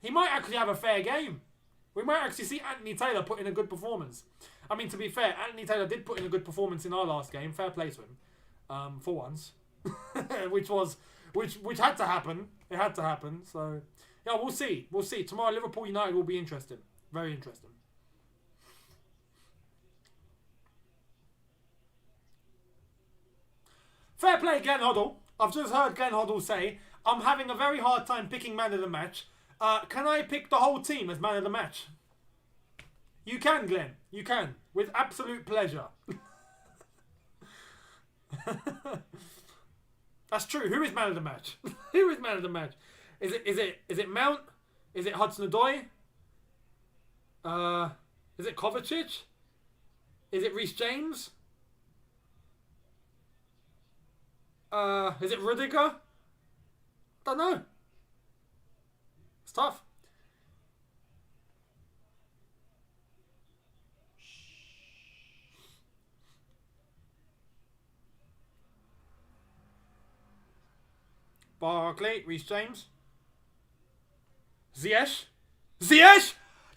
He might actually have a fair game. We might actually see Anthony Taylor put in a good performance. I mean, to be fair, Anthony Taylor did put in a good performance in our last game. Fair play to him. For once. which had to happen. It had to happen. So, yeah, we'll see. We'll see. Tomorrow, Liverpool United will be interesting. Very interesting. Fair play, Glenn Hoddle. I've just heard Glenn Hoddle say, I'm having a very hard time picking man of the match. Can I pick the whole team as man of the match? You can, Glenn. You can. With absolute pleasure. That's true. Who is man of the match? Who is man of the match? Is it Mount? Is it Hudson-Odoi? Is it Kovacic? Is it Reece James? Is it Rudiger? Don't know. It's tough. Barkley, Reece James. Ziyech. Ziyech!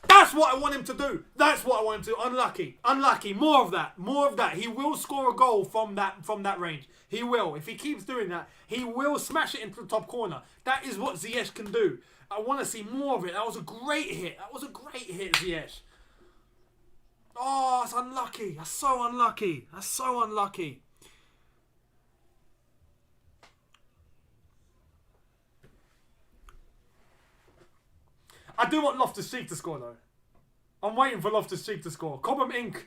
That's what I want him to do. That's what I want him to do. Unlucky. Unlucky. More of that. More of that. He will score a goal from that range. He will. If he keeps doing that, he will smash it into the top corner. That is what Ziyech can do. I want to see more of it. That was a great hit. That was a great hit, Ziyech. Oh, it's unlucky. That's so unlucky. That's so unlucky. I do want Loftus-Cheek to score, though. I'm waiting for Loftus-Cheek to score. Cobham Inc.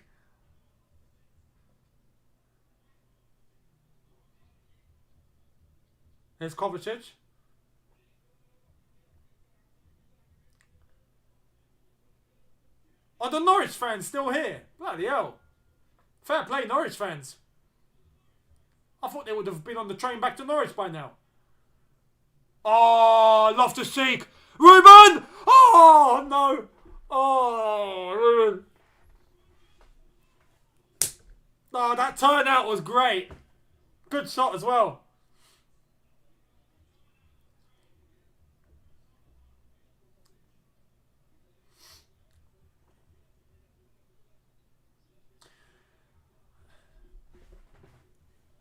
Here's Kovacic. Are the Norwich fans still here? Bloody hell. Fair play, Norwich fans. I thought they would have been on the train back to Norwich by now. Oh, Loftus-Cheek. Ruben! Oh, no. Oh, Ruben. Oh, that turnout was great. Good shot as well.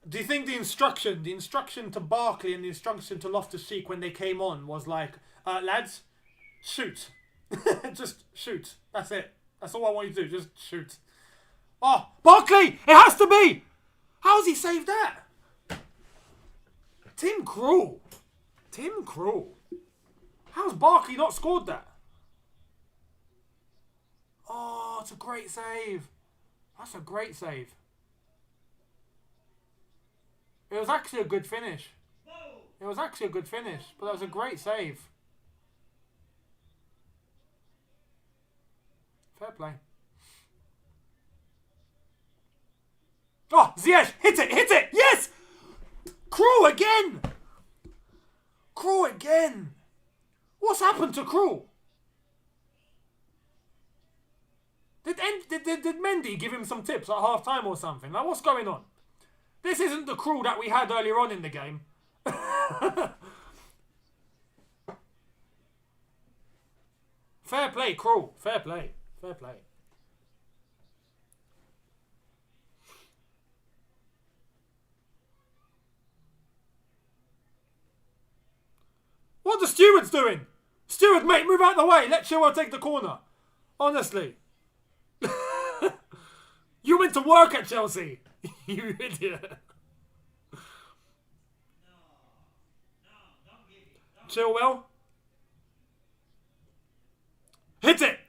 Do you think the instruction to Barkley and the instruction to Loftus-Cheek when they came on was like, lads, shoot. Just shoot. That's it. That's all I want you to do. Just shoot. Oh, Barkley! It has to be! How's he saved that? Tim Krul. Tim Krul. How's Barkley not scored that? Oh, it's a great save. That's a great save. It was actually a good finish. It was actually a good finish, but that was a great save. Fair play. Oh, Ziyech, hit it, yes! Krul again! Krul again! What's happened to Krul? Did Mendy give him some tips at half time or something? Like, what's going on? This isn't the Krul that we had earlier on in the game. Fair play, Krul. Fair play. Fair play. What the steward's doing? Steward, mate, move out the way. Let Chilwell take the corner. Honestly. You went to work at Chelsea. You idiot. Don't give it. Chilwell. Hit it.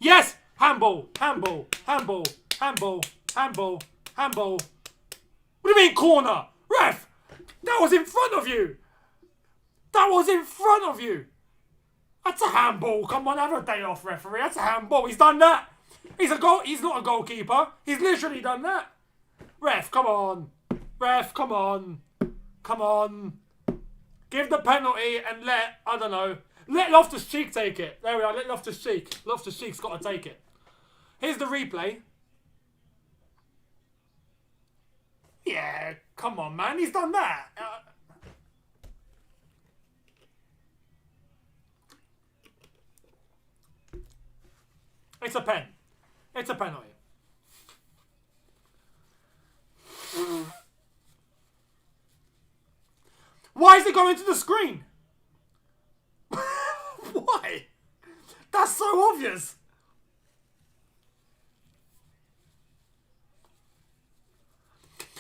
Yes. Handball. Handball. Handball. Handball. Handball. Handball. What do you mean corner? Ref. That was in front of you. That was in front of you. That's a handball. Come on, have a day off, referee. That's a handball. He's done that. He's not a goalkeeper. He's literally done that. Ref, come on. Ref, come on. Come on. Give the penalty and let Loftus-Cheek take it. There we are. Let Loftus-Cheek. Loftus-Cheek's got to take it. Here's the replay. Yeah, come on, man. He's done that. It's a pen. It's a penalty. Why is it going to the screen? Why? That's so obvious.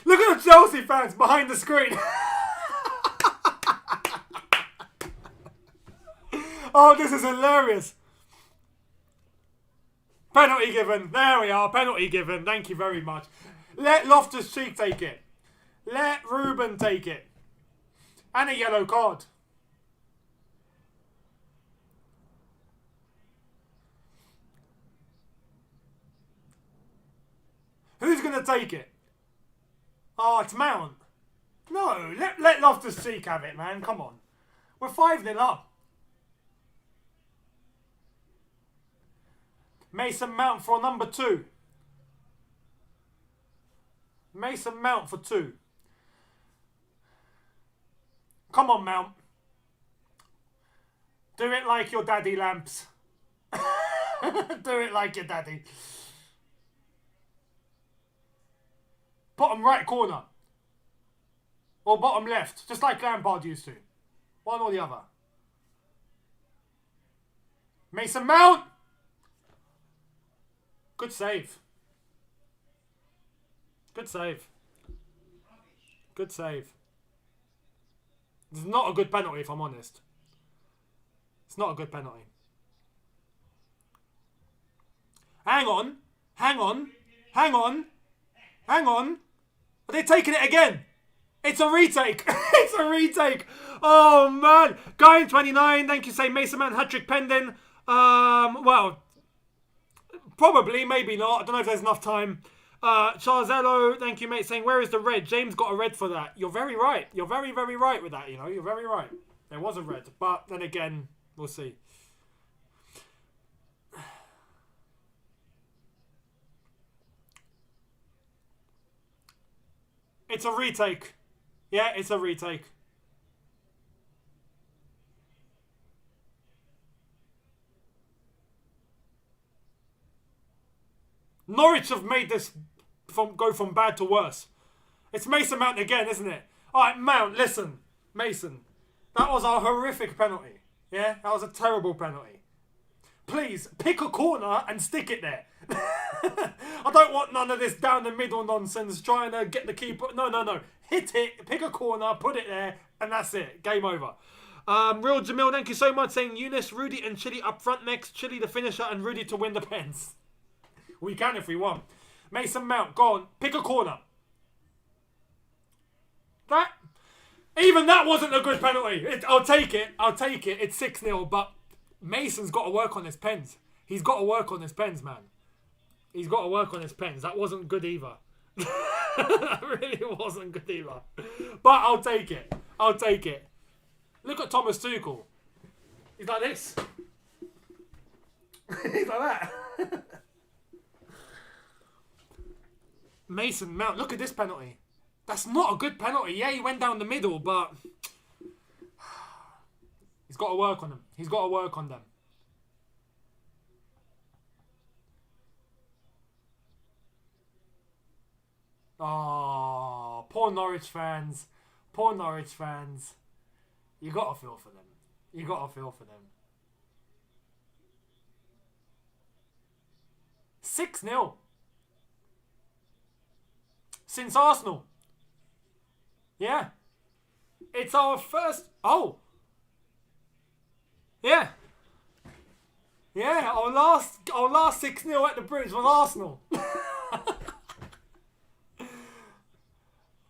Look at the Chelsea fans behind the screen. Oh, this is hilarious. Penalty given. There we are. Penalty given. Thank you very much. Let Loftus-Cheek take it. Let Ruben take it. And a yellow card. Who's going to take it? Oh, it's Mount. No, let Loftus-Cheek have it, man. Come on. We're 5-0 up. Mason Mount for number 2. Mason Mount for 2. Come on, Mount. Do it like your daddy, Lamps. Do it like your daddy. Bottom right corner. Or bottom left. Just like Lampard used to. One or the other. Mason Mount. Good save. Good save. Good save. It's not a good penalty, if I'm honest. It's not a good penalty. Hang on. Hang on. Hang on. Hang on. Are they taking it again? It's a retake. It's a retake. Oh, man. Guy in 29. Thank you, say Mason Mount hat-trick pending. Well, probably, maybe not. I don't know if there's enough time. Charzello, thank you, mate, saying, where is the red? James got a red for that. You're very right. You're very, very right with that, you know. You're very right. There was a red. But then again, we'll see. It's a retake. Yeah, it's a retake. Norwich have made this go from bad to worse. It's Mason Mount again, isn't it? Alright, Mount, listen. Mason, that was a horrific penalty. Yeah, that was a terrible penalty. Please, pick a corner and stick it there. I don't want none of this down the middle nonsense trying to get the keeper. No, no, no. Hit it, pick a corner, put it there, and that's it. Game over. Real Jamil, thank you so much, saying Younes, Rudy and Chile up front next. Chile the finisher and Rudy to win the pens. We can if we want. Mason Mount, go on. Pick a corner. Even that wasn't a good penalty. I'll take it. I'll take it. It's 6-0, but Mason's got to work on his pens. He's got to work on his pens, man. He's got to work on his pens. That wasn't good either. That really wasn't good either. But I'll take it. I'll take it. Look at Thomas Tuchel. He's like this. He's like that. Mason Mount, look at this penalty. That's not a good penalty. Yeah, he went down the middle, but he's got to work on them. He's got to work on them. Oh, poor Norwich fans. Poor Norwich fans. You got to feel for them. You got to feel for them. 6-0. since Arsenal. Yeah. It's our first... Oh. Yeah. Yeah, our last 6-0 at the Bridge was Arsenal.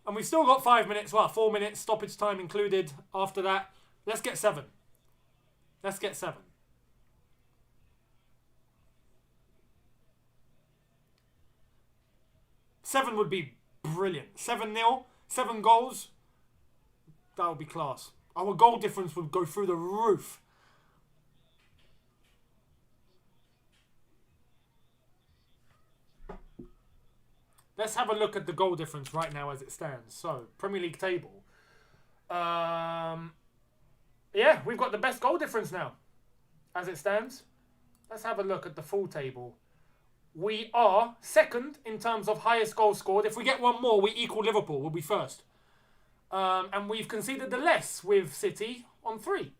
And we've still got 5 minutes, 4 minutes, stoppage time included after that. Let's get 7. Let's get 7. Seven would be brilliant. 7-0, 7 goals. That would be class. Our goal difference would go through the roof. Let's have a look at the goal difference right now as it stands. So, Premier League table. Yeah, we've got the best goal difference now as it stands. Let's have a look at the full table. We are second in terms of highest goals scored. If we get one more, we equal Liverpool. We'll be first. And we've conceded the less with City on 3.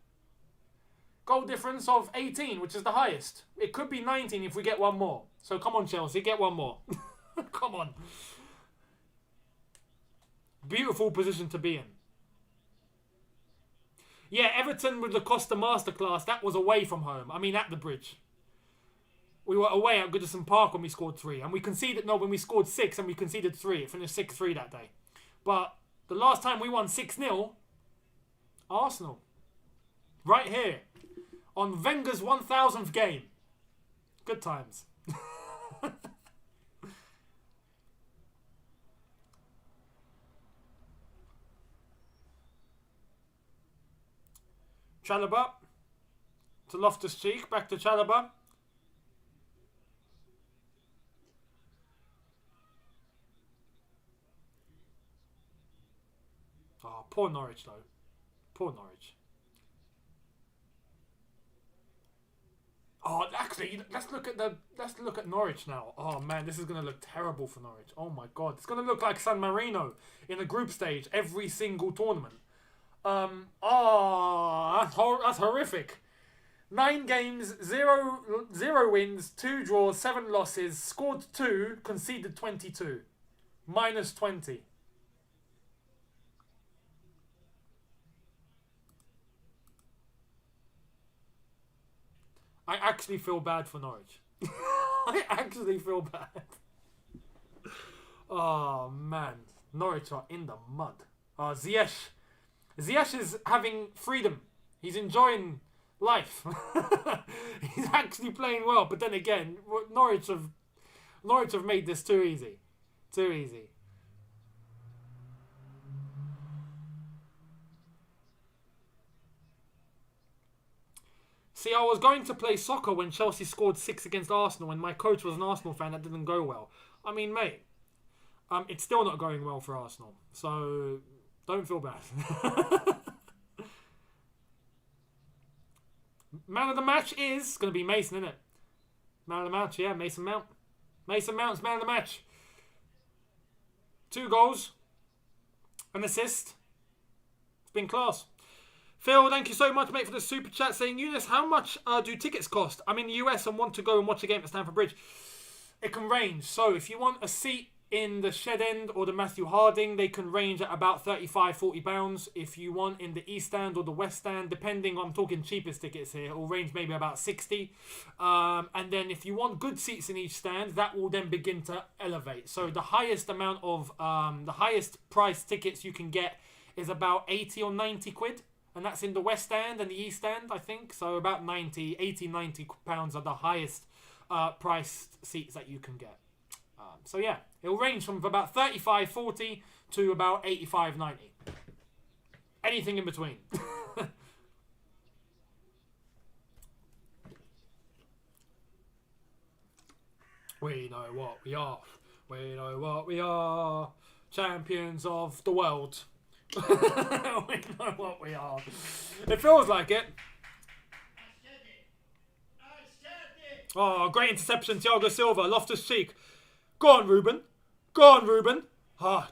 Goal difference of 18, which is the highest. It could be 19 if we get one more. So come on, Chelsea, get one more. Come on. Beautiful position to be in. Yeah, Everton with the Costa Masterclass, that was away from home. I mean, at the Bridge. We were away at Goodison Park when we scored 3. And we conceded, when we scored 6 and we conceded 3. It finished 6-3 that day. But the last time we won 6-0, Arsenal. Right here. On Wenger's 1000th game. Good times. Chalobah to Loftus-Cheek, back to Chalobah. Oh, poor Norwich though. Poor Norwich. Oh, actually, let's look at Norwich now. Oh man, this is gonna look terrible for Norwich. Oh my god, it's gonna look like San Marino in the group stage every single tournament. That's horrific. 9 games, 0 wins, 2 draws, 7 losses, scored 2, conceded 22. Minus 20. I actually feel bad for Norwich. I actually feel bad. Oh man, Norwich are in the mud. Ziyech is having freedom. He's enjoying life. He's actually playing well. But then again, Norwich have made this too easy. Too easy. See, I was going to play soccer when Chelsea scored 6 against Arsenal and my coach was an Arsenal fan. That didn't go well. I mean, mate, it's still not going well for Arsenal. So don't feel bad. Man of the match is going to be Mason, isn't it? Man of the match, yeah, Mason Mount. Mason Mount's man of the match. 2 goals. An assist. It's been class. Phil, thank you so much, mate, for the super chat saying, Younes, how much do tickets cost? I'm in the US and want to go and watch a game at Stamford Bridge. It can range. So if you want a seat in the Shed End or the Matthew Harding, they can range at about £35-40. If you want in the East Stand or the West Stand, depending, I'm talking cheapest tickets here, it will range maybe about 60. And then if you want good seats in each stand, that will then begin to elevate. So the highest amount of, the highest price tickets you can get is about 80 or 90 quid. And that's in the West Stand and the East Stand, I think. So about 90 pounds are the highest priced seats that you can get. So yeah, it'll range from about 35-40 to about 85-90. Anything in between. We know what we are. We know what we are. Champions of the world. We know what we are. It feels like it. I said it. Oh, great interception, Thiago Silva, Loftus-Cheek. Go on, Ruben. Go on, Ruben.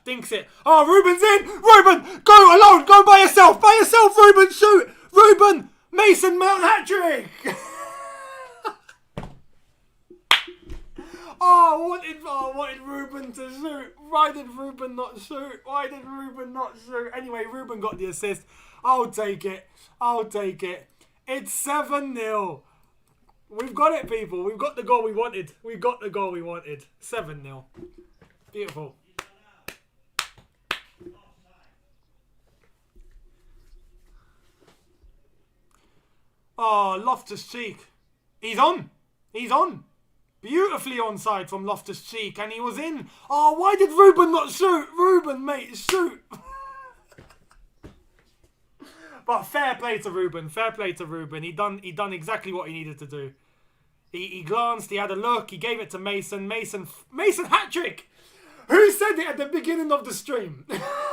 Dinks it. Ruben's in. Ruben, go alone. Go by yourself. By yourself, Ruben. Shoot. Ruben. Mason Mount hat-trick. I wanted Ruben to shoot. Why did Ruben not shoot? Anyway, Ruben got the assist. I'll take it. It's 7-0. We've got it, people. We've got the goal we wanted. 7-0. Beautiful. Oh, Loftus-Cheek. He's on. Beautifully onside from Loftus-Cheek, and he was in. Oh, why did Ruben not shoot? Ruben, mate, shoot. But fair play to Ruben. He done exactly what he needed to do. He glanced, he had a look, he gave it to Mason. Mason hat-trick! Who said it at the beginning of the stream?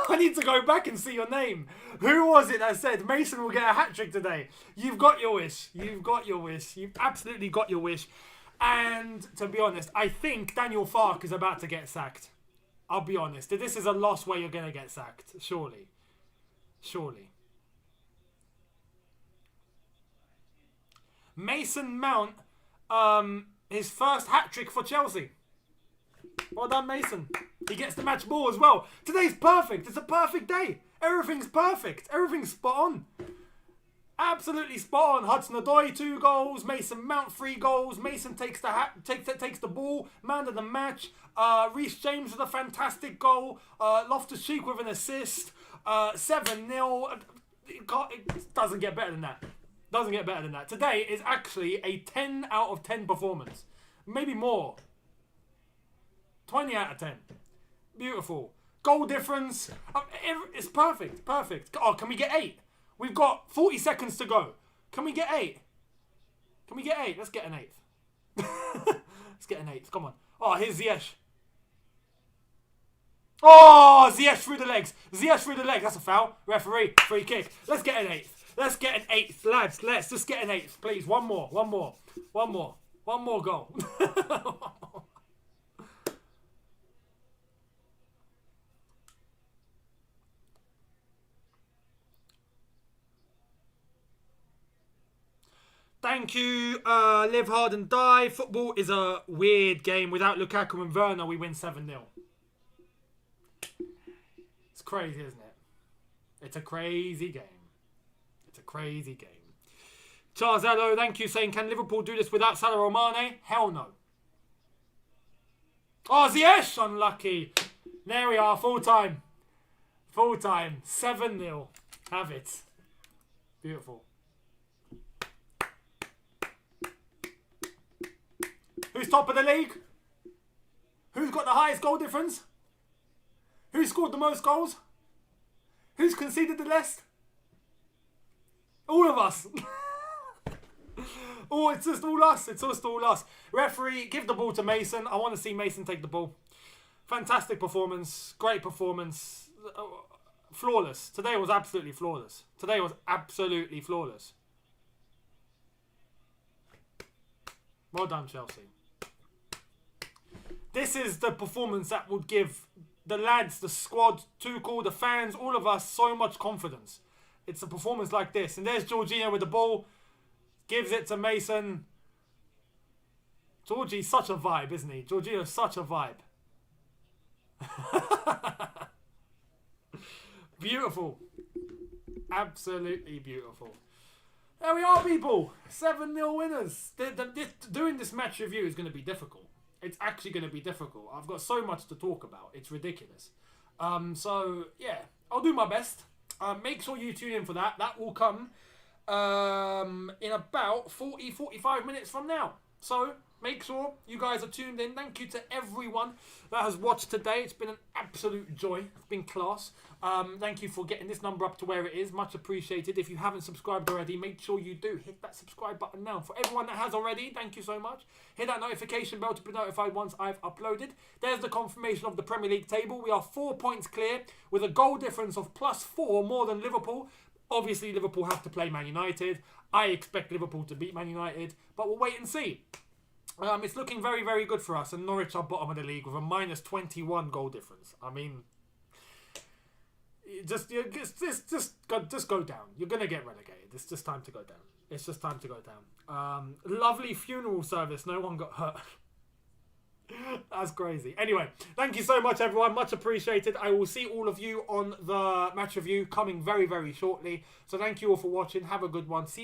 I need to go back and see your name. Who was it that said Mason will get a hat-trick today? You've got your wish. You've absolutely got your wish. And to be honest, I think Daniel Farke is about to get sacked. I'll be honest. This is a loss where you're going to get sacked. Surely. Mason Mount, his first hat-trick for Chelsea. Well done, Mason. He gets the match ball as well. Today's perfect. It's a perfect day. Everything's perfect. Everything's spot on. Absolutely spot on. Hudson-Odoi 2 goals. Mason Mount 3 goals. Mason takes the ball. Man of the match. Reece James with a fantastic goal. Loftus-Cheek with an assist. 7-0. It doesn't get better than that. Today is actually a 10 out of 10 performance. Maybe more. 20 out of 10. Beautiful. Goal difference. It's perfect. Oh, can we get 8? We've got 40 seconds to go. Can we get 8? Let's get an 8th. Come on. Oh, here's Ziyech. Oh, Ziyech through the legs. That's a foul. Referee. Free kick. Let's get an 8th. Lads. Let's just get an 8th, please. One more goal. Thank you, Live Hard and Die. Football is a weird game. Without Lukaku and Werner, we win 7-0. It's crazy, isn't it? It's a crazy game. Charles Allo, thank you, saying, can Liverpool do this without Salah or Mane? Hell no. Oh, Ziyech, unlucky. There we are, full time. 7-0. Have it. Beautiful. Who's top of the league? Who's got the highest goal difference? Who scored the most goals? Who's conceded the least? All of us. Oh, it's just all us. Referee, give the ball to Mason. I want to see Mason take the ball. Fantastic performance. Great performance. Flawless. Today was absolutely flawless. Well done, Chelsea. This is the performance that would give the lads, the squad, Tuchel, the fans, all of us so much confidence. It's a performance like this. And there's Jorginho with the ball. Gives it to Mason. Georgie's such a vibe, isn't he? Jorginho's such a vibe. Beautiful. Absolutely beautiful. There we are, people. 7-0 winners. Doing this match review is going to be difficult. It's actually going to be difficult. I've got so much to talk about. It's ridiculous. So, yeah. I'll do my best. Make sure you tune in for that. That will come in about 40-45 minutes from now. So, make sure you guys are tuned in. Thank you to everyone that has watched today. It's been an absolute joy. It's been class. Thank you for getting this number up to where it is. Much appreciated. If you haven't subscribed already, make sure you do. Hit that subscribe button now. For everyone that has already, thank you so much. Hit that notification bell to be notified once I've uploaded. There's the confirmation of the Premier League table. We are 4 points clear with a goal difference of +4 more than Liverpool. Obviously, Liverpool have to play Man United. I expect Liverpool to beat Man United, but we'll wait and see. It's looking very, very good for us, and Norwich are bottom of the league with a -21 goal difference. I mean, just go down. You're gonna get relegated. It's just time to go down. Lovely funeral service. No one got hurt. That's crazy. Anyway, thank you so much, everyone. Much appreciated. I will see all of you on the match review coming very, very shortly. So thank you all for watching. Have a good one. See you.